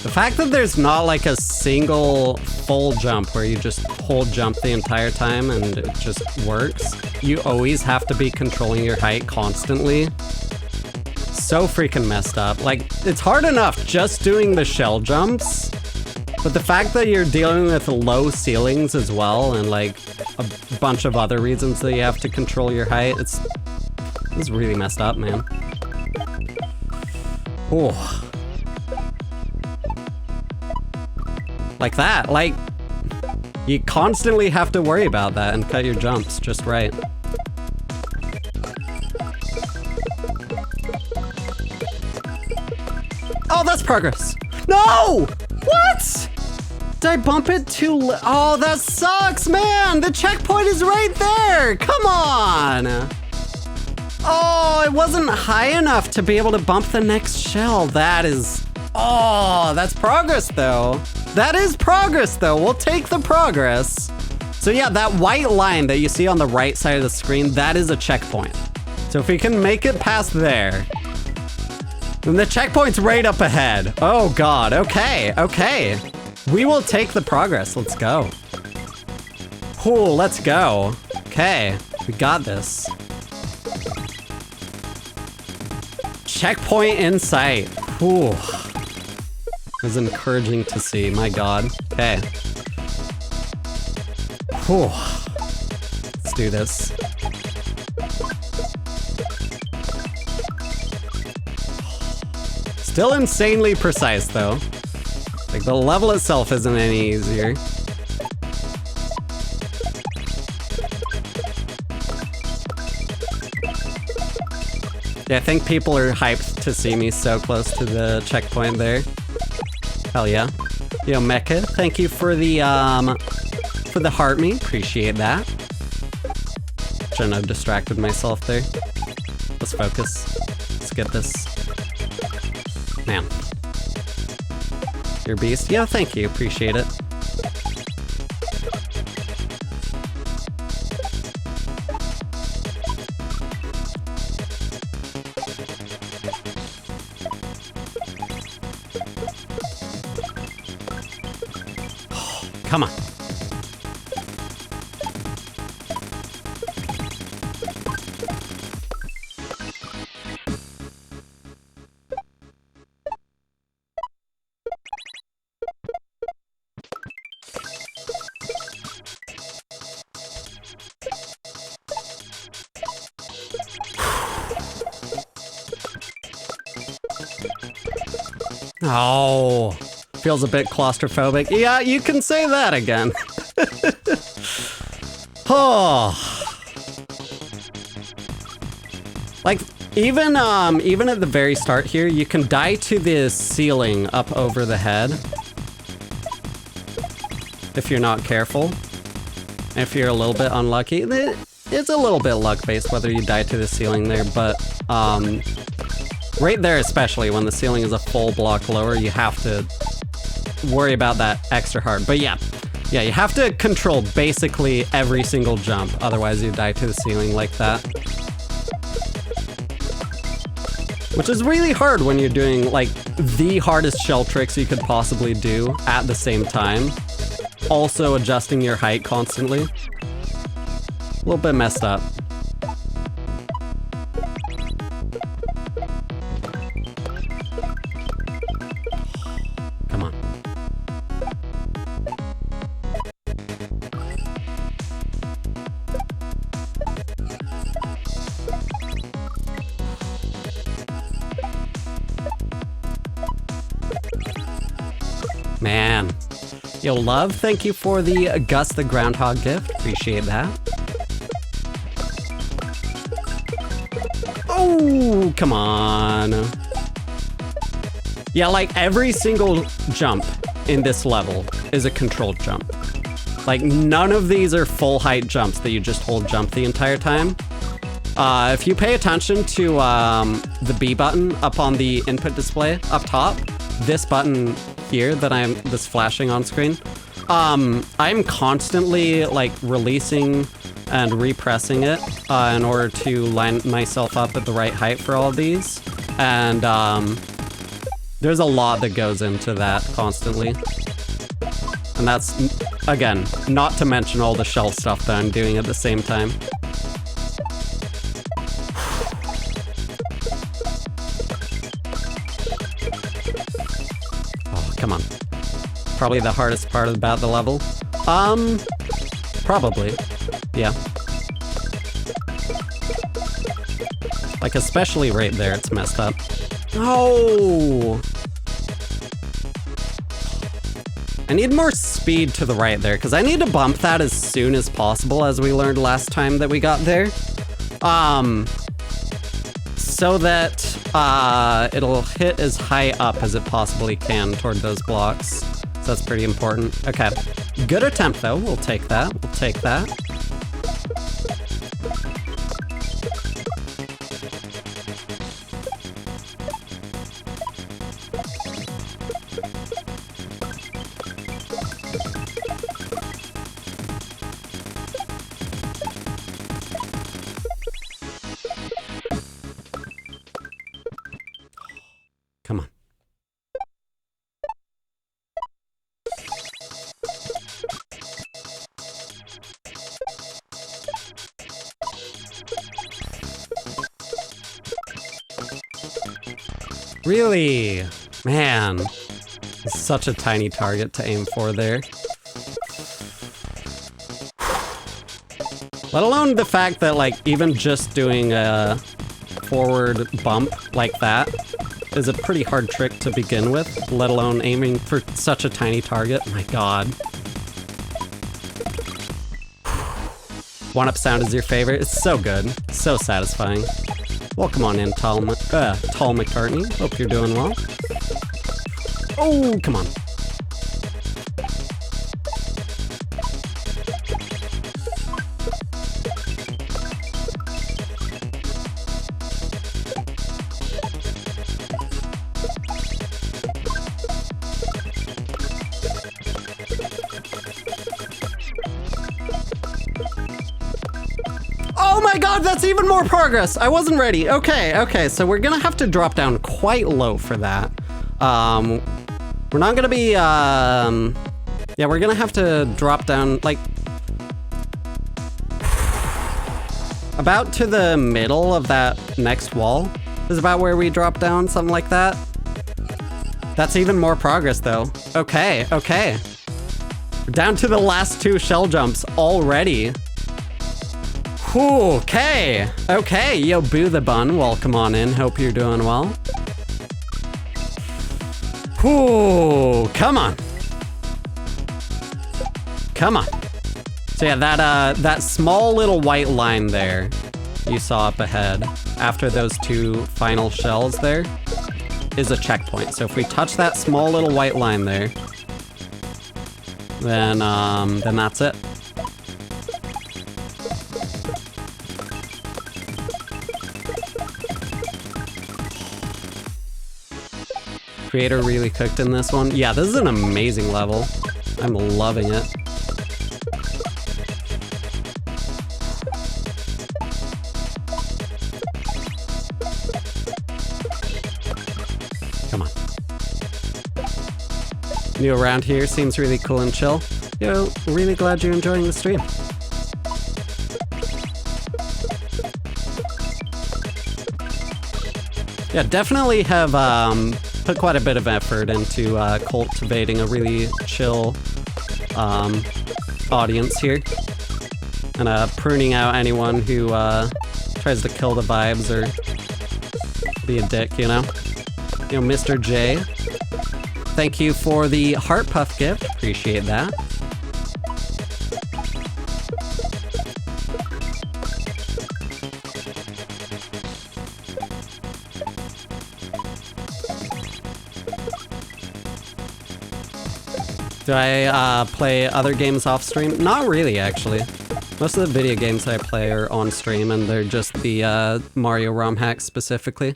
The fact that there's not like a single full jump where you just hold jump the entire time and it just works. You always have to be controlling your height constantly. So freaking messed up. Like, it's hard enough just doing the shell jumps, but the fact that you're dealing with low ceilings as well and like a bunch of other reasons that you have to control your height, it's really messed up, man. Oh. Like that, like, you constantly have to worry about that and cut your jumps just right. Oh, that's progress. No! What? Did I bump it too oh, that sucks, man! The checkpoint is right there! Come on! Oh, it wasn't high enough to be able to bump the next shell. That is... Oh, that's progress, though. That is progress, though. We'll take the progress. So yeah, that white line that you see on the right side of the screen, that is a checkpoint. So if we can make it past there, then the checkpoint's right up ahead. Oh god, okay, okay. We will take the progress, let's go. Cool, let's go. Okay, we got this. Checkpoint in sight. Whew. It was encouraging to see, my god. Okay. Whew. Let's do this. Still insanely precise, though. Like, the level itself isn't any easier. Yeah, I think people are hyped to see me so close to the checkpoint there. Hell yeah. Yo, Mecha, thank you for the heart me. Appreciate that. Shouldn't have distracted myself there. Let's focus. Let's get this. Man. You're a beast. Yeah, thank you. Appreciate it. Come on. Oh, feels a bit claustrophobic. Yeah, you can say that again. Oh. Like, even at the very start here, you can die to the ceiling up over the head. If you're not careful. If you're a little bit unlucky. it's a little bit luck-based whether you die to the ceiling there, but right there especially, when the ceiling is a full block lower, you have to worry about that extra hard. But yeah, you have to control basically every single jump, otherwise you die to the ceiling like that. Which is really hard when you're doing like the hardest shell tricks you could possibly do at the same time. Also adjusting your height constantly. A little bit messed up. Come on. Man. Yo, Love, thank you for the Gus the Groundhog gift. Appreciate that. Oh, come on. Yeah, like every single jump in this level is a controlled jump. Like none of these are full height jumps that you just hold jump the entire time. If you pay attention to the B button up on the input display up top, this button here that's flashing on screen, I'm constantly like releasing and repressing it in order to line myself up at the right height for all of these. And there's a lot that goes into that constantly. And that's, again, not to mention all the shell stuff that I'm doing at the same time. Oh, come on. Probably the hardest part about the level. Probably. Yeah. Like, especially right there, it's messed up. Oh! I need more speed to the right there, because I need to bump that as soon as possible, as we learned last time that we got there. So that it'll hit as high up as it possibly can toward those blocks. So that's pretty important. Okay. Good attempt, though. We'll take that. We'll take that. Come on. Really? Man. It's such a tiny target to aim for there. Let alone the fact that, like, even just doing a forward bump like that is a pretty hard trick to begin with, let alone aiming for such a tiny target. My god. One-up sound is your favorite? It's so good. So satisfying. Welcome on in, Tall McCartney. Hope you're doing well. Oh, come on. Oh my god, that's even more progress! I wasn't ready. Okay, so we're gonna have to drop down quite low for that. We're not gonna be, yeah, we're gonna have to drop down, like, about to the middle of that next wall is about where we drop down, something like that. That's even more progress, though. Okay. We're down to the last two shell jumps already. Okay, yo, Boo the Bun, welcome on in, hope you're doing well. Ooh, come on. So yeah, that small little white line there you saw up ahead after those two final shells there is a checkpoint. So if we touch that small little white line there, then that's it. Creator really cooked in this one. Yeah, this is an amazing level. I'm loving it. Come on. New around here, seems really cool and chill. Yo, really glad you're enjoying the stream. Yeah, definitely have put quite a bit of effort into cultivating a really chill audience here. And pruning out anyone who tries to kill the vibes or be a dick, you know? You know, Mr. J, thank you for the Heart Puff gift. Appreciate that. Do I play other games off stream? Not really, actually. Most of the video games I play are on stream, and they're just the Mario ROM hacks specifically.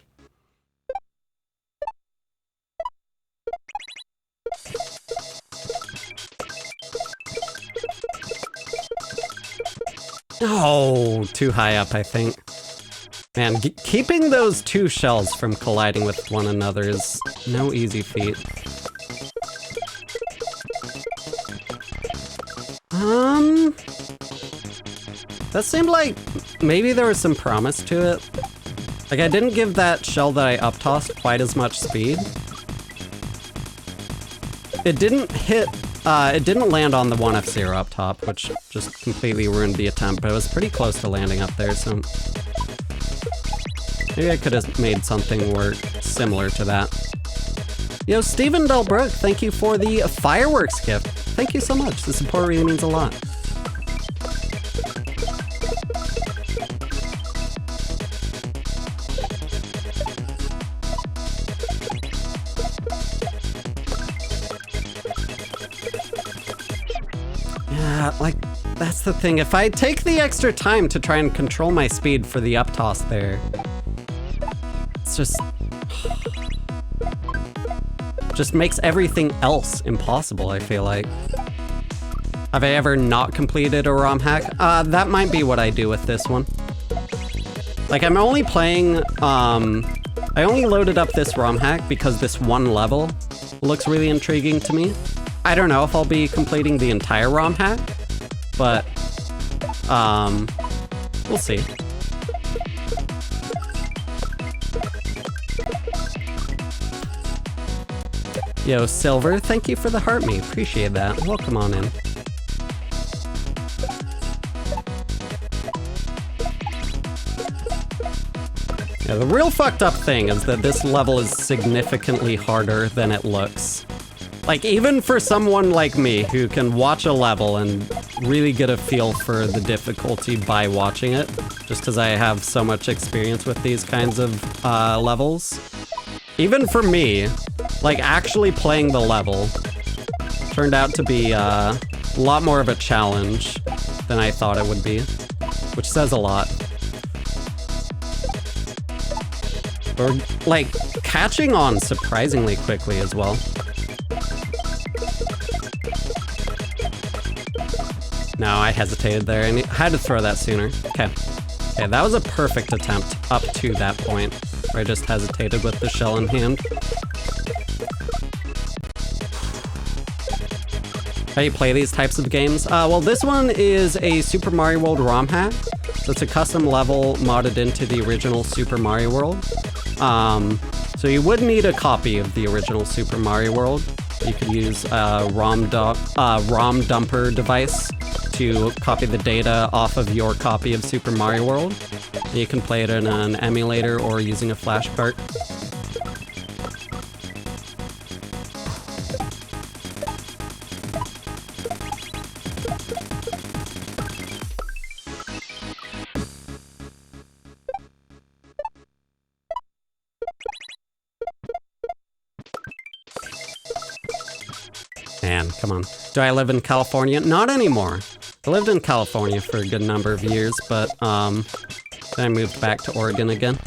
Oh, too high up, I think. Man, keeping those two shells from colliding with one another is no easy feat. That seemed like maybe there was some promise to it. Like, I didn't give that shell that I up-tossed quite as much speed. It didn't hit, it didn't land on the 1F0 up top, which just completely ruined the attempt, but it was pretty close to landing up there, so maybe I could have made something work similar to that. Yo, Stephen Delbrook, thank you for the fireworks gift. Thank you so much. The support really means a lot. Yeah, like, that's the thing. If I take the extra time to try and control my speed for the up toss there, it's just makes everything else impossible, I feel like. Have I ever not completed a ROM hack? That might be what I do with this one. Like, I'm only playing, I only loaded up this ROM hack because this one level looks really intriguing to me. I don't know if I'll be completing the entire ROM hack, but, we'll see. Yo, Silver, thank you for the heart me. Appreciate that. Welcome on in. Yeah, the real fucked up thing is that this level is significantly harder than it looks. Like, even for someone like me who can watch a level and really get a feel for the difficulty by watching it, just because I have so much experience with these kinds of levels. Even for me, like, actually playing the level turned out to be a lot more of a challenge than I thought it would be, which says a lot. Or, like, catching on surprisingly quickly as well. No, I hesitated there. I had to throw that sooner. Okay. Okay, that was a perfect attempt up to that point, where I just hesitated with the shell in hand. How do you play these types of games? Well, this one is a Super Mario World ROM hack. So it's a custom level modded into the original Super Mario World. So you would need a copy of the original Super Mario World. You could use a ROM dumper device to copy the data off of your copy of Super Mario World. And you can play it in an emulator or using a flash cart. Man, come on. Do I live in California? Not anymore. I lived in California for a good number of years, but then I moved back to Oregon again.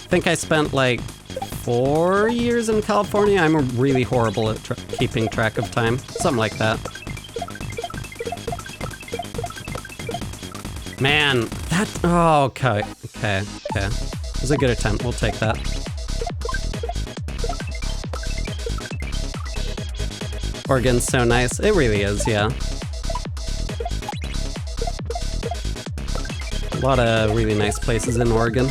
think I spent like 4 years in California. I'm really horrible at keeping track of time. Something like that. Man, that... Oh, okay. Okay. It was a good attempt. We'll take that. Oregon's so nice. It really is, yeah. A lot of really nice places in Oregon.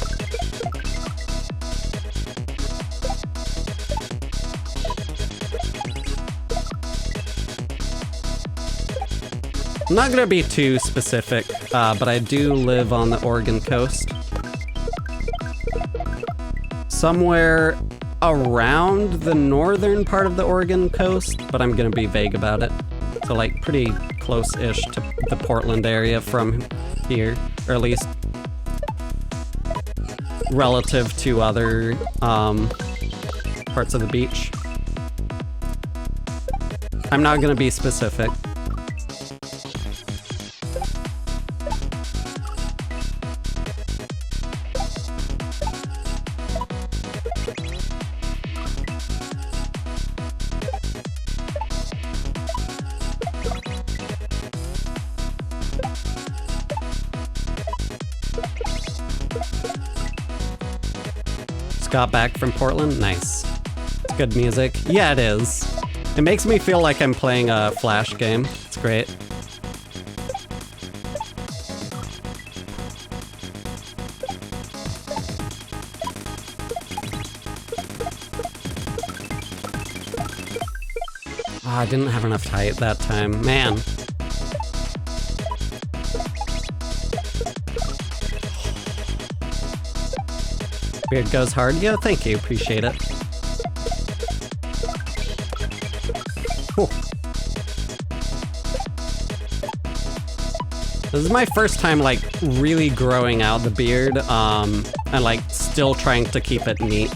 I'm not gonna be too specific, but I do live on the Oregon coast. Somewhere around the northern part of the Oregon coast, but I'm gonna be vague about it. So like pretty close-ish to the Portland area from here, or at least relative to other parts of the beach. I'm not gonna be specific. Got back from Portland? Nice. It's good music. Yeah, it is. It makes me feel like I'm playing a Flash game. It's great. Oh, I didn't have enough height that time. Man. Beard goes hard. Yo, thank you. Appreciate it. Cool. This is my first time, like, really growing out the beard, and, like, still trying to keep it neat.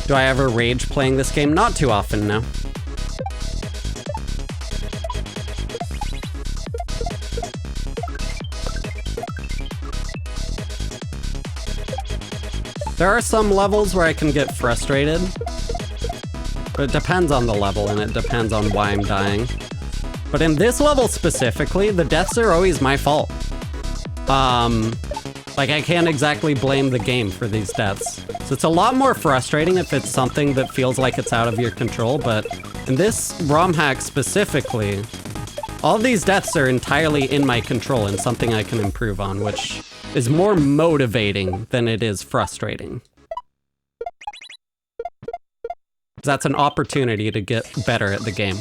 Do I ever rage playing this game? Not too often, no. There are some levels where I can get frustrated, but it depends on the level and it depends on why I'm dying. But in this level specifically, the deaths are always my fault. Like I can't exactly blame the game for these deaths. So it's a lot more frustrating if it's something that feels like it's out of your control, but in this ROM hack specifically, all these deaths are entirely in my control and something I can improve on, which is more motivating than it is frustrating. That's an opportunity to get better at the game.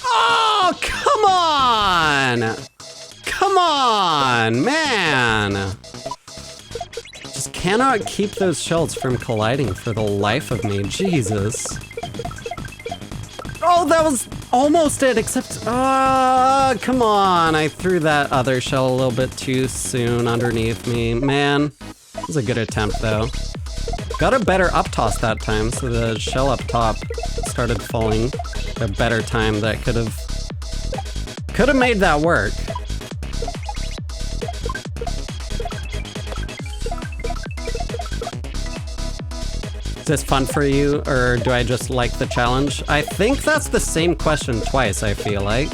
Oh, come on! Come on, man! Just cannot keep those shells from colliding for the life of me. Jesus. Oh, that was almost it, except... come on. I threw that other shell a little bit too soon underneath me. Man, that was a good attempt, though. Got a better up toss that time, so the shell up top started falling at a better time that could have made that work. Is this fun for you, or do I just like the challenge? I think that's the same question twice, I feel like.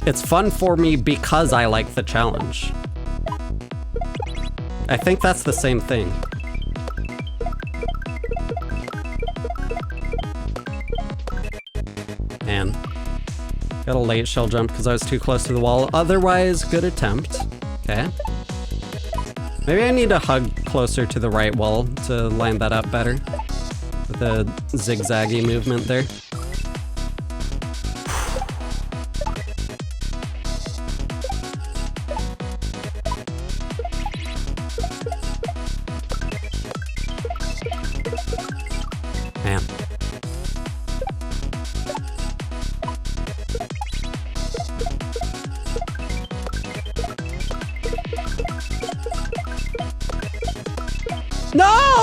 It's fun for me because I like the challenge. I think that's the same thing. Man. Got a late shell jump because I was too close to the wall. Otherwise, good attempt. Okay. Maybe I need to hug closer to the right wall to line that up better. With the zigzaggy movement there. Man.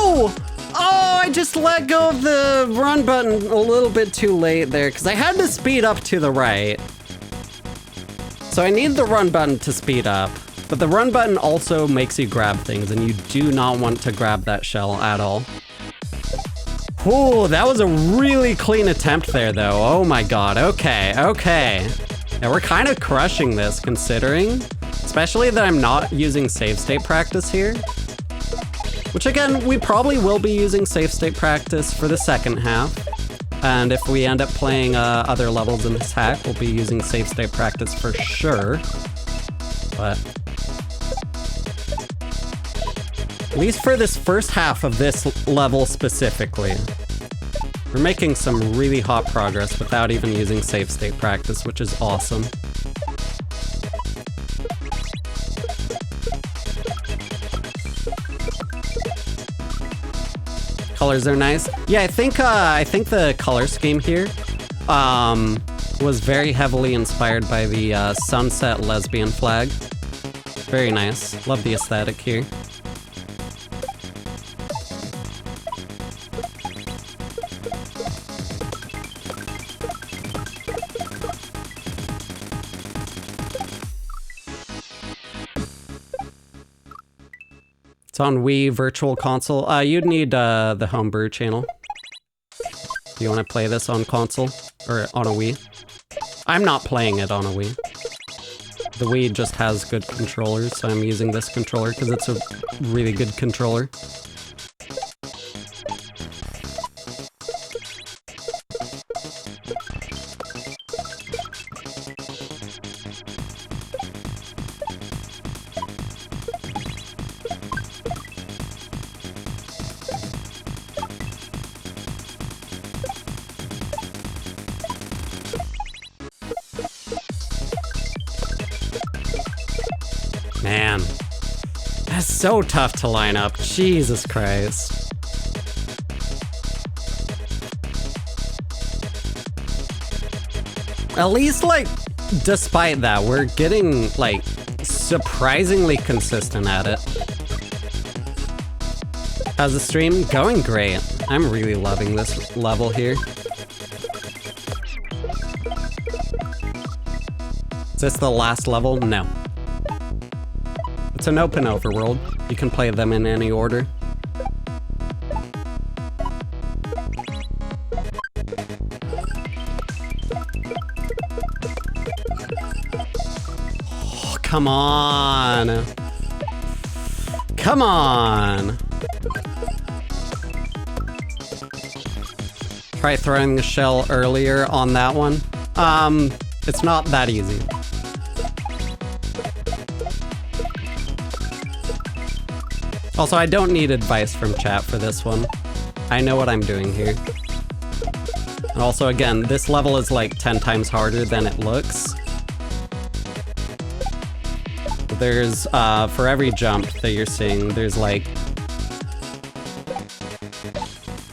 No! Oh, I just let go of the run button a little bit too late there because I had to speed up to the right. So I need the run button to speed up, but the run button also makes you grab things and you do not want to grab that shell at all. Ooh, that was a really clean attempt there though. Oh my god, okay. Yeah, we're kind of crushing this considering, especially that I'm not using save state practice here. Which again, we probably will be using safe state practice for the second half. And if we end up playing other levels in this hack, we'll be using safe state practice for sure. But at least for this first half of this level specifically, we're making some really hot progress without even using safe state practice, which is awesome. Colors are nice. Yeah, I think the color scheme here was very heavily inspired by the sunset lesbian flag. Very nice. Love the aesthetic here. It's on Wii Virtual Console. You'd need the homebrew channel. Do you want to play this on console? Or on a Wii? I'm not playing it on a Wii. The Wii just has good controllers, so I'm using this controller because it's a really good controller. Man, that's so tough to line up. Jesus Christ. At least, like, despite that, we're getting, like, surprisingly consistent at it. How's the stream? Going great. I'm really loving this level here. Is this the last level? No. It's an open overworld. You can play them in any order. Oh, come on. Come on. Try throwing the shell earlier on that one. It's not that easy. Also, I don't need advice from chat for this one. I know what I'm doing here. And also, again, this level is like 10 times harder than it looks. There's, for every jump that you're seeing, there's like...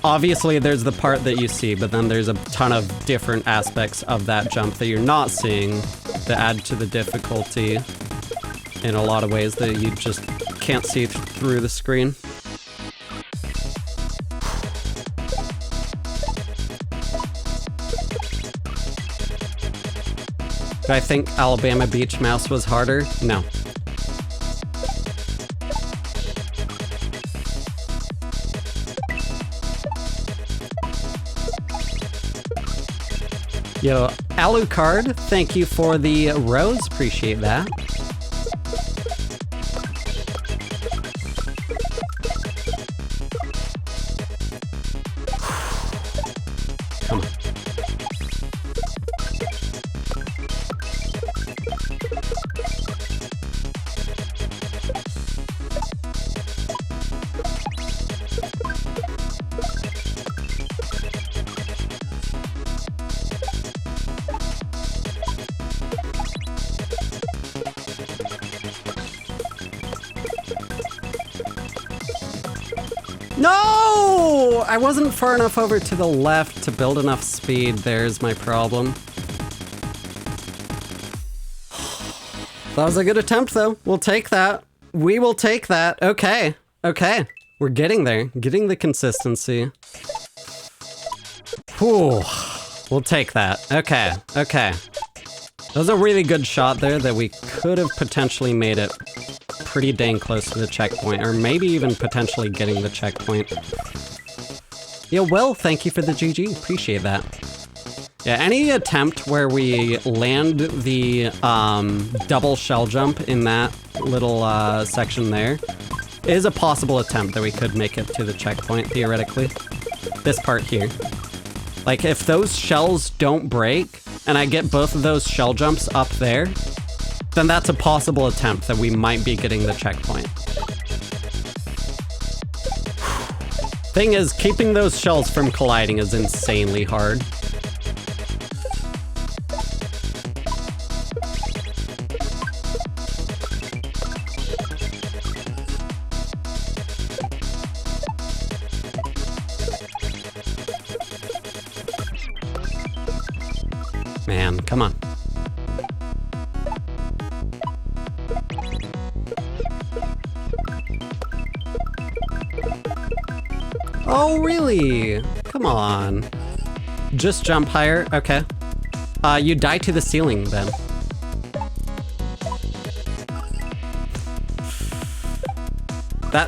Obviously, there's the part that you see, but then there's a ton of different aspects of that jump that you're not seeing that add to the difficulty in a lot of ways that you just can't see through the screen. Do I think Alabama Beach Mouse was harder? No. Yo, Alucard, thank you for the rose, appreciate that. Come on. No! I wasn't far enough over to the left to build enough speed. There's my problem. That was a good attempt, though. We'll take that. We will take that. Okay. Okay. We're getting there, getting the consistency. Whew, we'll take that. Okay, okay. That was a really good shot there that we could have potentially made it pretty dang close to the checkpoint, or maybe even potentially getting the checkpoint. Yeah, well, thank you for the GG, appreciate that. Yeah, any attempt where we land the double shell jump in that little section there is a possible attempt that we could make it to the checkpoint, theoretically. This part here. Like, if those shells don't break, and I get both of those shell jumps up there, then that's a possible attempt that we might be getting the checkpoint. Thing is, keeping those shells from colliding is insanely hard. Man, come on. Oh, really? Come on. Just jump higher? Okay. You die to the ceiling, then.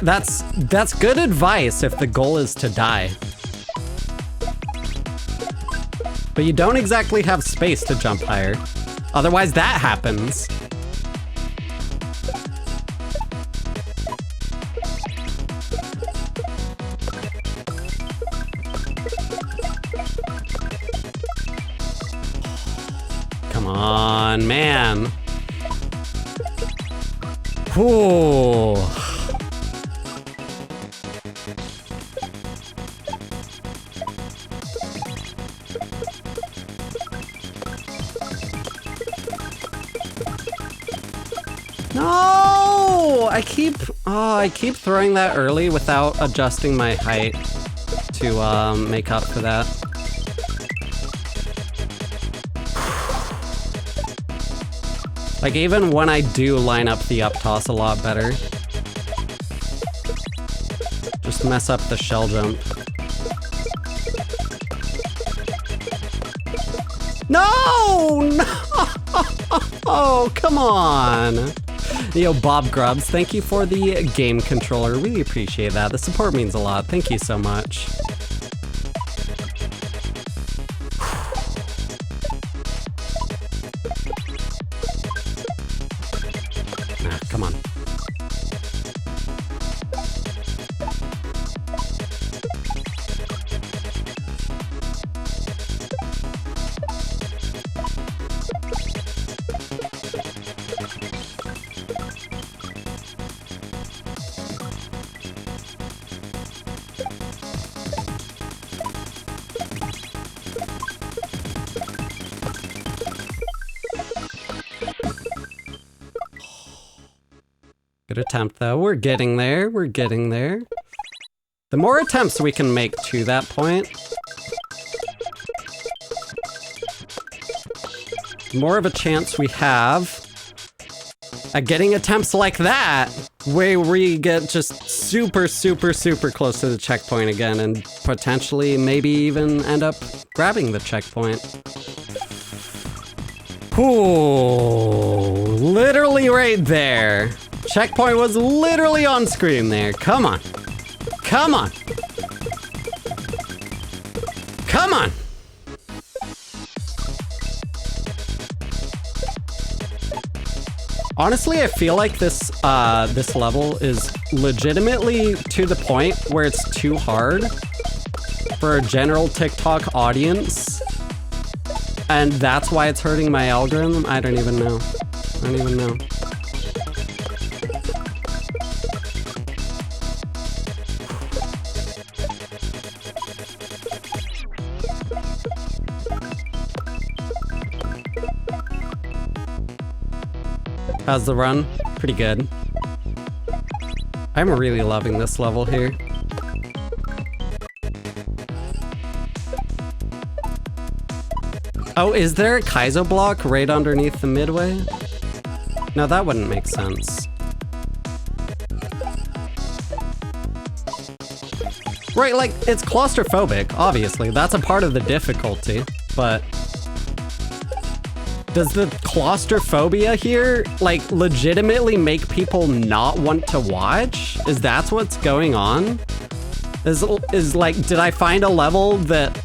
That's good advice if the goal is to die. But you don't exactly have space to jump higher. Otherwise, that happens. Come on, man. Ooh. No! I keep throwing that early without adjusting my height to make up for that. Like, even when I do line up the up toss a lot better, just mess up the shell jump. No! No! Oh, come on! Yo, Bob Grubbs, thank you for the game controller. Really appreciate that. The support means a lot. Thank you so much. Ah, come on. Good attempt, though. We're getting there. We're getting there. The more attempts we can make to that point, the more of a chance we have at getting attempts like that, where we get just super, super, super close to the checkpoint again and potentially maybe even end up grabbing the checkpoint. Ooh, literally right there. Checkpoint was literally on screen there. Come on. Come on. Come on. Honestly, I feel like this this level is legitimately to the point where it's too hard for a general TikTok audience. And that's why it's hurting my algorithm? I don't even know. I don't even know. How's the run? Pretty good. I'm really loving this level here. Oh, is there a Kaizo block right underneath the midway? No, that wouldn't make sense. Right, like, it's claustrophobic, obviously. That's a part of the difficulty, but... Does the claustrophobia here, like, legitimately make people not want to watch? Is that what's going on? Is like, did I find a level that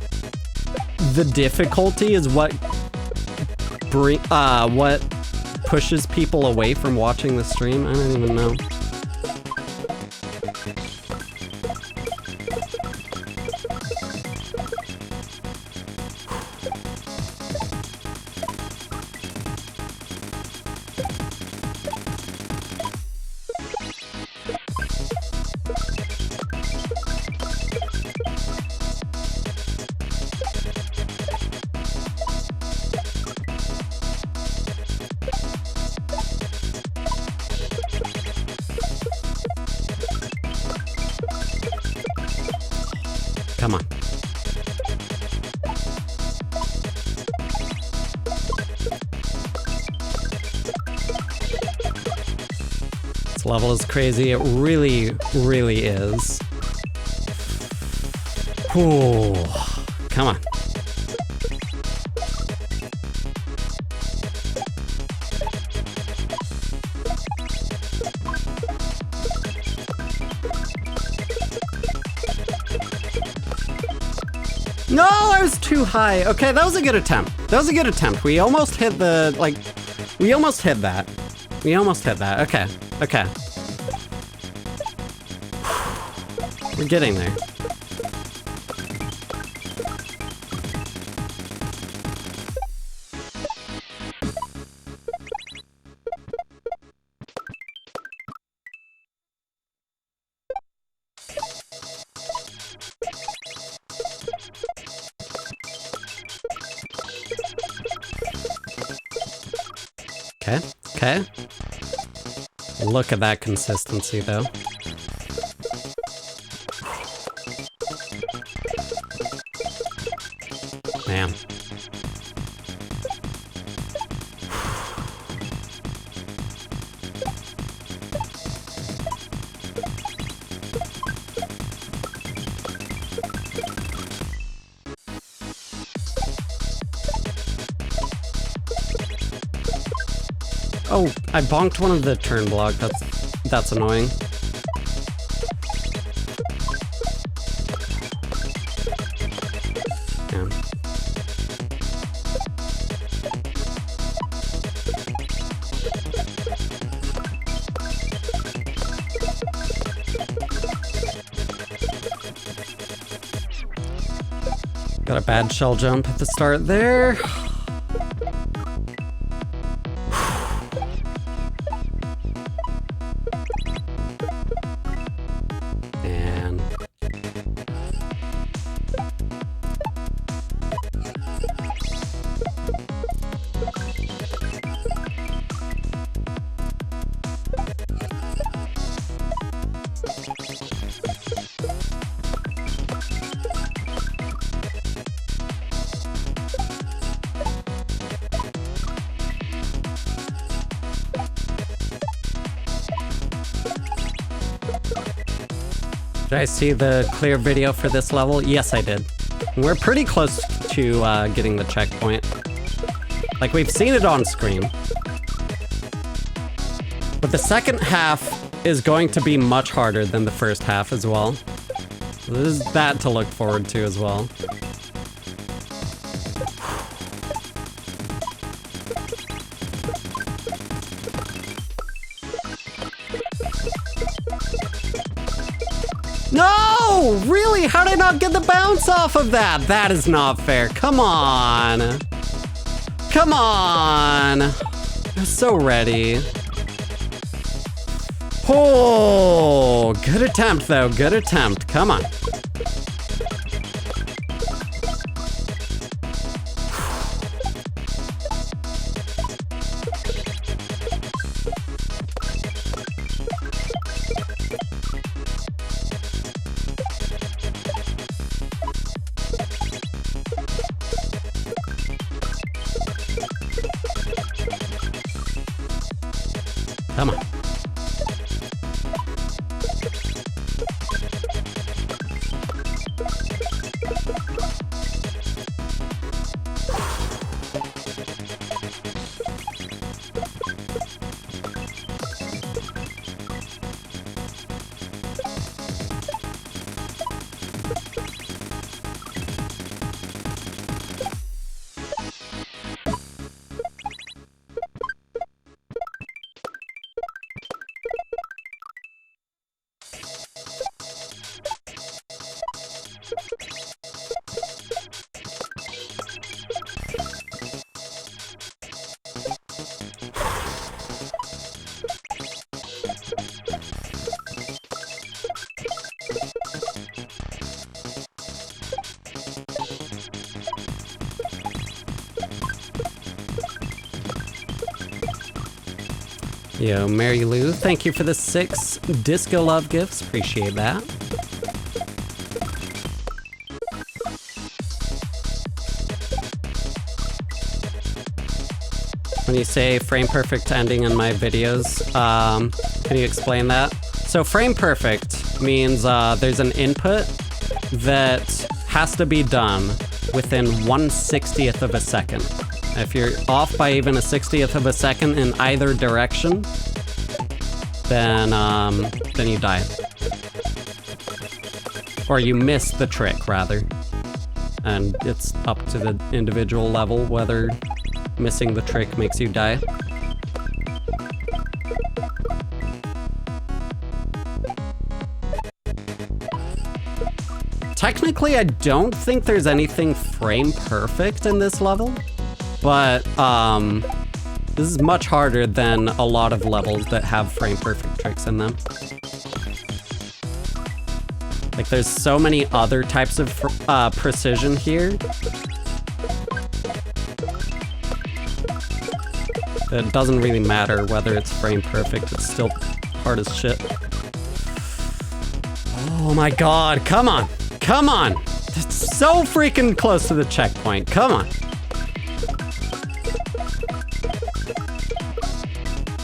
the difficulty is what pushes people away from watching the stream? I don't even know. Come on. This level is crazy. It really, really is. Ooh. Come on. No, I was too high. Okay, that was a good attempt. That was a good attempt. We almost hit the, like, we almost hit that. We almost hit that. Okay, okay. We're getting there. Okay, okay. Look at that consistency, though. Man. Oh, I bonked one of the turn block. That's annoying. Yeah. Got a bad shell jump at the start there. Did I see the clear video for this level? Yes, I did. We're pretty close to getting the checkpoint. Like, we've seen it on screen. But the second half is going to be much harder than the first half as well. So there's that to look forward to as well. No! Really? How did I not get the bounce off of that? That is not fair. Come on. Come on. I'm so ready. Oh, good attempt though. Good attempt. Come on. Come on. Yo, Mary Lou, thank you for the 6 Disco Love gifts. Appreciate that. When you say frame perfect ending in my videos, can you explain that? So frame perfect means there's an input that has to be done within 1/60th of a second. If you're off by even a 60th of a second in either direction, then you die. Or you miss the trick, rather. And it's up to the individual level whether missing the trick makes you die. Technically, I don't think there's anything frame perfect in this level, but this is much harder than a lot of levels that have frame perfect tricks in them. Like, there's so many other types of precision here that it doesn't really matter whether it's frame perfect, it's still hard as shit. Oh my god, come on! Come on! It's so freaking close to the checkpoint, come on!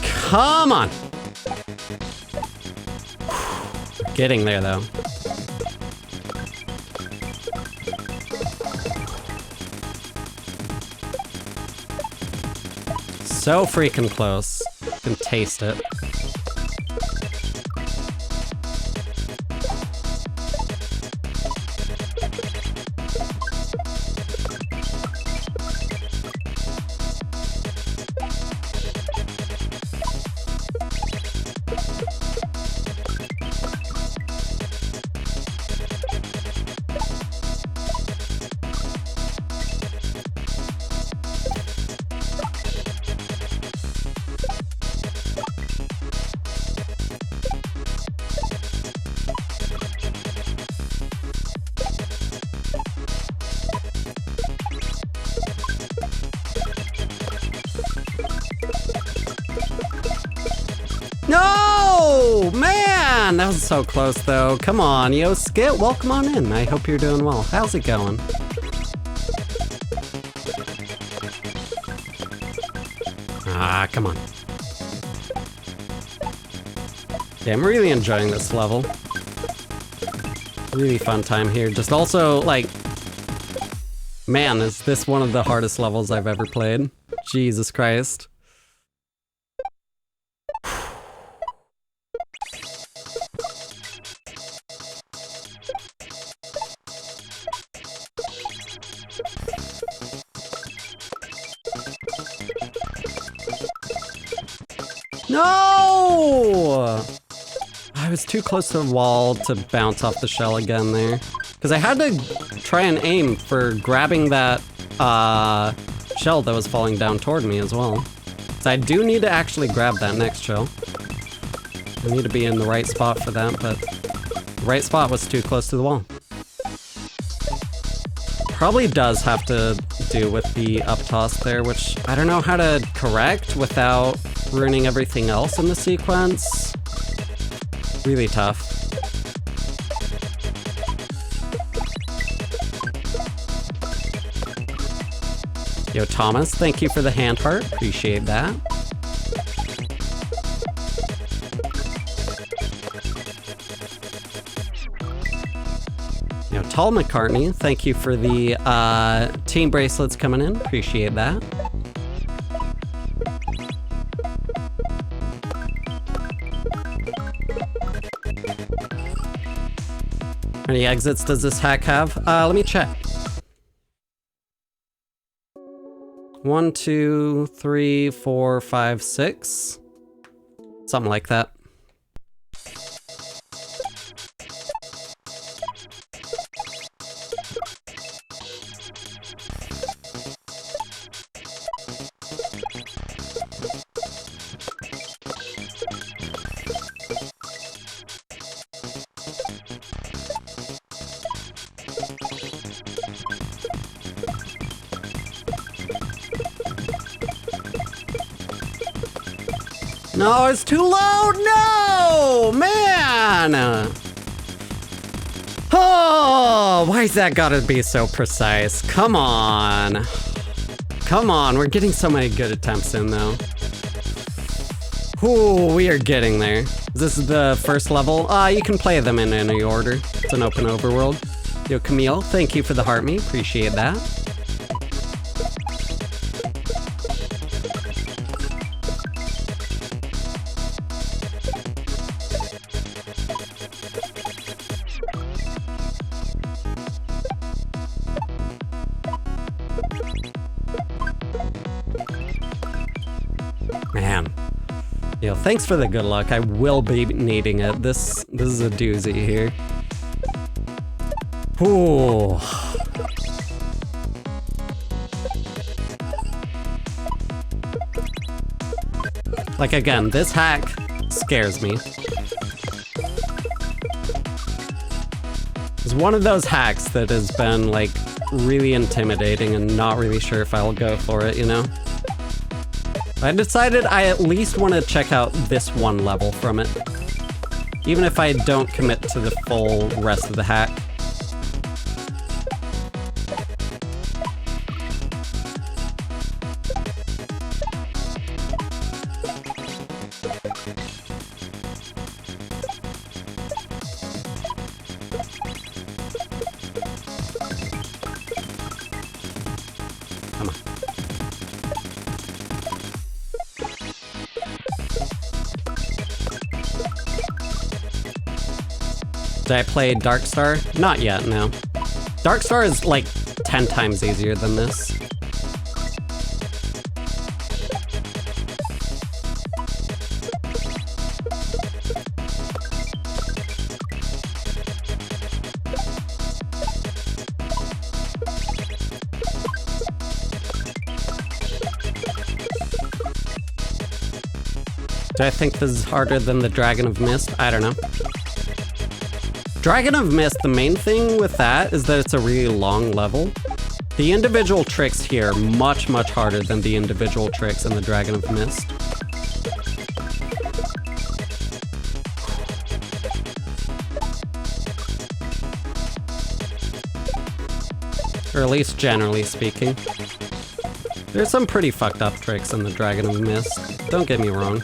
Come on! Getting there though. So freaking close. You can taste it. No! Man! That was so close, though. Come on, yo, Skit, welcome on in. I hope you're doing well. How's it going? Ah, come on. Yeah, I'm really enjoying this level. Really fun time here. Just also, like... Man, is this one of the hardest levels I've ever played? Jesus Christ. No! I was too close to the wall to bounce off the shell again there. Because I had to try and aim for grabbing that shell that was falling down toward me as well. So I do need to actually grab that next shell. I need to be in the right spot for that, but the right spot was too close to the wall. Probably does have to do with the up toss there, which I don't know how to correct without ruining everything else in the sequence. Really tough. Yo, Thomas, thank you for the hand heart. Appreciate that. Yo, Tall McCartney, thank you for the team bracelets coming in. Appreciate that. How many exits does this hack have? Let me check. 1, 2, 3, 4, 5, 6. Something like that. No, it's too low. No, man. Oh, why's that gotta be so precise? Come on. Come on, we're getting so many good attempts in though. Ooh, we are getting there. This is the first level. You can play them in any order. It's an open overworld. Yo, Camille, thank you for the heart me. Appreciate that. Man. Yo, thanks for the good luck. I will be needing it. This is a doozy here. Ooh. Like again, this hack scares me. It's one of those hacks that has been like really intimidating and not really sure if I'll go for it, you know? I decided I at least want to check out this one level from it. Even if I don't commit to the full rest of the hack. Come on. Did I play Darkstar? Not yet, no. Darkstar is like 10 times easier than this. Do I think this is harder than the Dragon of Mist? I don't know. Dragon of Mist, the main thing with that is that it's a really long level. The individual tricks here are much, much harder than the individual tricks in the Dragon of Mist. Or at least generally speaking. There's some pretty fucked up tricks in the Dragon of Mist. Don't get me wrong.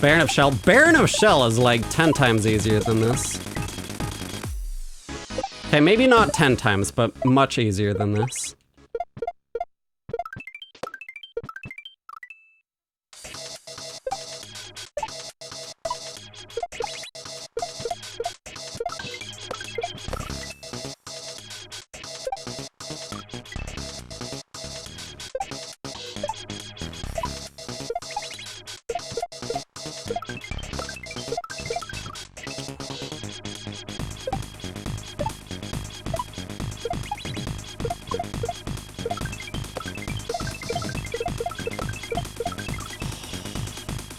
Baron of Shell. Baron of Shell is like 10 times easier than this. Okay, maybe not 10 times, but much easier than this.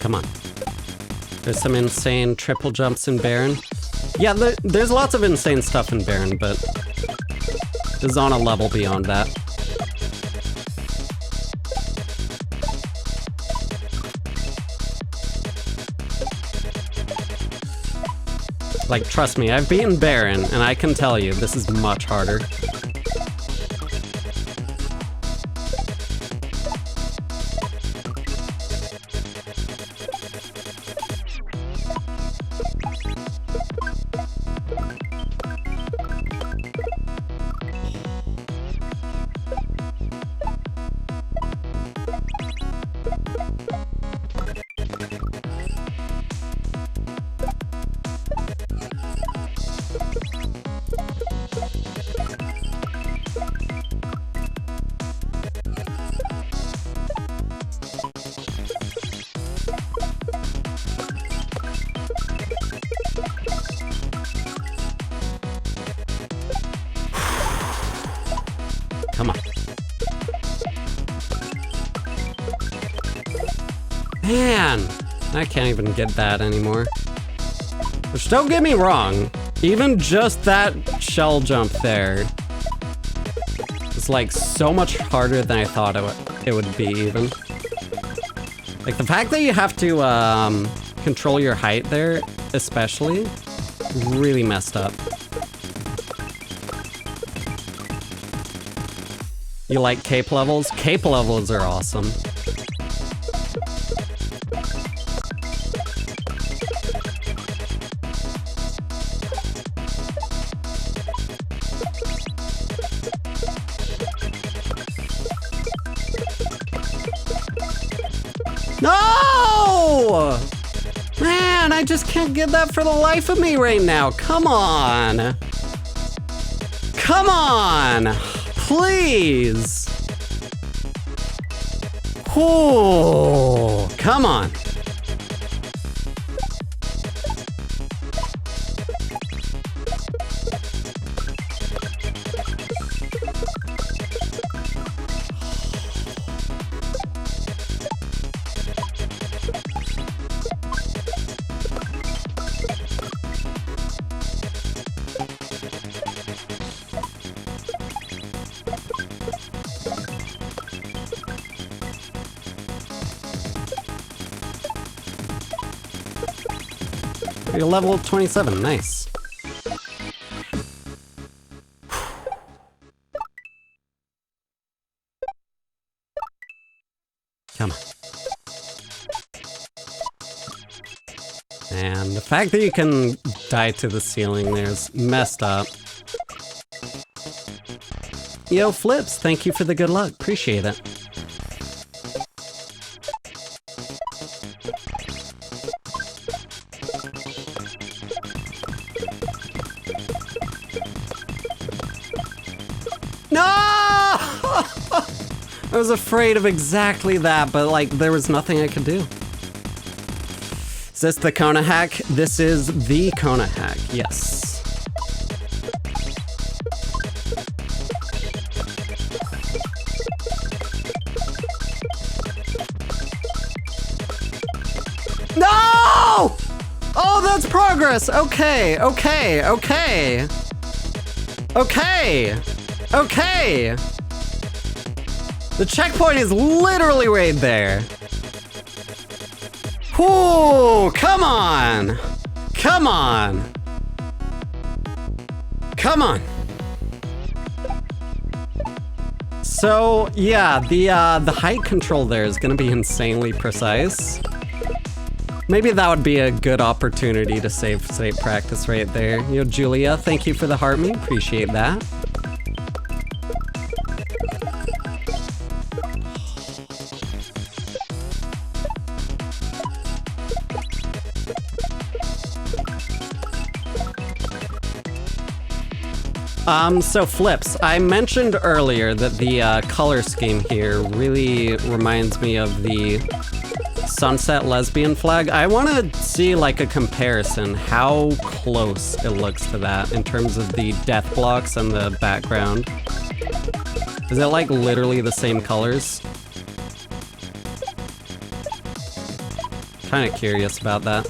Come on. There's some insane triple jumps in Baron. Yeah, there's lots of insane stuff in Baron, but this is on a level beyond that. Like, trust me, I've beaten Baron, and I can tell you, this is much harder. Come on. Man, I can't even get that anymore. Which, don't get me wrong, even just that shell jump there is like so much harder than I thought it would be even. Like, the fact that you have to control your height there, especially, really messed up. You like cape levels? Cape levels are awesome. No! Man, I just can't get that for the life of me right now. Come on. Come on. Please. Oh, come on. You're level 27, nice. Come on. And the fact that you can die to the ceiling there is messed up. Yo, Flips, thank you for the good luck. Appreciate it. No! I was afraid of exactly that, but like there was nothing I could do. Is this the Kona hack? This is the Kona hack, yes. No! Oh, that's progress. Okay, okay, okay. Okay. Okay. The checkpoint is literally right there. Whoo, come on. Come on. Come on. So, yeah, the height control there is gonna be insanely precise. Maybe that would be a good opportunity to save state practice right there. You know, Julia, thank you for the heart me. Appreciate that. So Flips, I mentioned earlier that the color scheme here really reminds me of the sunset lesbian flag. I want to see like a comparison, how close it looks to that in terms of the death blocks and the background. Is it like literally the same colors? Kind of curious about that.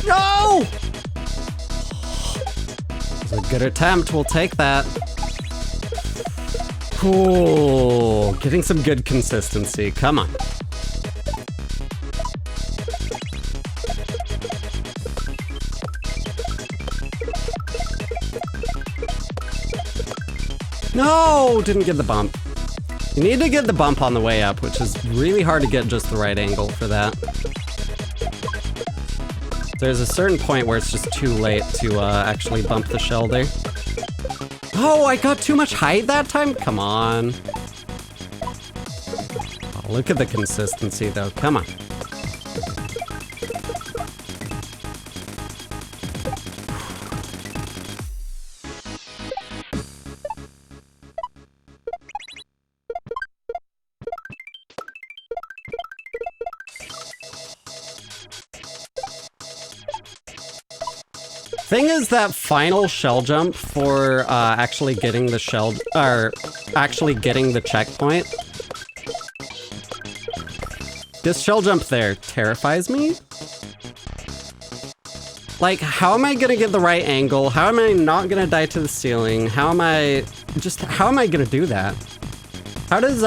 No! It's a good attempt, we'll take that. Cool, getting some good consistency, come on. No, didn't get the bump. You need to get the bump on the way up, which is really hard to get just the right angle for that. There's a certain point where it's just too late to actually bump the shell there. Oh, I got too much height that time? Come on. Oh, look at the consistency though, come on. Thing is, that final shell jump for actually getting the shell, or actually getting the checkpoint. This shell jump there terrifies me. Like, how am I gonna get the right angle? How am I not gonna die to the ceiling? How am I gonna do that? How does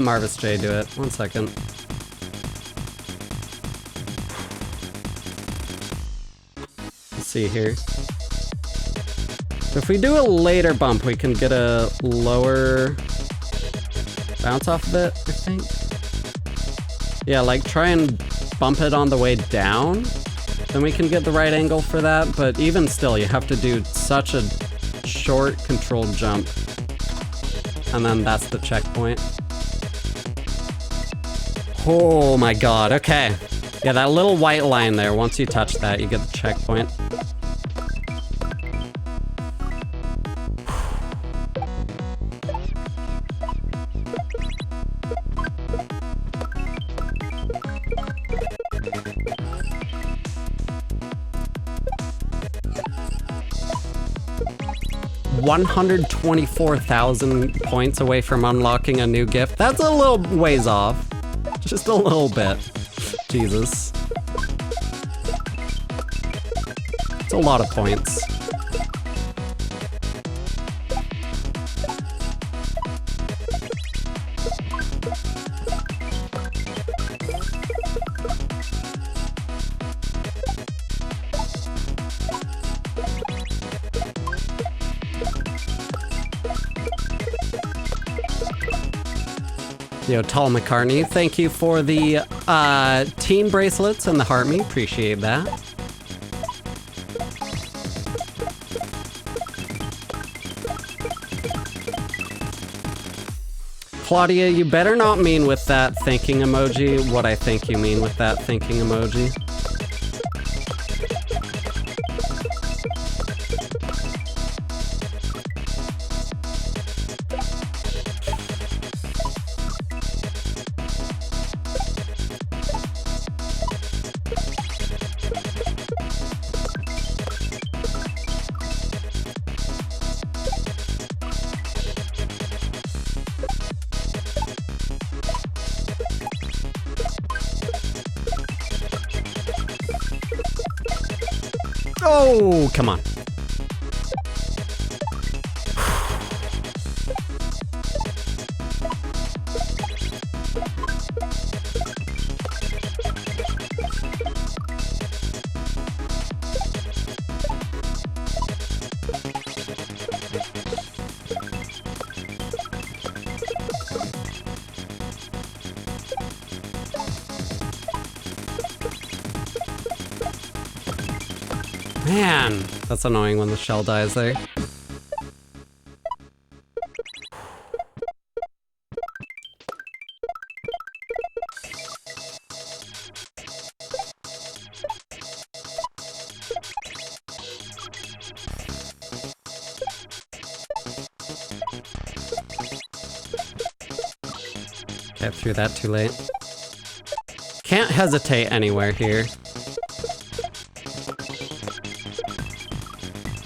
Marvis J do it? 1 second. See here. If we do a later bump, we can get a lower bounce off of it, I think. Yeah, like try and bump it on the way down, then we can get the right angle for that. But even still, you have to do such a short controlled jump. And then that's the checkpoint. Oh my god, okay. Yeah, that little white line there, once you touch that, you get the checkpoint. $124,000 points away from unlocking a new gift. That's a little ways off. Just a little bit. Jesus. It's a lot of points. Yo, Tall McCartney, thank you for the team bracelets and the heart me. Appreciate that. Claudia, you better not mean with that thinking emoji what I think you mean with that thinking emoji. Oh, come on. Man, that's annoying when the shell dies there. Okay, I threw that too late. Can't hesitate anywhere here.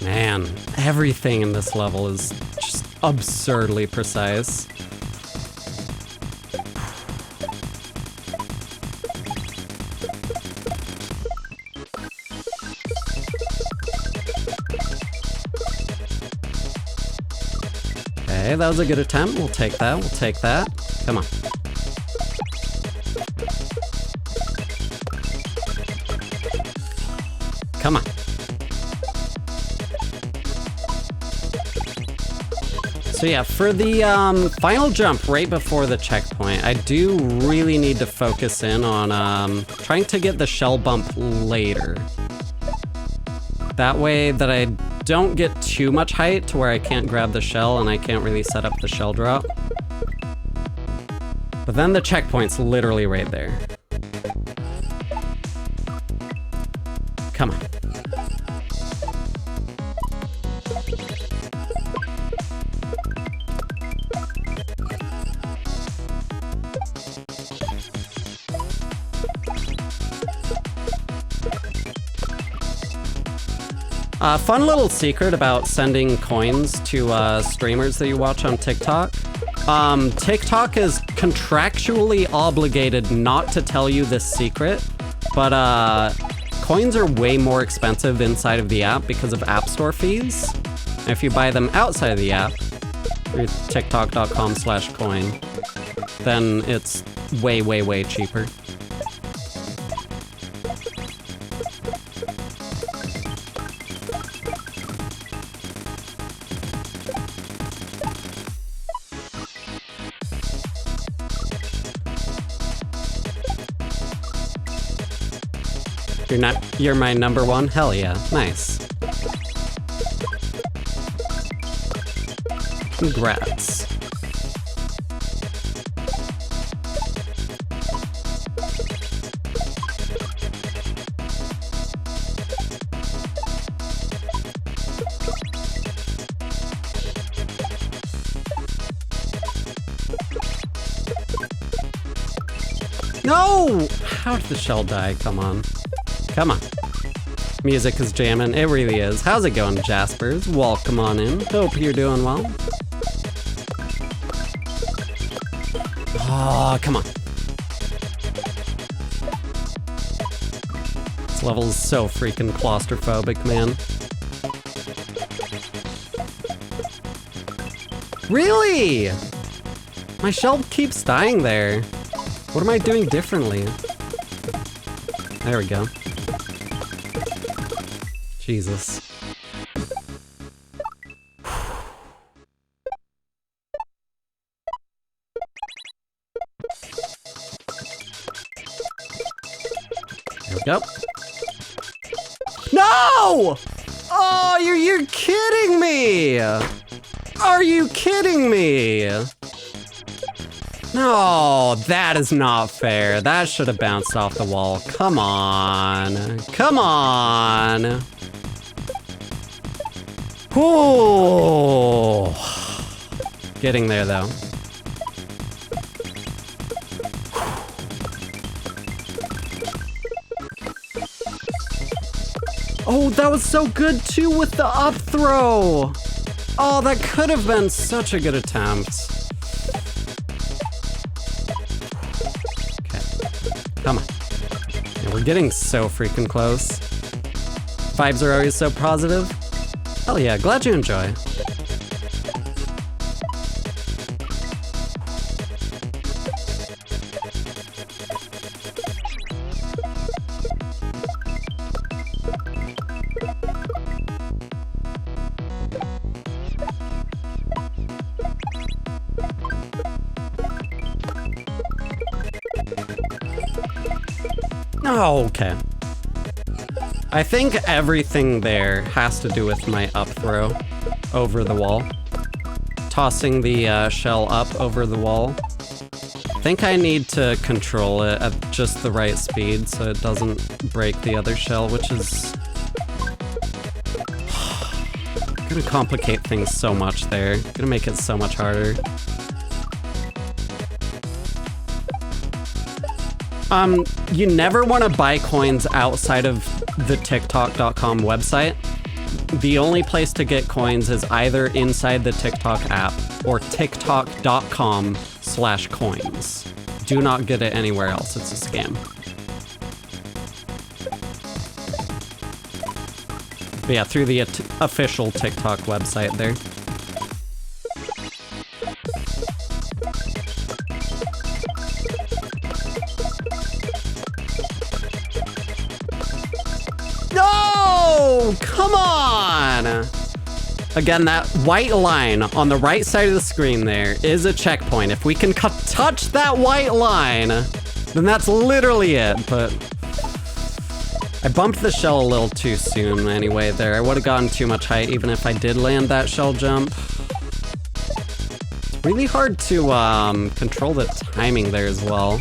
Man, everything in this level is just absurdly precise. Okay, that was a good attempt. We'll take that. We'll take that. Come on. Come on. So yeah, for the final jump right before the checkpoint, I do really need to focus in on trying to get the shell bump later. That way that I don't get too much height to where I can't grab the shell and I can't really set up the shell drop. But then the checkpoint's literally right there. Come on. Fun little secret about sending coins to streamers that you watch on TikTok. TikTok is contractually obligated not to tell you this secret, but coins are way more expensive inside of the app because of App Store fees. And if you buy them outside of the app, through tiktok.com/coin, then it's way, way, way cheaper. You're my number one? Hell yeah. Nice. Congrats. No! How did the shell die? Come on. Come on. Music is jamming. It really is. How's it going, Jaspers? Welcome on in. Hope you're doing well. Oh, come on. This level is so freaking claustrophobic, man. Really? My shell keeps dying there. What am I doing differently? There we go. Jesus. There we go. No! Oh, you're kidding me! Are you kidding me? No, that is not fair. That should have bounced off the wall. Come on. Come on. Ooh. Getting there, though. Oh, that was so good, too, with the up throw. Oh, that could have been such a good attempt. Come on. Yeah, we're getting so freaking close. Vibes are always so positive. Hell yeah, glad you enjoy. Oh, okay. I think everything there has to do with my up throw over the wall. Tossing the shell up over the wall. I think I need to control it at just the right speed so it doesn't break the other shell, which is gonna complicate things so much there. Gonna make it so much harder. You never want to buy coins outside of the tiktok.com website. The only place to get coins is either inside the TikTok app or tiktok.com/coins. Do not get it anywhere else. It's a scam. But yeah, through the official TikTok website there. No! Come on! Again, that white line on the right side of the screen there is a checkpoint. If we can touch that white line, then that's literally it, but I bumped the shell a little too soon anyway there. I would have gotten too much height even if I did land that shell jump. It's really hard to control the timing there as well.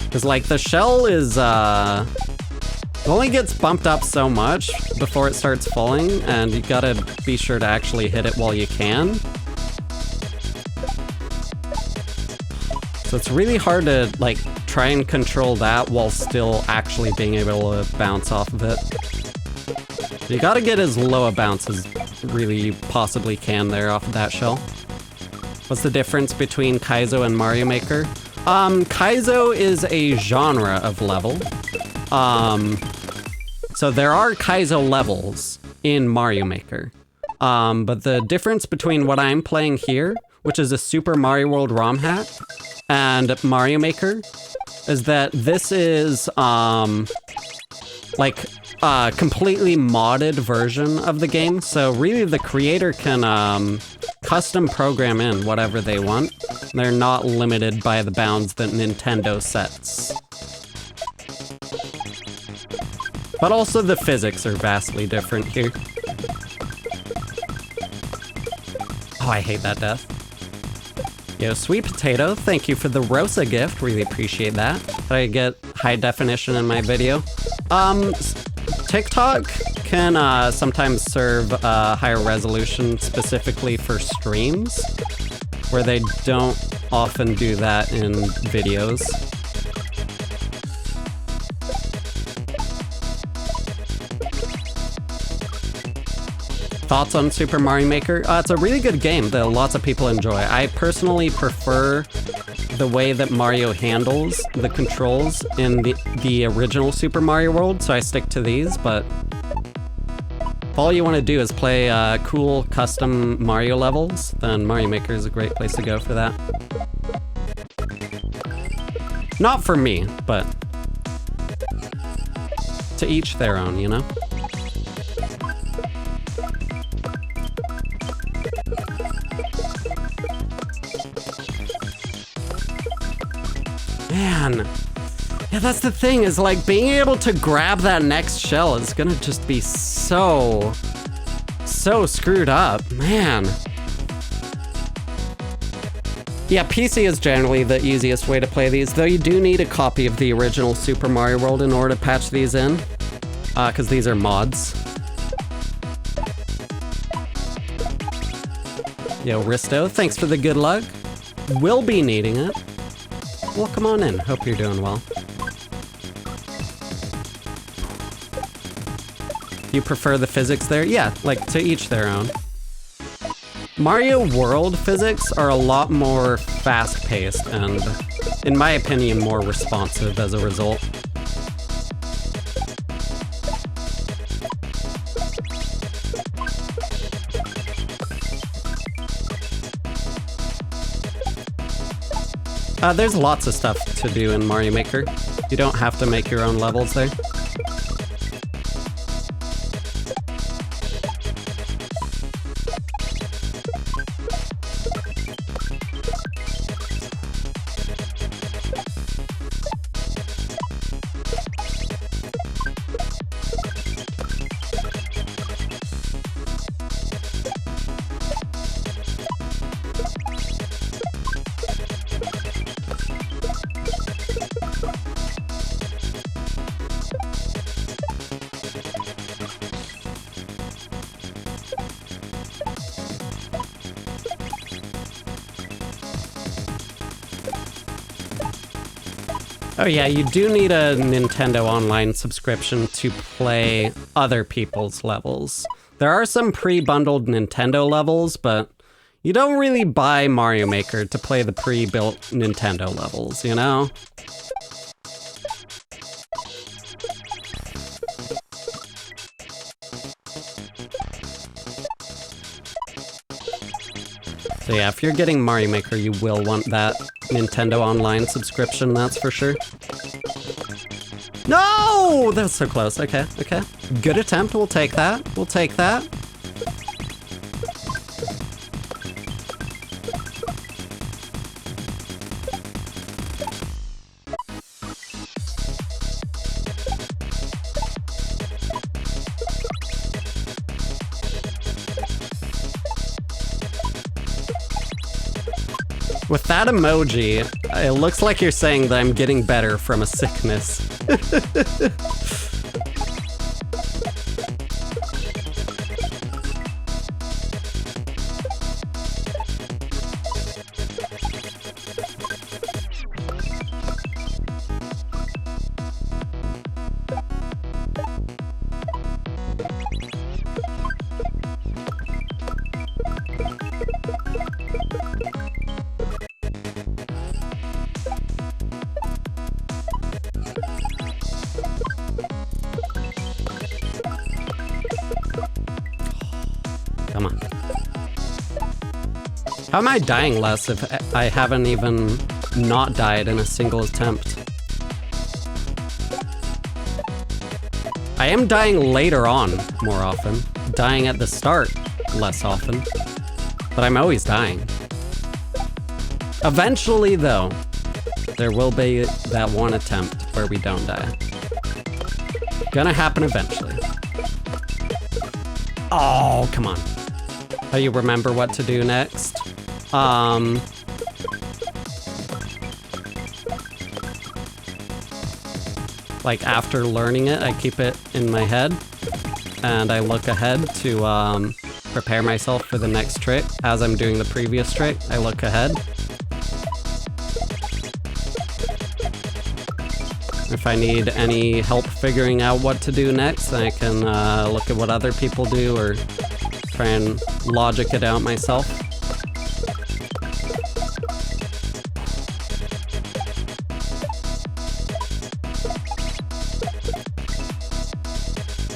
Because like the shell is, it only gets bumped up so much before it starts falling, and you gotta be sure to actually hit it while you can. So it's really hard to like try and control that while still actually being able to bounce off of it. You gotta get as low a bounce as really you possibly can there off of that shell. What's the difference between Kaizo and Mario Maker? Kaizo is a genre of level. So there are Kaizo levels in Mario Maker. But the difference between what I'm playing here, which is a Super Mario World ROM hack, and Mario Maker, is that this is, like, a completely modded version of the game. So really the creator can, custom program in whatever they want. They're not limited by the bounds that Nintendo sets. But also the physics are vastly different here. Oh, I hate that death. Yo, Sweet Potato, thank you for the Rosa gift. Really appreciate that. I get high definition in my video. TikTok can sometimes serve higher resolution specifically for streams, where they don't often do that in videos. Thoughts on Super Mario Maker? It's a really good game that lots of people enjoy. I personally prefer the way that Mario handles the controls in the original Super Mario World, so I stick to these, but if all you want to do is play cool custom Mario levels, then Mario Maker is a great place to go for that. Not for me, but to each their own, you know? Man, yeah, that's the thing, is like being able to grab that next shell is gonna just be so screwed up, man. Yeah, PC is generally the easiest way to play these, though you do need a copy of the original Super Mario World in order to patch these in, because these are mods. Yo, Risto, thanks for the good luck. Will be needing it. Well, come on in. Hope you're doing well. You prefer the physics there? Yeah, like, to each their own. Mario World physics are a lot more fast-paced and, in my opinion, more responsive as a result. There's lots of stuff to do in Mario Maker. You don't have to make your own levels there. Oh yeah, you do need a Nintendo Online subscription to play other people's levels. There are some pre-bundled Nintendo levels, but you don't really buy Mario Maker to play the pre-built Nintendo levels, you know? So yeah, if you're getting Mario Maker, you will want that Nintendo Online subscription, that's for sure. No! That was so close. Okay, okay. Good attempt. We'll take that. We'll take that. With that emoji, it looks like you're saying that I'm getting better from a sickness. How am I dying less if I haven't even not died in a single attempt? I am dying later on more often. Dying at the start less often. But I'm always dying. Eventually, though, there will be that one attempt where we don't die. Gonna happen eventually. Oh, come on. Oh, you remember what to do next? Like after learning it, I keep it in my head and I look ahead to prepare myself for the next trick. As I'm doing the previous trick, I look ahead. If I need any help figuring out what to do next, I can look at what other people do or try and logic it out myself.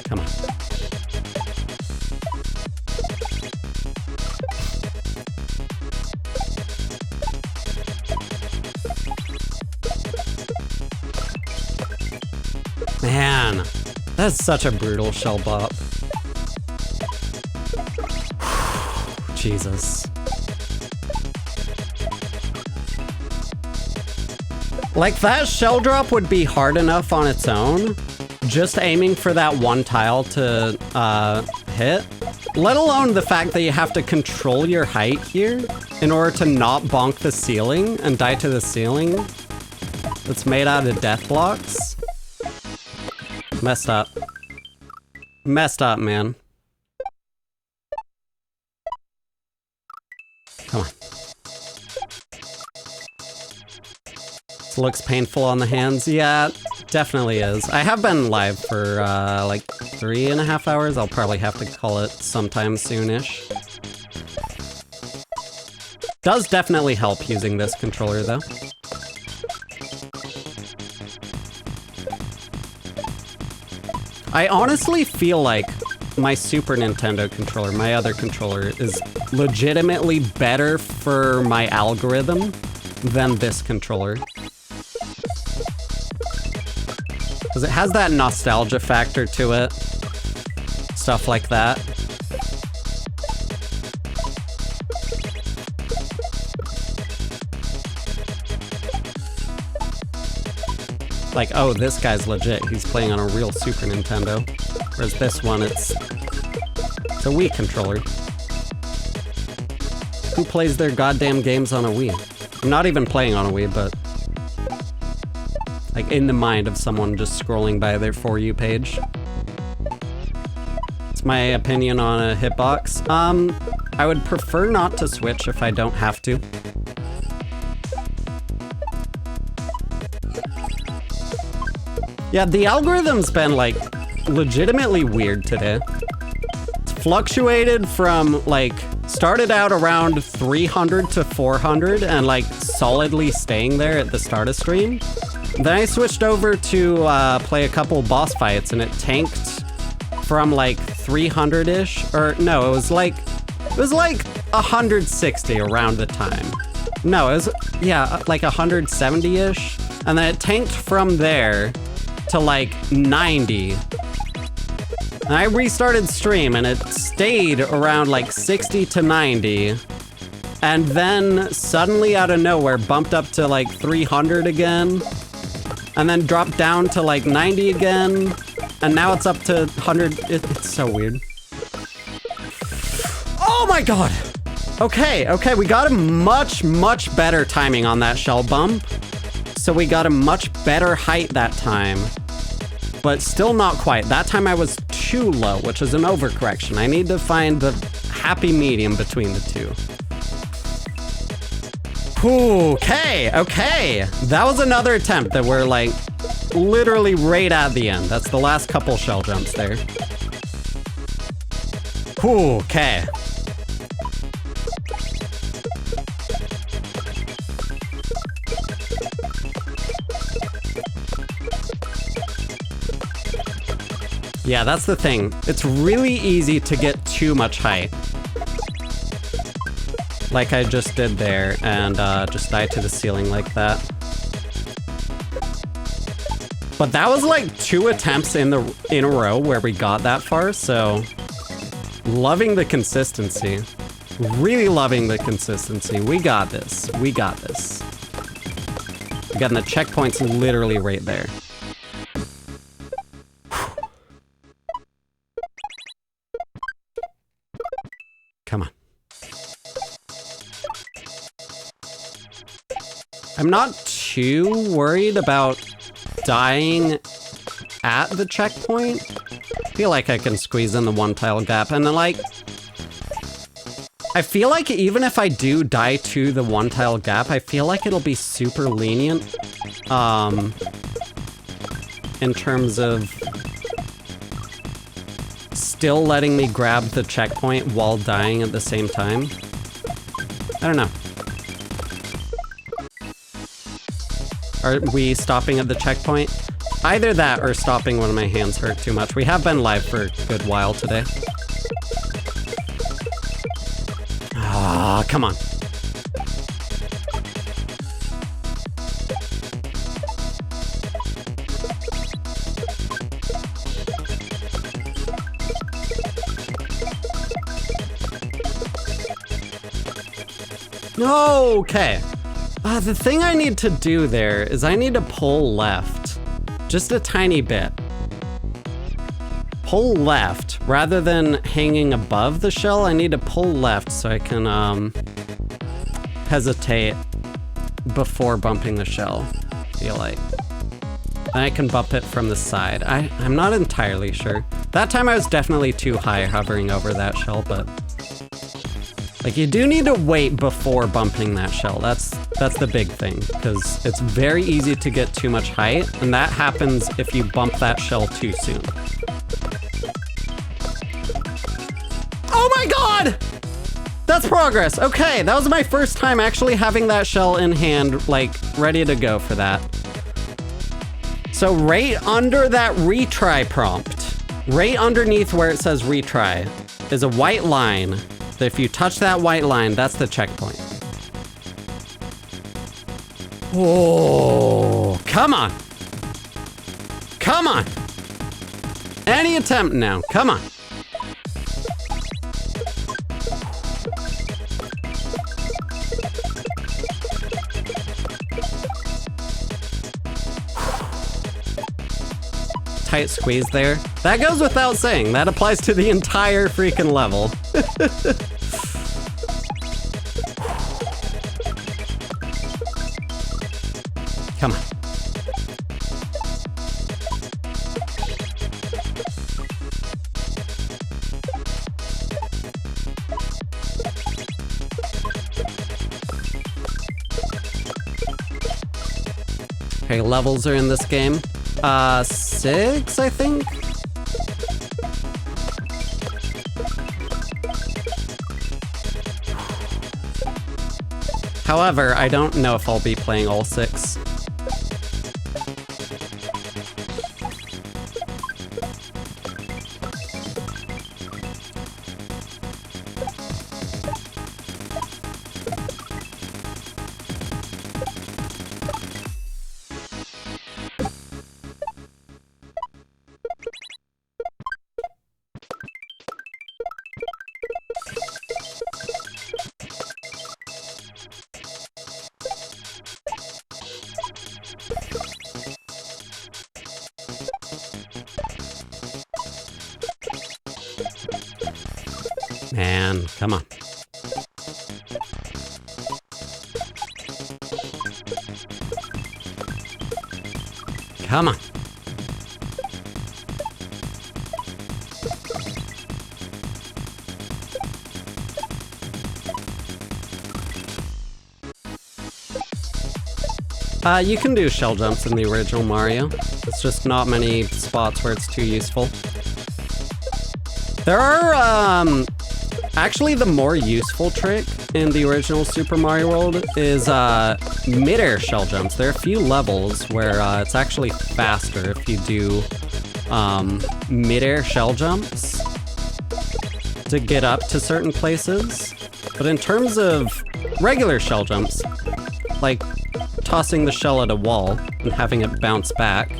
Come on. Man, that's such a brutal shell bop. Jesus. Like, that shell drop would be hard enough on its own, just aiming for that one tile to hit, let alone the fact that you have to control your height here in order to not bonk the ceiling and die to the ceiling that's made out of death blocks. Messed up. Messed up, man. Come on. This looks painful on the hands. Yeah, definitely is. I have been live for like 3.5 hours. I'll probably have to call it sometime soonish. Does definitely help using this controller though. I honestly feel like my Super Nintendo controller, my other controller, is legitimately better for my algorithm than this controller. Because it has that nostalgia factor to it. Stuff like that. Like, oh, this guy's legit. He's playing on a real Super Nintendo. Whereas this one, it's a Wii controller. Who plays their goddamn games on a Wii? I'm not even playing on a Wii, but like in the mind of someone just scrolling by their For You page. It's my opinion on a hitbox. I would prefer not to switch if I don't have to. Yeah, the algorithm's been, like, legitimately weird today. It's fluctuated from, like, started out around 300 to 400 and, like, solidly staying there at the start of stream. Then I switched over to play a couple boss fights and it tanked from, like, 300-ish. Or, no, it was like 160 around the time. No, it was, yeah, like 170-ish. And then it tanked from there to like 90. And I restarted stream and it stayed around like 60 to 90. And then suddenly out of nowhere bumped up to like 300 again. And then dropped down to like 90 again. And now it's up to 100. It's so weird. Oh my god! Okay, we got a much better timing on that shell bump. So we got a much better height that time. But still not quite. That time I was too low, which is an overcorrection. I need to find the happy medium between the two. Okay. That was another attempt that we're like literally right at the end. That's the last couple shell jumps there. Okay. Yeah, that's the thing. It's really easy to get too much height. like I just did there, and just die to the ceiling like that. But that was like 2 attempts in a row where we got that far, so loving the consistency. Really loving the consistency. We got this. We got this. Again, the checkpoint's literally right there. Come on. I'm not too worried about dying at the checkpoint. I feel like I can squeeze in the 1 tile gap, and then like I feel like even if I do die to the 1 tile gap, I feel like it'll be super lenient in terms of still letting me grab the checkpoint while dying at the same time. I don't know. Are we stopping at the checkpoint? Either that or stopping when my hands hurt too much. We have been live for a good while today. Ah, come on. Okay. The thing I need to do there is I need to pull left. Just a tiny bit. Pull left. Rather than hanging above the shell, I need to pull left so I can hesitate before bumping the shell, I feel like. Then I can bump it from the side. I'm not entirely sure. That time I was definitely too high hovering over that shell, but like you do need to wait before bumping that shell. That's the big thing, because it's very easy to get too much height, and that happens if you bump that shell too soon. Oh my god! That's progress. Okay, that was my first time actually having that shell in hand, like ready to go for that. So right under that retry prompt, right underneath where it says retry, is a white line. If you touch that white line, that's the checkpoint. Oh, come on. Come on. Any attempt now, come on. Tight squeeze there. That goes without saying. That applies to the entire freaking level. Come on. Okay, levels are in this game. 6, I think? However, I don't know if I'll be playing all 6. Man, come on. Come on. You can do shell jumps in the original Mario. It's just not many spots where it's too useful. There are, actually the more useful trick in the original Super Mario World is mid-air shell jumps. There are a few levels where it's actually faster if you do mid-air shell jumps to get up to certain places. But in terms of regular shell jumps, like tossing the shell at a wall and having it bounce back,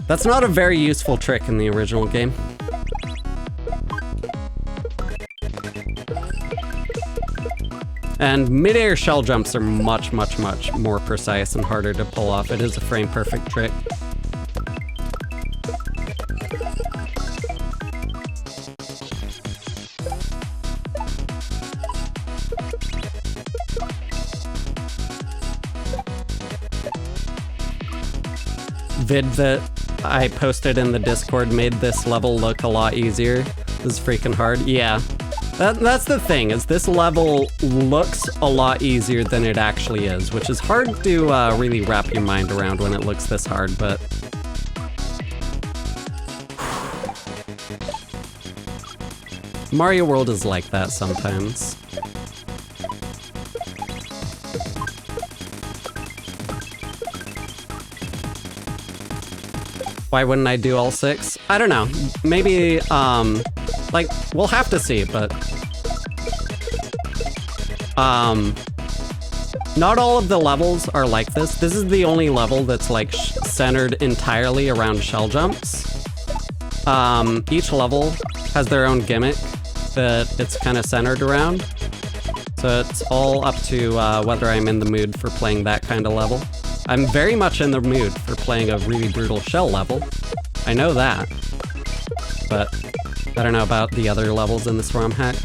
that's not a very useful trick in the original game. And mid-air shell jumps are much, much, much more precise and harder to pull off. It is a frame-perfect trick. Vid that I posted in the Discord made this level look a lot easier. This is freaking hard. Yeah. That's the thing, is this level looks a lot easier than it actually is, which is hard to really wrap your mind around when it looks this hard, but... Mario World is like that sometimes. Why wouldn't I do all 6? I don't know. Maybe, like, we'll have to see, but... not all of the levels are like this. This is the only level that's, like, centered entirely around shell jumps. Each level has their own gimmick that it's kind of centered around. So it's all up to whether I'm in the mood for playing that kind of level. I'm very much in the mood for playing a really brutal shell level. I know that. But I don't know about the other levels in this ROM hack.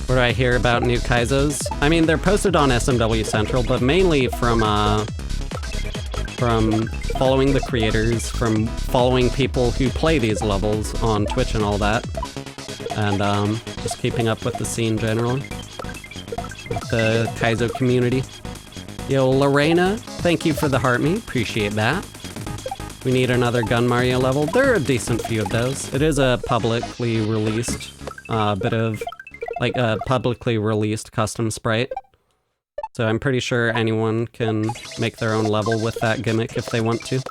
What do I hear about new Kaizos? I mean, they're posted on SMW Central, but mainly from following the creators, from following people who play these levels on Twitch and all that. And just keeping up with the scene generally. With the Kaizo community. Yo, Lorena, thank you for the heart me. Appreciate that. We need another Gun Mario level. There are a decent few of those. It is a publicly released bit of, like a publicly released custom sprite. So I'm pretty sure anyone can make their own level with that gimmick if they want to.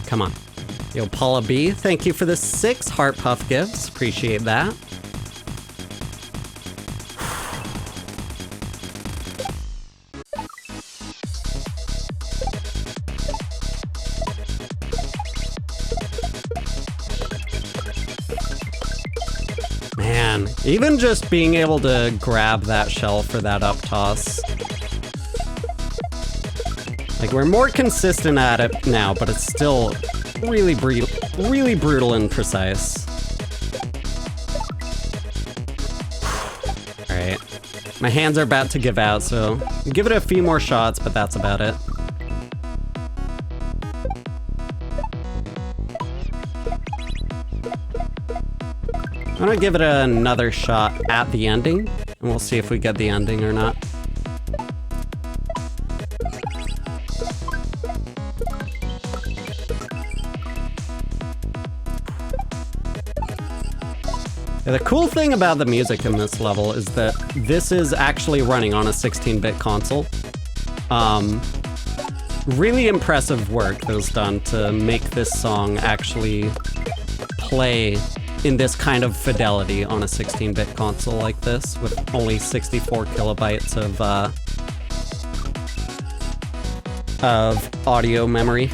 Come on. Yo, Paula B, thank you for the 6 Heart Puff gifts. Appreciate that. Man, even just being able to grab that shell for that up toss. Like, we're more consistent at it now, but it's still really brutal and precise. Alright. My hands are about to give out, so give it a few more shots, but that's about it. I'm gonna give it another shot at the ending, and we'll see if we get the ending or not. The cool thing about the music in this level is that this is actually running on a 16-bit console. Really impressive work that was done to make this song actually play in this kind of fidelity on a 16-bit console like this, with only 64 kilobytes of audio memory.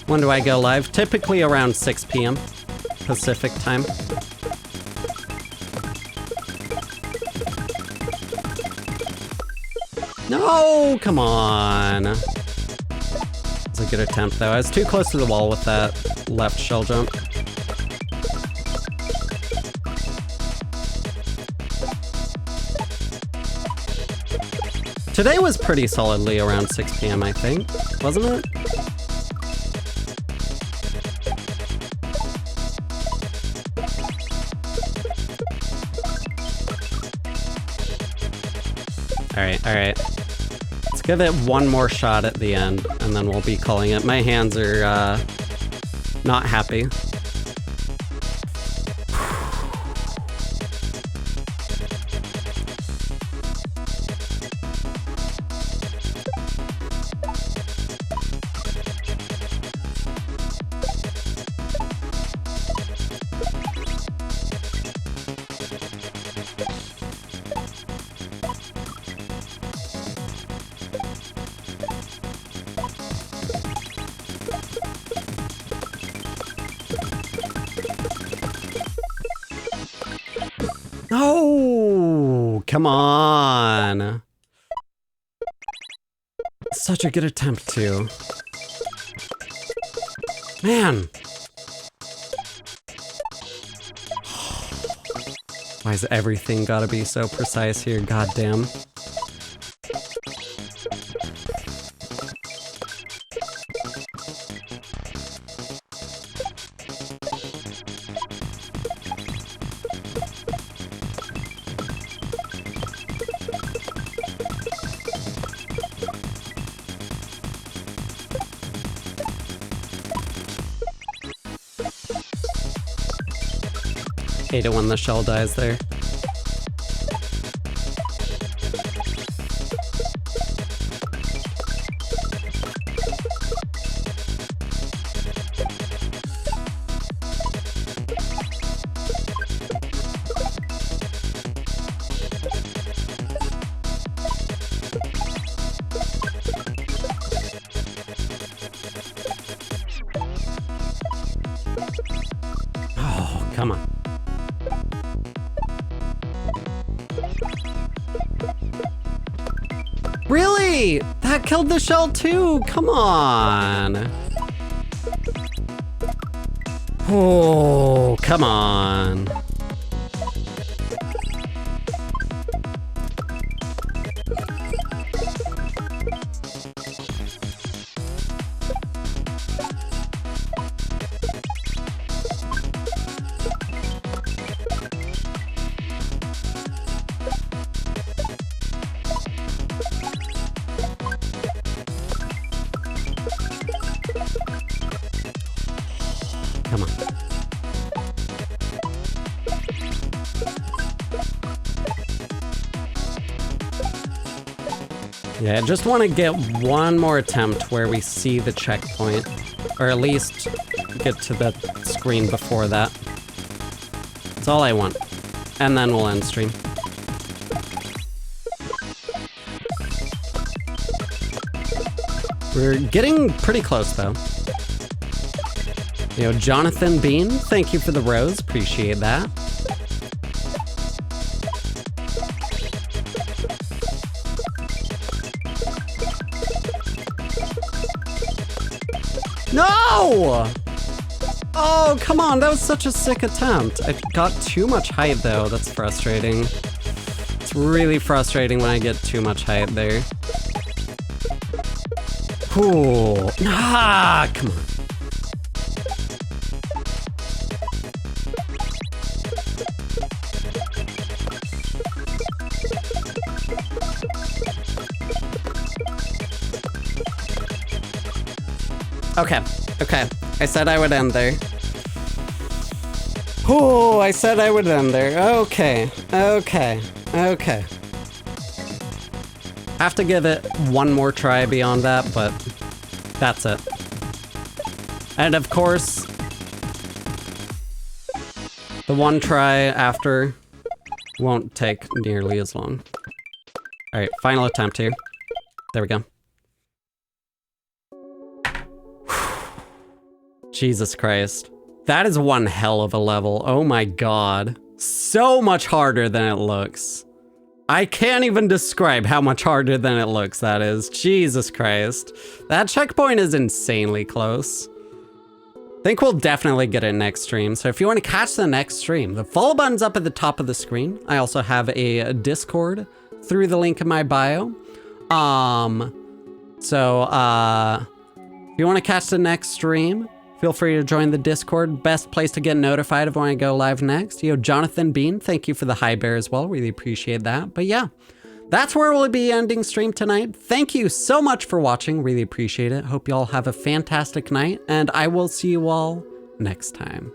When do I go live? Typically around 6 p.m. Pacific time. No, come on. It's a good attempt though. I was too close to the wall with that left shell jump. Today was pretty solidly around 6 p.m. I think, wasn't it? all right. Let's give it one more shot at the end, and then we'll be calling it. My hands are, not happy. No! Come on! Such a good attempt, too. Man! Why is everything gotta be so precise here? Goddamn. Hate it when the shell dies there. Oh, come on. Really? That killed the shell too? Come on. Oh, come on. Come on. Yeah, I just want to get one more attempt where we see the checkpoint, or at least get to the screen before that. That's all I want. And then we'll end stream. We're getting pretty close though. You know, Jonathan Bean, thank you for the rose. Appreciate that. No! Oh, come on. That was such a sick attempt. I got too much height, though. That's frustrating. It's really frustrating when I get too much height there. Ooh. Ah, come on. Okay, okay. I said I would end there. Oh, I said I would end there. Okay, okay, okay. Have to give it one more try beyond that, but that's it. And of course, the one try after won't take nearly as long. All right, final attempt here. There we go. Jesus Christ. That is one hell of a level. Oh my god. So much harder than it looks. I can't even describe how much harder than it looks that is. Jesus Christ. That checkpoint is insanely close. Think we'll definitely get it next stream. So if you want to catch the next stream, the follow button's up at the top of the screen. I also have a Discord through the link in my bio. If you want to catch the next stream, feel free to join the Discord. Best place to get notified of when I go live next. Yo, Jonathan Bean, thank you for the high bear as well. Really appreciate that. But yeah, that's where we'll be ending stream tonight. Thank you so much for watching. Really appreciate it. Hope you all have a fantastic night, and I will see you all next time.